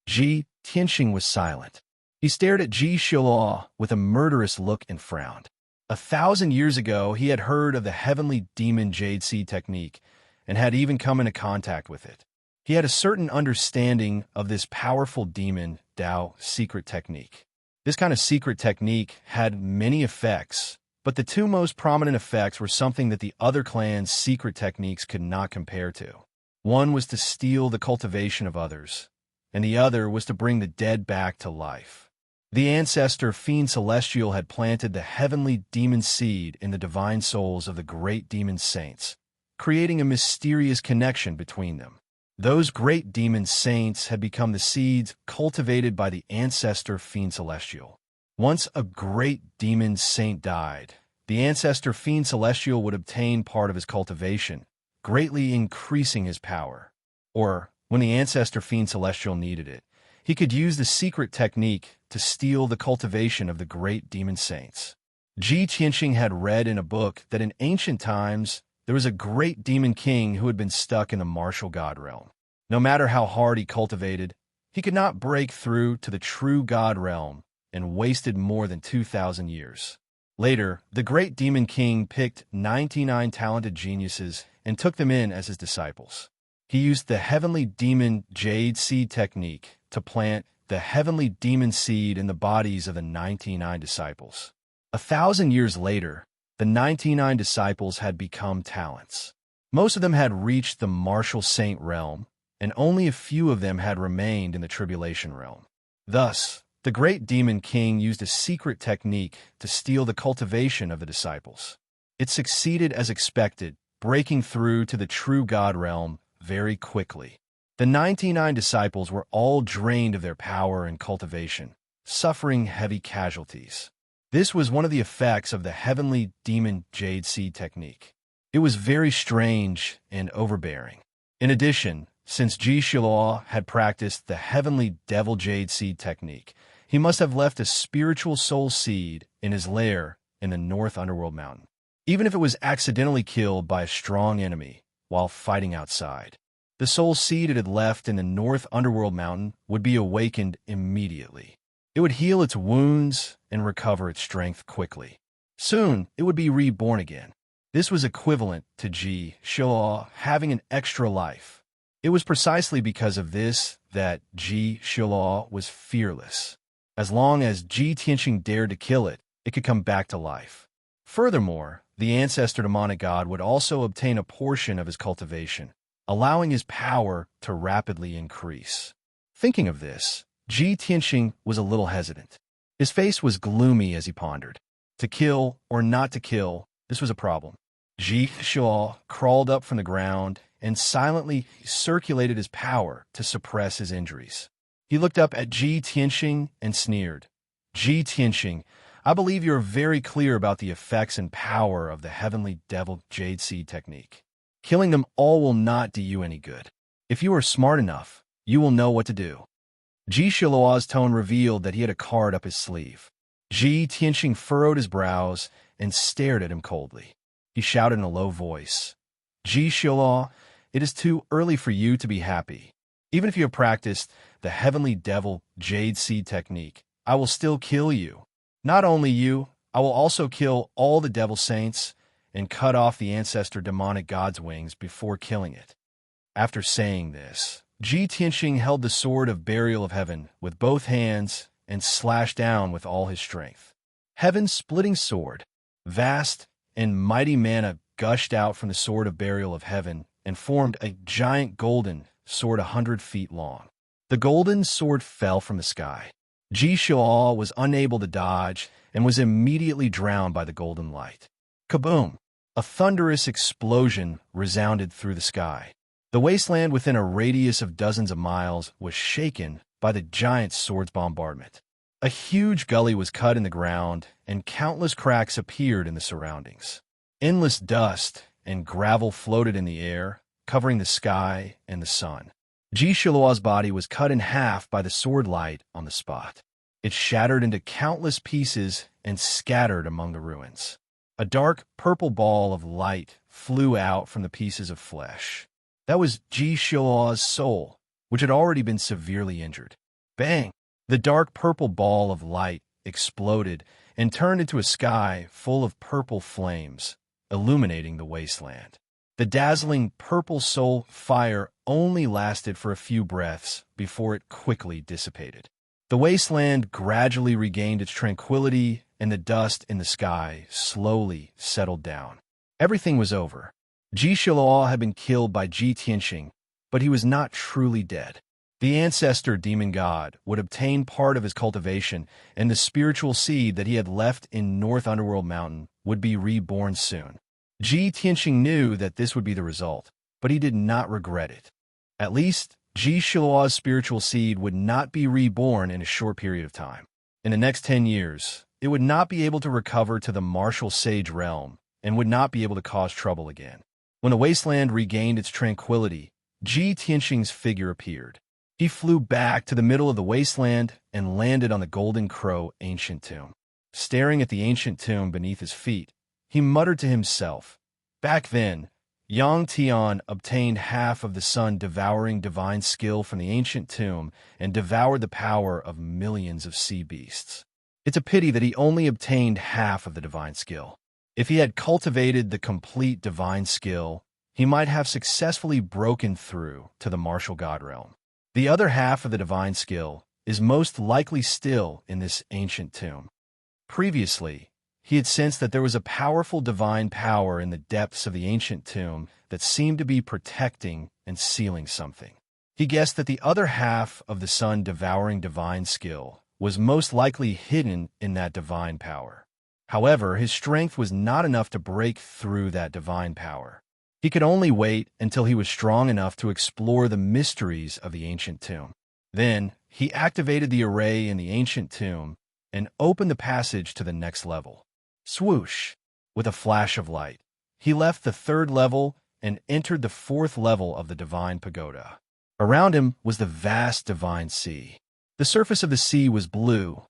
Ji Tianxing was silent. He stared at Ji Xiaoluo with a murderous look and frowned. 1,000 years ago, he had heard of the heavenly demon Jade Seed technique and had even come into contact with it. He had a certain understanding of this powerful demon Dao secret technique. This kind of secret technique had many effects, but the two most prominent effects were something that the other clan's secret techniques could not compare to. One was to steal the cultivation of others, and the other was to bring the dead back to life. The ancestor Fiend Celestial had planted the heavenly demon seed in the divine souls of the great demon saints, creating a mysterious connection between them. Those great demon saints had become the seeds cultivated by the ancestor Fiend Celestial. Once a great demon saint died, the ancestor Fiend Celestial would obtain part of his cultivation, greatly increasing his power. Or, when the ancestor Fiend Celestial needed it, he could use the secret technique to steal the cultivation of the great demon saints. Ji Tianxing had read in a book that in ancient times, there was a great demon king who had been stuck in the martial god realm. No matter how hard he cultivated, he could not break through to the true god realm and wasted more than 2,000 years. Later, the great demon king picked 99 talented geniuses and took them in as his disciples. He used the heavenly demon Jade Seed technique to plant the heavenly demon seed in the bodies of the 99 disciples. 1,000 years later, the 99 disciples had become talents. Most of them had reached the martial saint realm, and only a few of them had remained in the tribulation realm. Thus, the great demon king used a secret technique to steal the cultivation of the disciples. It succeeded as expected, breaking through to the true God realm very quickly. The 99 disciples were all drained of their power and cultivation, suffering heavy casualties. This was one of the effects of the heavenly demon Jade Seed technique. It was very strange and overbearing. In addition, since Ji Xiaoluo had practiced the heavenly devil Jade Seed technique, he must have left a spiritual soul seed in his lair in the North Underworld Mountain, even if it was accidentally killed by a strong enemy while fighting outside. The soul seed it had left in the North Underworld Mountain would be awakened immediately. It would heal its wounds and recover its strength quickly. Soon, it would be reborn again. This was equivalent to Ji Xiaoluo having an extra life. It was precisely because of this that Ji Xiaoluo was fearless. As long as Ji Tianxing dared to kill it, it could come back to life. Furthermore, the ancestor demonic god would also obtain a portion of his cultivation, allowing his power to rapidly increase. Thinking of this, Ji Tianxing was a little hesitant. His face was gloomy as he pondered. To kill or not to kill, this was a problem. Ji Xiaoluo crawled up from the ground and silently circulated his power to suppress his injuries. He looked up at Ji Tianxing and sneered. Ji Tianxing, I believe you are very clear about the effects and power of the heavenly devil Jade Seed technique. Killing them all will not do you any good. If you are smart enough, you will know what to do. Ji Xiaoluo's tone revealed that he had a card up his sleeve. Ji Tianxing furrowed his brows and stared at him coldly. He shouted in a low voice, Ji Xiaoluo, it is too early for you to be happy. Even if you have practiced the heavenly devil Jade Seed technique, I will still kill you. Not only you, I will also kill all the devil saints and cut off the ancestor demonic god's wings before killing it. After saying this, Ji Tianxing held the sword of burial of heaven with both hands and slashed down with all his strength. Heaven's splitting sword, vast and mighty mana gushed out from the sword of burial of heaven and formed a giant golden sword 100 feet long. The golden sword fell from the sky. Ji Xiaoluo was unable to dodge and was immediately drowned by the golden light. Kaboom! A thunderous explosion resounded through the sky. The wasteland within a radius of dozens of miles was shaken by the giant sword's bombardment. A huge gully was cut in the ground, and countless cracks appeared in the surroundings. Endless dust and gravel floated in the air, covering the sky and the sun. Ji Shilua's body was cut in half by the sword light on the spot. It shattered into countless pieces and scattered among the ruins. A dark purple ball of light flew out from the pieces of flesh. That was Ji Shilua's soul, which had already been severely injured. Bang! The dark purple ball of light exploded and turned into a sky full of purple flames, illuminating the wasteland. The dazzling purple soul fire only lasted for a few breaths before it quickly dissipated. The wasteland gradually regained its tranquility, and the dust in the sky slowly settled down. Everything was over. Ji Shilua had been killed by Ji Tianxing, but he was not truly dead. The ancestor demon god would obtain part of his cultivation, and the spiritual seed that he had left in North Underworld Mountain would be reborn soon. Ji Tianxing knew that this would be the result, but he did not regret it. At least, Ji Shilua's spiritual seed would not be reborn in a short period of time. In the next 10 years, it would not be able to recover to the martial sage realm and would not be able to cause trouble again. When the wasteland regained its tranquility, Ji Tianxing's figure appeared. He flew back to the middle of the wasteland and landed on the Golden Crow ancient tomb. Staring at the ancient tomb beneath his feet, he muttered to himself. Back then, Yang Tian obtained half of the sun-devouring divine skill from the ancient tomb and devoured the power of millions of sea beasts. It's a pity that he only obtained half of the divine skill. If he had cultivated the complete divine skill, he might have successfully broken through to the martial god realm. The other half of the divine skill is most likely still in this ancient tomb. Previously, he had sensed that there was a powerful divine power in the depths of the ancient tomb that seemed to be protecting and sealing something. He guessed that the other half of the sun-devouring divine skill was most likely hidden in that divine power. However, his strength was not enough to break through that divine power. He could only wait until he was strong enough to explore the mysteries of the ancient tomb. Then, he activated the array in the ancient tomb and opened the passage to the next level. Swoosh! With a flash of light, he left the third level and entered the fourth level of the divine pagoda. Around him was the vast divine sea. The surface of the sea was blue,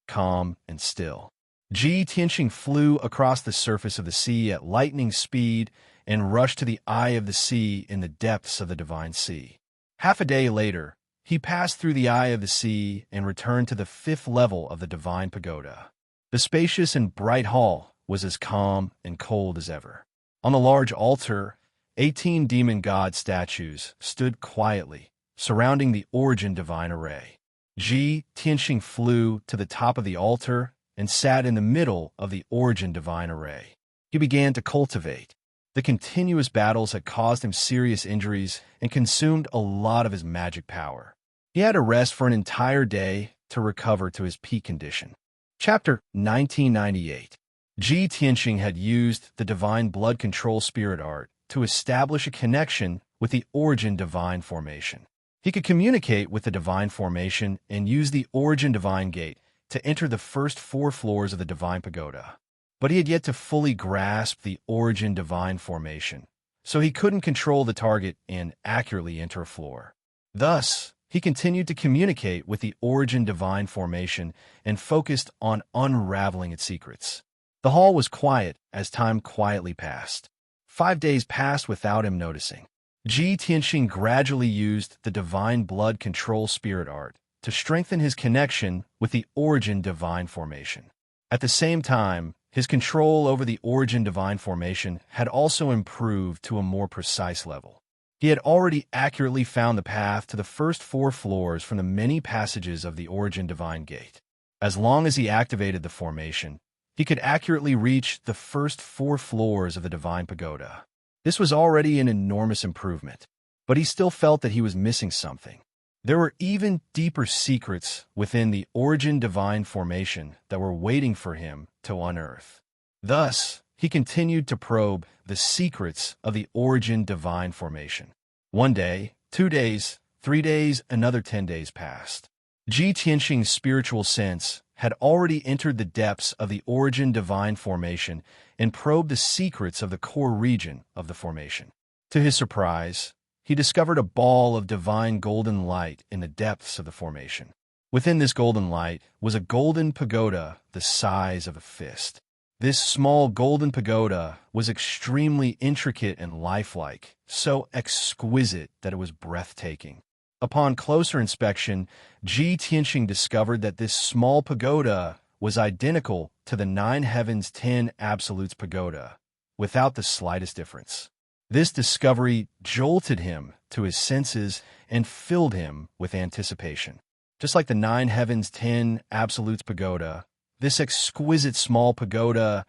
calm, and still. Ji Tianxing flew across the surface of the sea at lightning speed and rushed to the eye of the sea in the depths of the divine sea. Half a day later, he passed through the eye of the sea and returned to the fifth level of the divine pagoda. The spacious and bright hall was as calm and cold as ever. On the large altar, 18 demon god statues stood quietly, surrounding the origin divine array. Ji Tianxing flew to the top of the altar and sat in the middle of the origin divine array. He began to cultivate. The continuous battles had caused him serious injuries and consumed a lot of his magic power. He had to rest for an entire day to recover to his peak condition. Chapter 1998. Ji Tianxing had used the divine blood control spirit art to establish a connection with the origin divine formation. He could communicate with the divine formation and use the origin divine gate to enter the first 4 floors of the divine pagoda. But he had yet to fully grasp the origin divine formation, so he couldn't control the target and accurately enter a floor. Thus, he continued to communicate with the origin divine formation and focused on unraveling its secrets. The hall was quiet as time quietly passed. 5 days passed without him noticing. Ji Tianxing gradually used the divine blood control spirit art to strengthen his connection with the origin divine formation. At the same time, his control over the origin divine formation had also improved to a more precise level. He had already accurately found the path to the first 4 floors from the many passages of the origin divine gate. As long as he activated the formation, he could accurately reach the first 4 floors of the divine pagoda. This was already an enormous improvement, but he still felt that he was missing something. There were even deeper secrets within the origin divine formation that were waiting for him to unearth. Thus, he continued to probe the secrets of the origin divine formation. 1 day, 2 days, 3 days, another 10 days passed. Ji Tianxing's spiritual sense had already entered the depths of the origin divine formation and probed the secrets of the core region of the formation. To his surprise, he discovered a ball of divine golden light in the depths of the formation. Within this golden light was a golden pagoda the size of a fist. This small golden pagoda was extremely intricate and lifelike, so exquisite that it was breathtaking. Upon closer inspection, Ji Tianxing discovered that this small pagoda was identical to the Nine Heavens 10 Absolutes pagoda, without the slightest difference. This discovery jolted him to his senses and filled him with anticipation. Just like the Nine Heavens 10 Absolutes pagoda, this exquisite small pagoda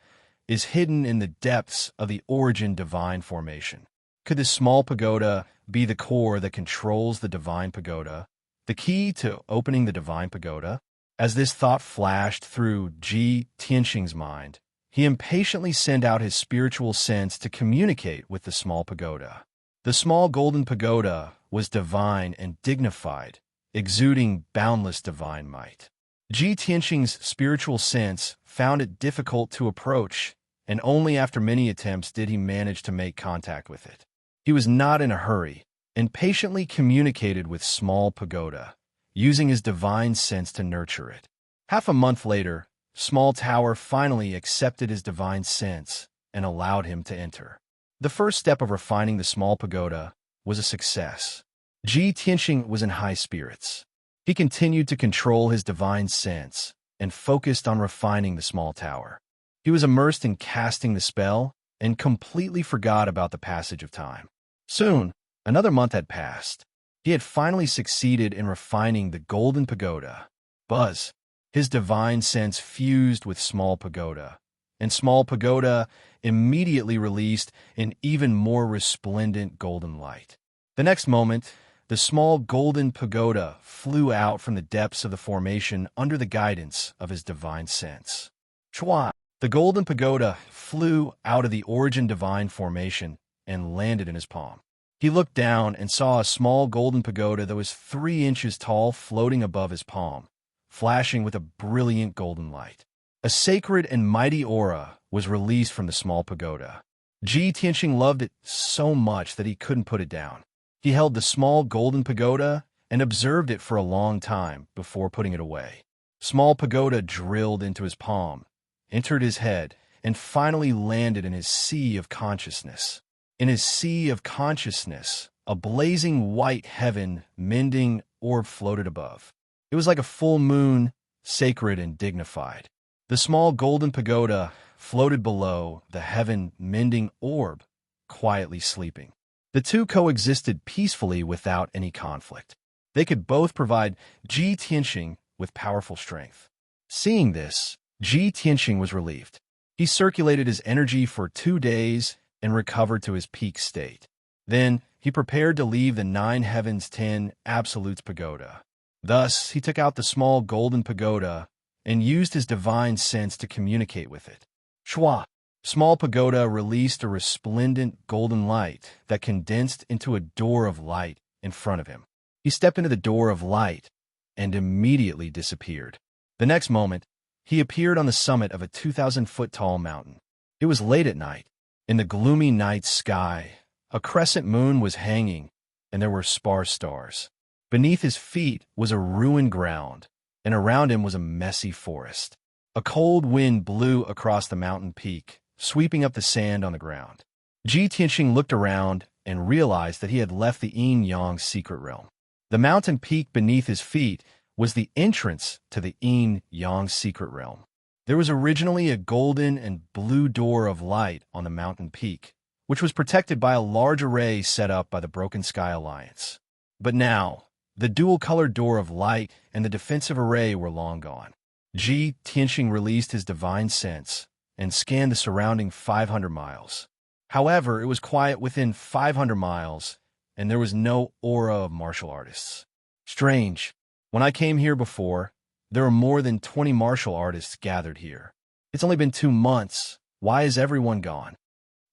is hidden in the depths of the origin divine formation. Could this small pagoda be the core that controls the divine pagoda, the key to opening the divine pagoda? As this thought flashed through Ji Tianxing's mind, he impatiently sent out his spiritual sense to communicate with the small pagoda. The small golden pagoda was divine and dignified, exuding boundless divine might. Ji Tianxing's spiritual sense found it difficult to approach, and only after many attempts did he manage to make contact with it. He was not in a hurry, and patiently communicated with small pagoda, using his divine sense to nurture it. Half a month later, Small Tower finally accepted his divine sense and allowed him to enter. The first step of refining the small pagoda was a success. Ji Tianxing was in high spirits. He continued to control his divine sense and focused on refining the small tower. He was immersed in casting the spell and completely forgot about the passage of time. Soon, another month had passed. He had finally succeeded in refining the golden pagoda. Buzz! His divine sense fused with small pagoda, and small pagoda immediately released an even more resplendent golden light. The next moment, the small golden pagoda flew out from the depths of the formation under the guidance of his divine sense. Chua! The golden pagoda flew out of the origin divine formation and landed in his palm. He looked down and saw a small golden pagoda that was 3 inches tall floating above his palm, flashing with a brilliant golden light. A sacred and mighty aura was released from the small pagoda. Ji Tianxing loved it so much that he couldn't put it down. He held the small golden pagoda and observed it for a long time before putting it away. Small pagoda drilled into his palm, entered his head, and finally landed in his sea of consciousness. In his sea of consciousness, a blazing white heaven mending orb floated above. It was like a full moon, sacred and dignified. The small golden pagoda floated below the heaven mending orb, quietly sleeping. The two coexisted peacefully without any conflict. They could both provide Ji Tianxing with powerful strength. Seeing this, Ji Tianxing was relieved. He circulated his energy for 2 days and recovered to his peak state. Then, he prepared to leave the Nine Heavens 10 Absolutes pagoda. Thus, he took out the small golden pagoda and used his divine sense to communicate with it. Shwa! Small pagoda released a resplendent golden light that condensed into a door of light in front of him. He stepped into the door of light and immediately disappeared. The next moment, he appeared on the summit of a 2,000-foot-tall mountain. It was late at night. In the gloomy night sky, a crescent moon was hanging, and there were sparse stars. Beneath his feet was a ruined ground, and around him was a messy forest. A cold wind blew across the mountain peak, sweeping up the sand on the ground. Ji Tianxing looked around and realized that he had left the yin-yang secret realm. The mountain peak beneath his feet was the entrance to the yin-yang secret realm. There was originally a golden and blue door of light on the mountain peak, which was protected by a large array set up by the Broken Sky Alliance. But now, the dual-colored door of light and the defensive array were long gone. Ji Tianxing released his divine sense and scanned the surrounding 500 miles. However, it was quiet within 500 miles, and there was no aura of martial artists. Strange. When I came here before, there were more than 20 martial artists gathered here. It's only been 2 months. Why is everyone gone?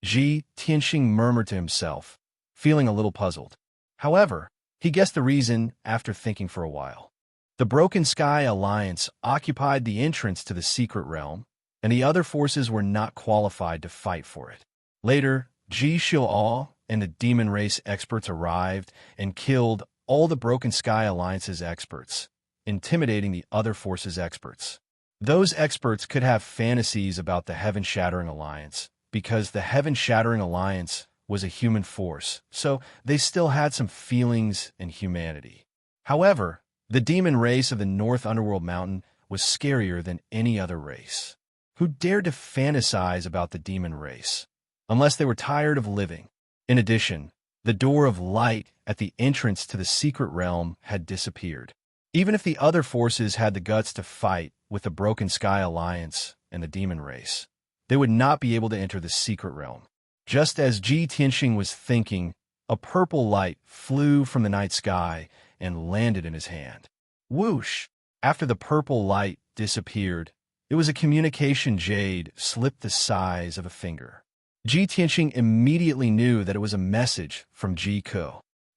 Ji Tianxing murmured to himself, feeling a little puzzled. However, he guessed the reason after thinking for a while. The Broken Sky Alliance occupied the entrance to the secret realm, and the other forces were not qualified to fight for it. Later, Ji Xiao, and the demon race experts arrived and killed all the Broken Sky Alliance's experts, intimidating the other forces' experts. Those experts could have fantasies about the Heaven-Shattering Alliance, because the Heaven-Shattering Alliance was a human force, so they still had some feelings and humanity. However, the demon race of the North Underworld Mountain was scarier than any other race. Who dared to fantasize about the demon race, unless they were tired of living? In addition, the door of light at the entrance to the secret realm had disappeared. Even if the other forces had the guts to fight with the Broken Sky Alliance and the demon race, they would not be able to enter the secret realm. Just as Ji Tianxing was thinking, a purple light flew from the night sky and landed in his hand. Whoosh! After the purple light disappeared, it was a communication jade slipped the size of a finger. Ji Tianxing immediately knew that it was a message from Ji Ku.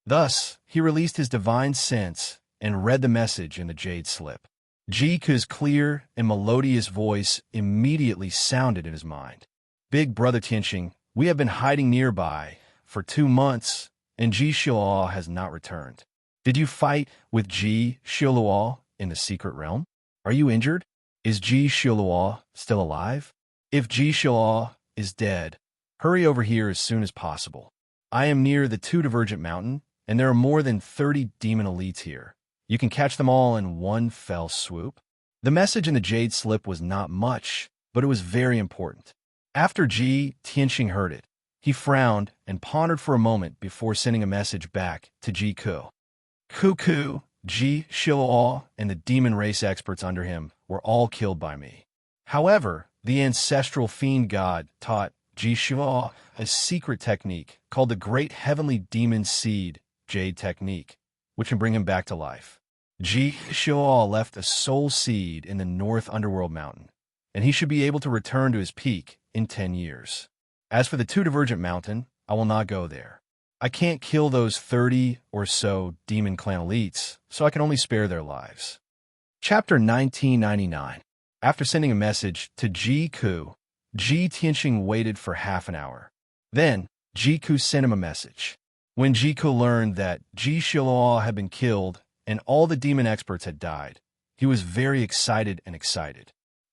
Thus, he released his divine sense and read the message in the jade slip. Ji Ku's clear and melodious voice immediately sounded in his mind. Big Brother Tianxing, we have been hiding nearby for 2 months, and Ji Xiluo has not returned. Did you fight with Ji Xiluo in the secret realm? Are you injured? Is Ji Xiluo still alive? If Ji Xiluo is dead, hurry over here as soon as possible. I am near the Two Divergent Mountain, and there are more than 30 demon elites here. You can catch them all in one fell swoop. The message in the jade slip was not much, but it was very important. After Ji Tianxing heard it, he frowned and pondered for a moment before sending a message back to Ji Ku. Ku, Ji Xiluo, and the demon race experts under him were all killed by me. However, the ancestral fiend god taught Ji Xiluo a secret technique called the Great Heavenly Demon Seed Jade Technique, which can bring him back to life. Ji Xiluo left a soul seed in the North Underworld Mountain, and he should be able to return to his peak in 10 years. As for the Two Divergent Mountain, I will not go there. I can't kill those 30 or so demon clan elites, so I can only spare their lives. Chapter 1999. After sending a message to Ji Ku, Ji Tianxing waited for half an hour. Then, Ji Ku sent him a message. When Ji Ku learned that Ji Xiluo had been killed and all the demon experts had died, he was very excited.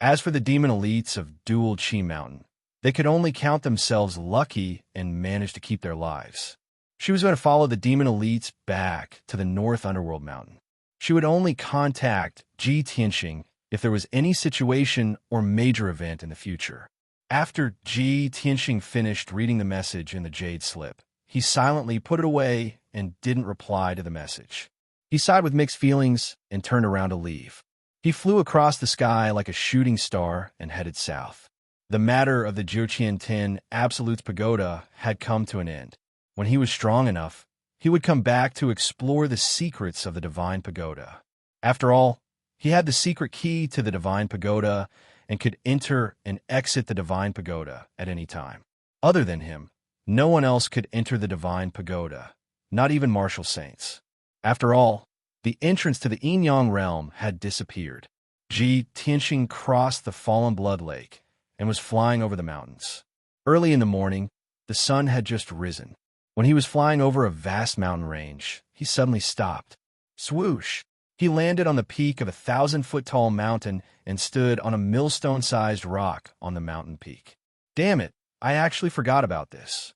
As for the demon elites of Dual Qi Mountain, they could only count themselves lucky and manage to keep their lives. She was going to follow the demon elites back to the North Underworld Mountain. She would only contact Ji Tianxing if there was any situation or major event in the future. After Ji Tianxing finished reading the message in the jade slip, he silently put it away and didn't reply to the message. He sighed with mixed feelings and turned around to leave. He flew across the sky like a shooting star and headed south. The matter of the Jiuqian 10 Absolute's Pagoda had come to an end. When he was strong enough, he would come back to explore the secrets of the Divine Pagoda. After all, he had the secret key to the Divine Pagoda and could enter and exit the Divine Pagoda at any time. Other than him, no one else could enter the Divine Pagoda, not even martial saints. After all, the entrance to the Yin-Yang realm had disappeared. Ji Tianxing crossed the Fallen Blood Lake and was flying over the mountains. Early in the morning, the sun had just risen. When he was flying over a vast mountain range, he suddenly stopped. Swoosh! He landed on the peak of a 1,000-foot-tall mountain and stood on a millstone-sized rock on the mountain peak. Damn it, I actually forgot about this.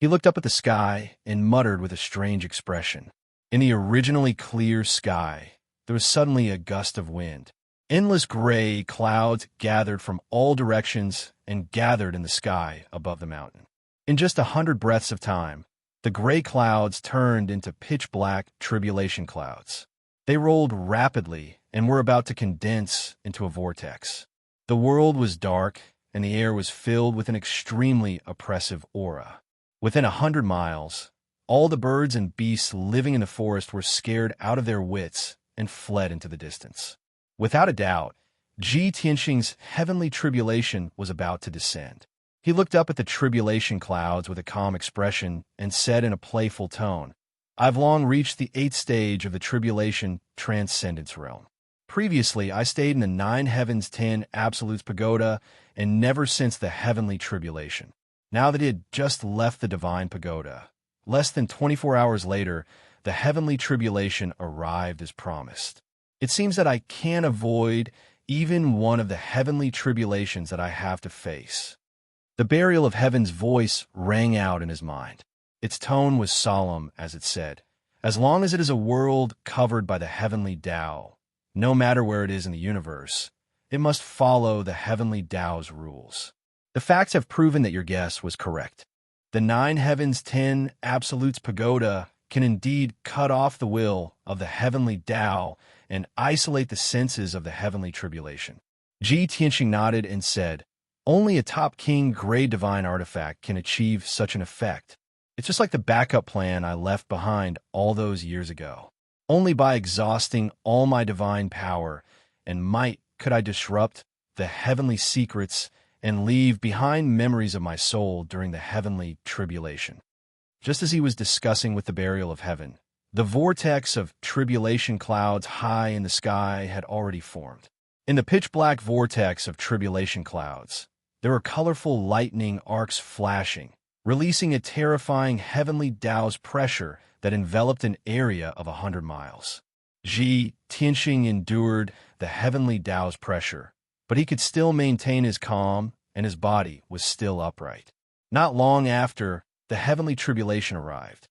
He looked up at the sky and muttered with a strange expression. In the originally clear sky, there was suddenly a gust of wind. Endless gray clouds gathered from all directions and gathered in the sky above the mountain. In just 100 breaths of time, the gray clouds turned into pitch-black tribulation clouds. They rolled rapidly and were about to condense into a vortex. The world was dark, and the air was filled with an extremely oppressive aura. Within 100 miles, all the birds and beasts living in the forest were scared out of their wits and fled into the distance. Without a doubt, Ji Tianxing's heavenly tribulation was about to descend. He looked up at the tribulation clouds with a calm expression and said in a playful tone, I've long reached the 8th stage of the tribulation transcendence realm. Previously, I stayed in the 9 Heavens 10 Absolute's Pagoda and never since the heavenly tribulation. Now that he had just left the divine pagoda, Less than 24 hours later, the heavenly tribulation arrived as promised. It seems that I can't avoid even one of the heavenly tribulations that I have to face. The burial of heaven's voice rang out in his mind. Its tone was solemn as it said, "As long as it is a world covered by the heavenly Tao, no matter where it is in the universe, it must follow the heavenly Tao's rules." The facts have proven that your guess was correct. The 9 Heavens 10 Absolutes Pagoda can indeed cut off the will of the heavenly Tao and isolate the senses of the heavenly tribulation. Ji Tianxing nodded and said, "Only a top king grade divine artifact can achieve such an effect. It's just like the backup plan I left behind all those years ago. Only by exhausting all my divine power and might could I disrupt the heavenly secrets and leave behind memories of my soul during the heavenly tribulation." Just as he was discussing with the burial of heaven, the vortex of tribulation clouds high in the sky had already formed. In the pitch-black vortex of tribulation clouds, there were colorful lightning arcs flashing, releasing a terrifying heavenly Tao's pressure that enveloped an area of 100 miles. Ji Tianxing endured the heavenly Tao's pressure, but he could still maintain his calm, and his body was still upright. Not long after, the heavenly tribulation arrived.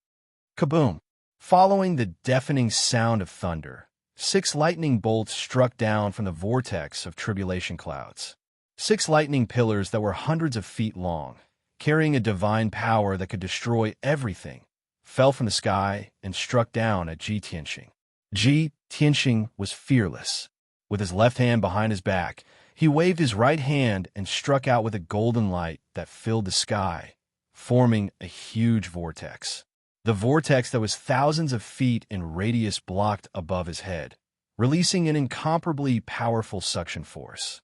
Kaboom! Following the deafening sound of thunder, 6 lightning bolts struck down from the vortex of tribulation clouds. 6 lightning pillars that were hundreds of feet long, carrying a divine power that could destroy everything, fell from the sky and struck down at Ji Tianxing. Ji Tianxing was fearless. With his left hand behind his back, he waved his right hand and struck out with a golden light that filled the sky, forming a huge vortex. The vortex that was thousands of feet in radius blocked above his head, releasing an incomparably powerful suction force.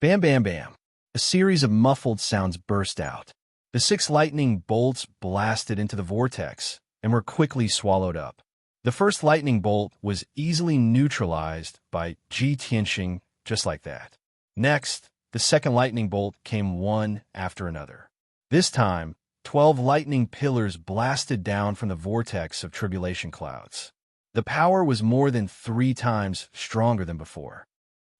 Bam, bam, bam. A series of muffled sounds burst out. The 6 lightning bolts blasted into the vortex and were quickly swallowed up. The first lightning bolt was easily neutralized by Ji Tianxing just like that. Next, the second lightning bolt came one after another. This time, 12 lightning pillars blasted down from the vortex of tribulation clouds. The power was more than 3 times stronger than before.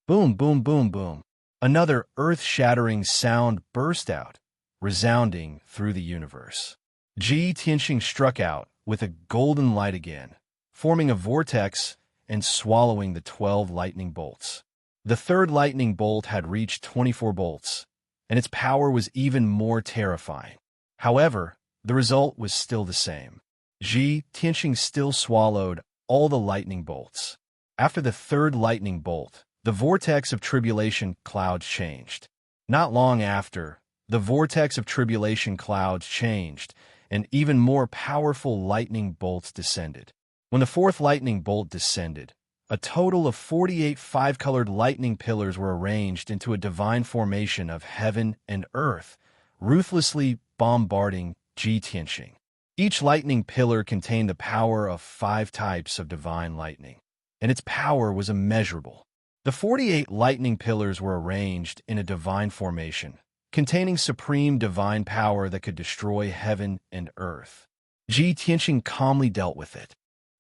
Boom, boom, boom, boom. Another earth-shattering sound burst out, resounding through the universe. Ji Tianxing struck out with a golden light again, forming a vortex and swallowing the 12 lightning bolts. The third lightning bolt had reached 24 bolts, and its power was even more terrifying. However, the result was still the same. Ji Tianxing still swallowed all the lightning bolts. After the third lightning bolt, the vortex of tribulation clouds changed. Not long after, the vortex of tribulation clouds changed, and even more powerful lightning bolts descended. When the fourth lightning bolt descended, a total of 48 5-colored lightning pillars were arranged into a divine formation of heaven and earth, ruthlessly bombarding Ji Tianxing. Each lightning pillar contained the power of 5 types of divine lightning, and its power was immeasurable. The 48 lightning pillars were arranged in a divine formation, containing supreme divine power that could destroy heaven and earth. Ji Tianxing calmly dealt with it.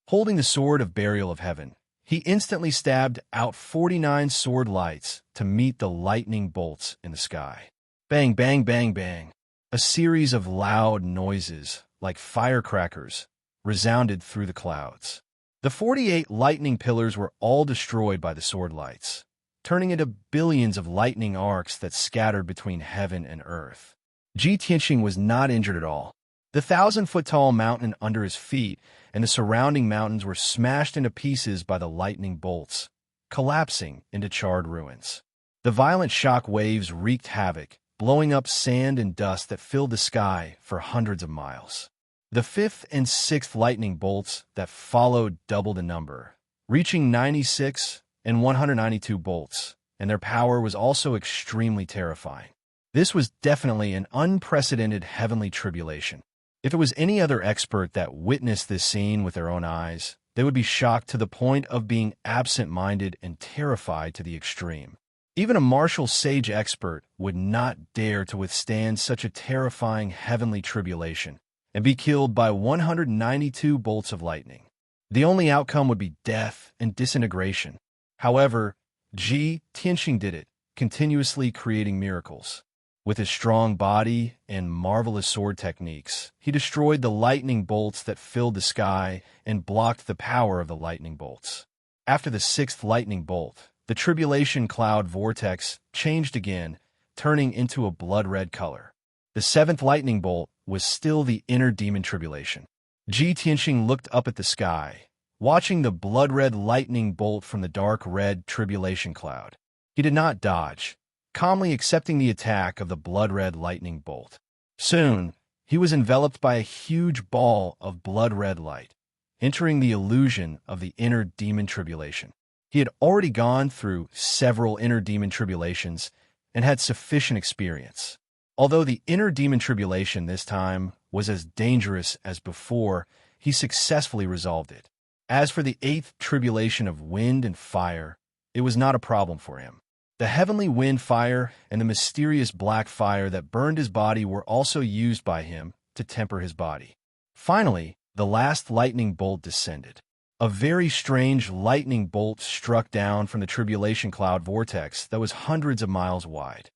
Holding the sword of burial of heaven, he instantly stabbed out 49 sword lights to meet the lightning bolts in the sky. Bang, bang, bang, bang. A series of loud noises, like firecrackers, resounded through the clouds. The 48 lightning pillars were all destroyed by the sword lights, turning into billions of lightning arcs that scattered between heaven and earth. Ji Tianxing was not injured at all. The 1,000-foot-tall mountain under his feet and the surrounding mountains were smashed into pieces by the lightning bolts, collapsing into charred ruins. The violent shock waves wreaked havoc, blowing up sand and dust that filled the sky for hundreds of miles. The 5th and 6th lightning bolts that followed doubled in number, reaching 96 and 192 bolts, and their power was also extremely terrifying. This was definitely an unprecedented heavenly tribulation. If it was any other expert that witnessed this scene with their own eyes, they would be shocked to the point of being absent-minded and terrified to the extreme. Even a martial sage expert would not dare to withstand such a terrifying heavenly tribulation, and be killed by 192 bolts of lightning. The only outcome would be death and disintegration. However, Ji Tianxing did it, continuously creating miracles. With his strong body and marvelous sword techniques, he destroyed the lightning bolts that filled the sky and blocked the power of the lightning bolts. After the sixth lightning bolt, the tribulation cloud vortex changed again, turning into a blood-red color. The seventh lightning bolt was still the inner demon tribulation. Ji Tianxing looked up at the sky, watching the blood-red lightning bolt from the dark red tribulation cloud. He did not dodge, calmly accepting the attack of the blood-red lightning bolt. Soon, he was enveloped by a huge ball of blood-red light, entering the illusion of the inner demon tribulation. He had already gone through several inner demon tribulations and had sufficient experience. Although the inner demon tribulation this time was as dangerous as before, he successfully resolved it. As for the eighth tribulation of wind and fire, it was not a problem for him. The heavenly wind fire and the mysterious black fire that burned his body were also used by him to temper his body. Finally, the last lightning bolt descended. A very strange lightning bolt struck down from the tribulation cloud vortex that was hundreds of miles wide.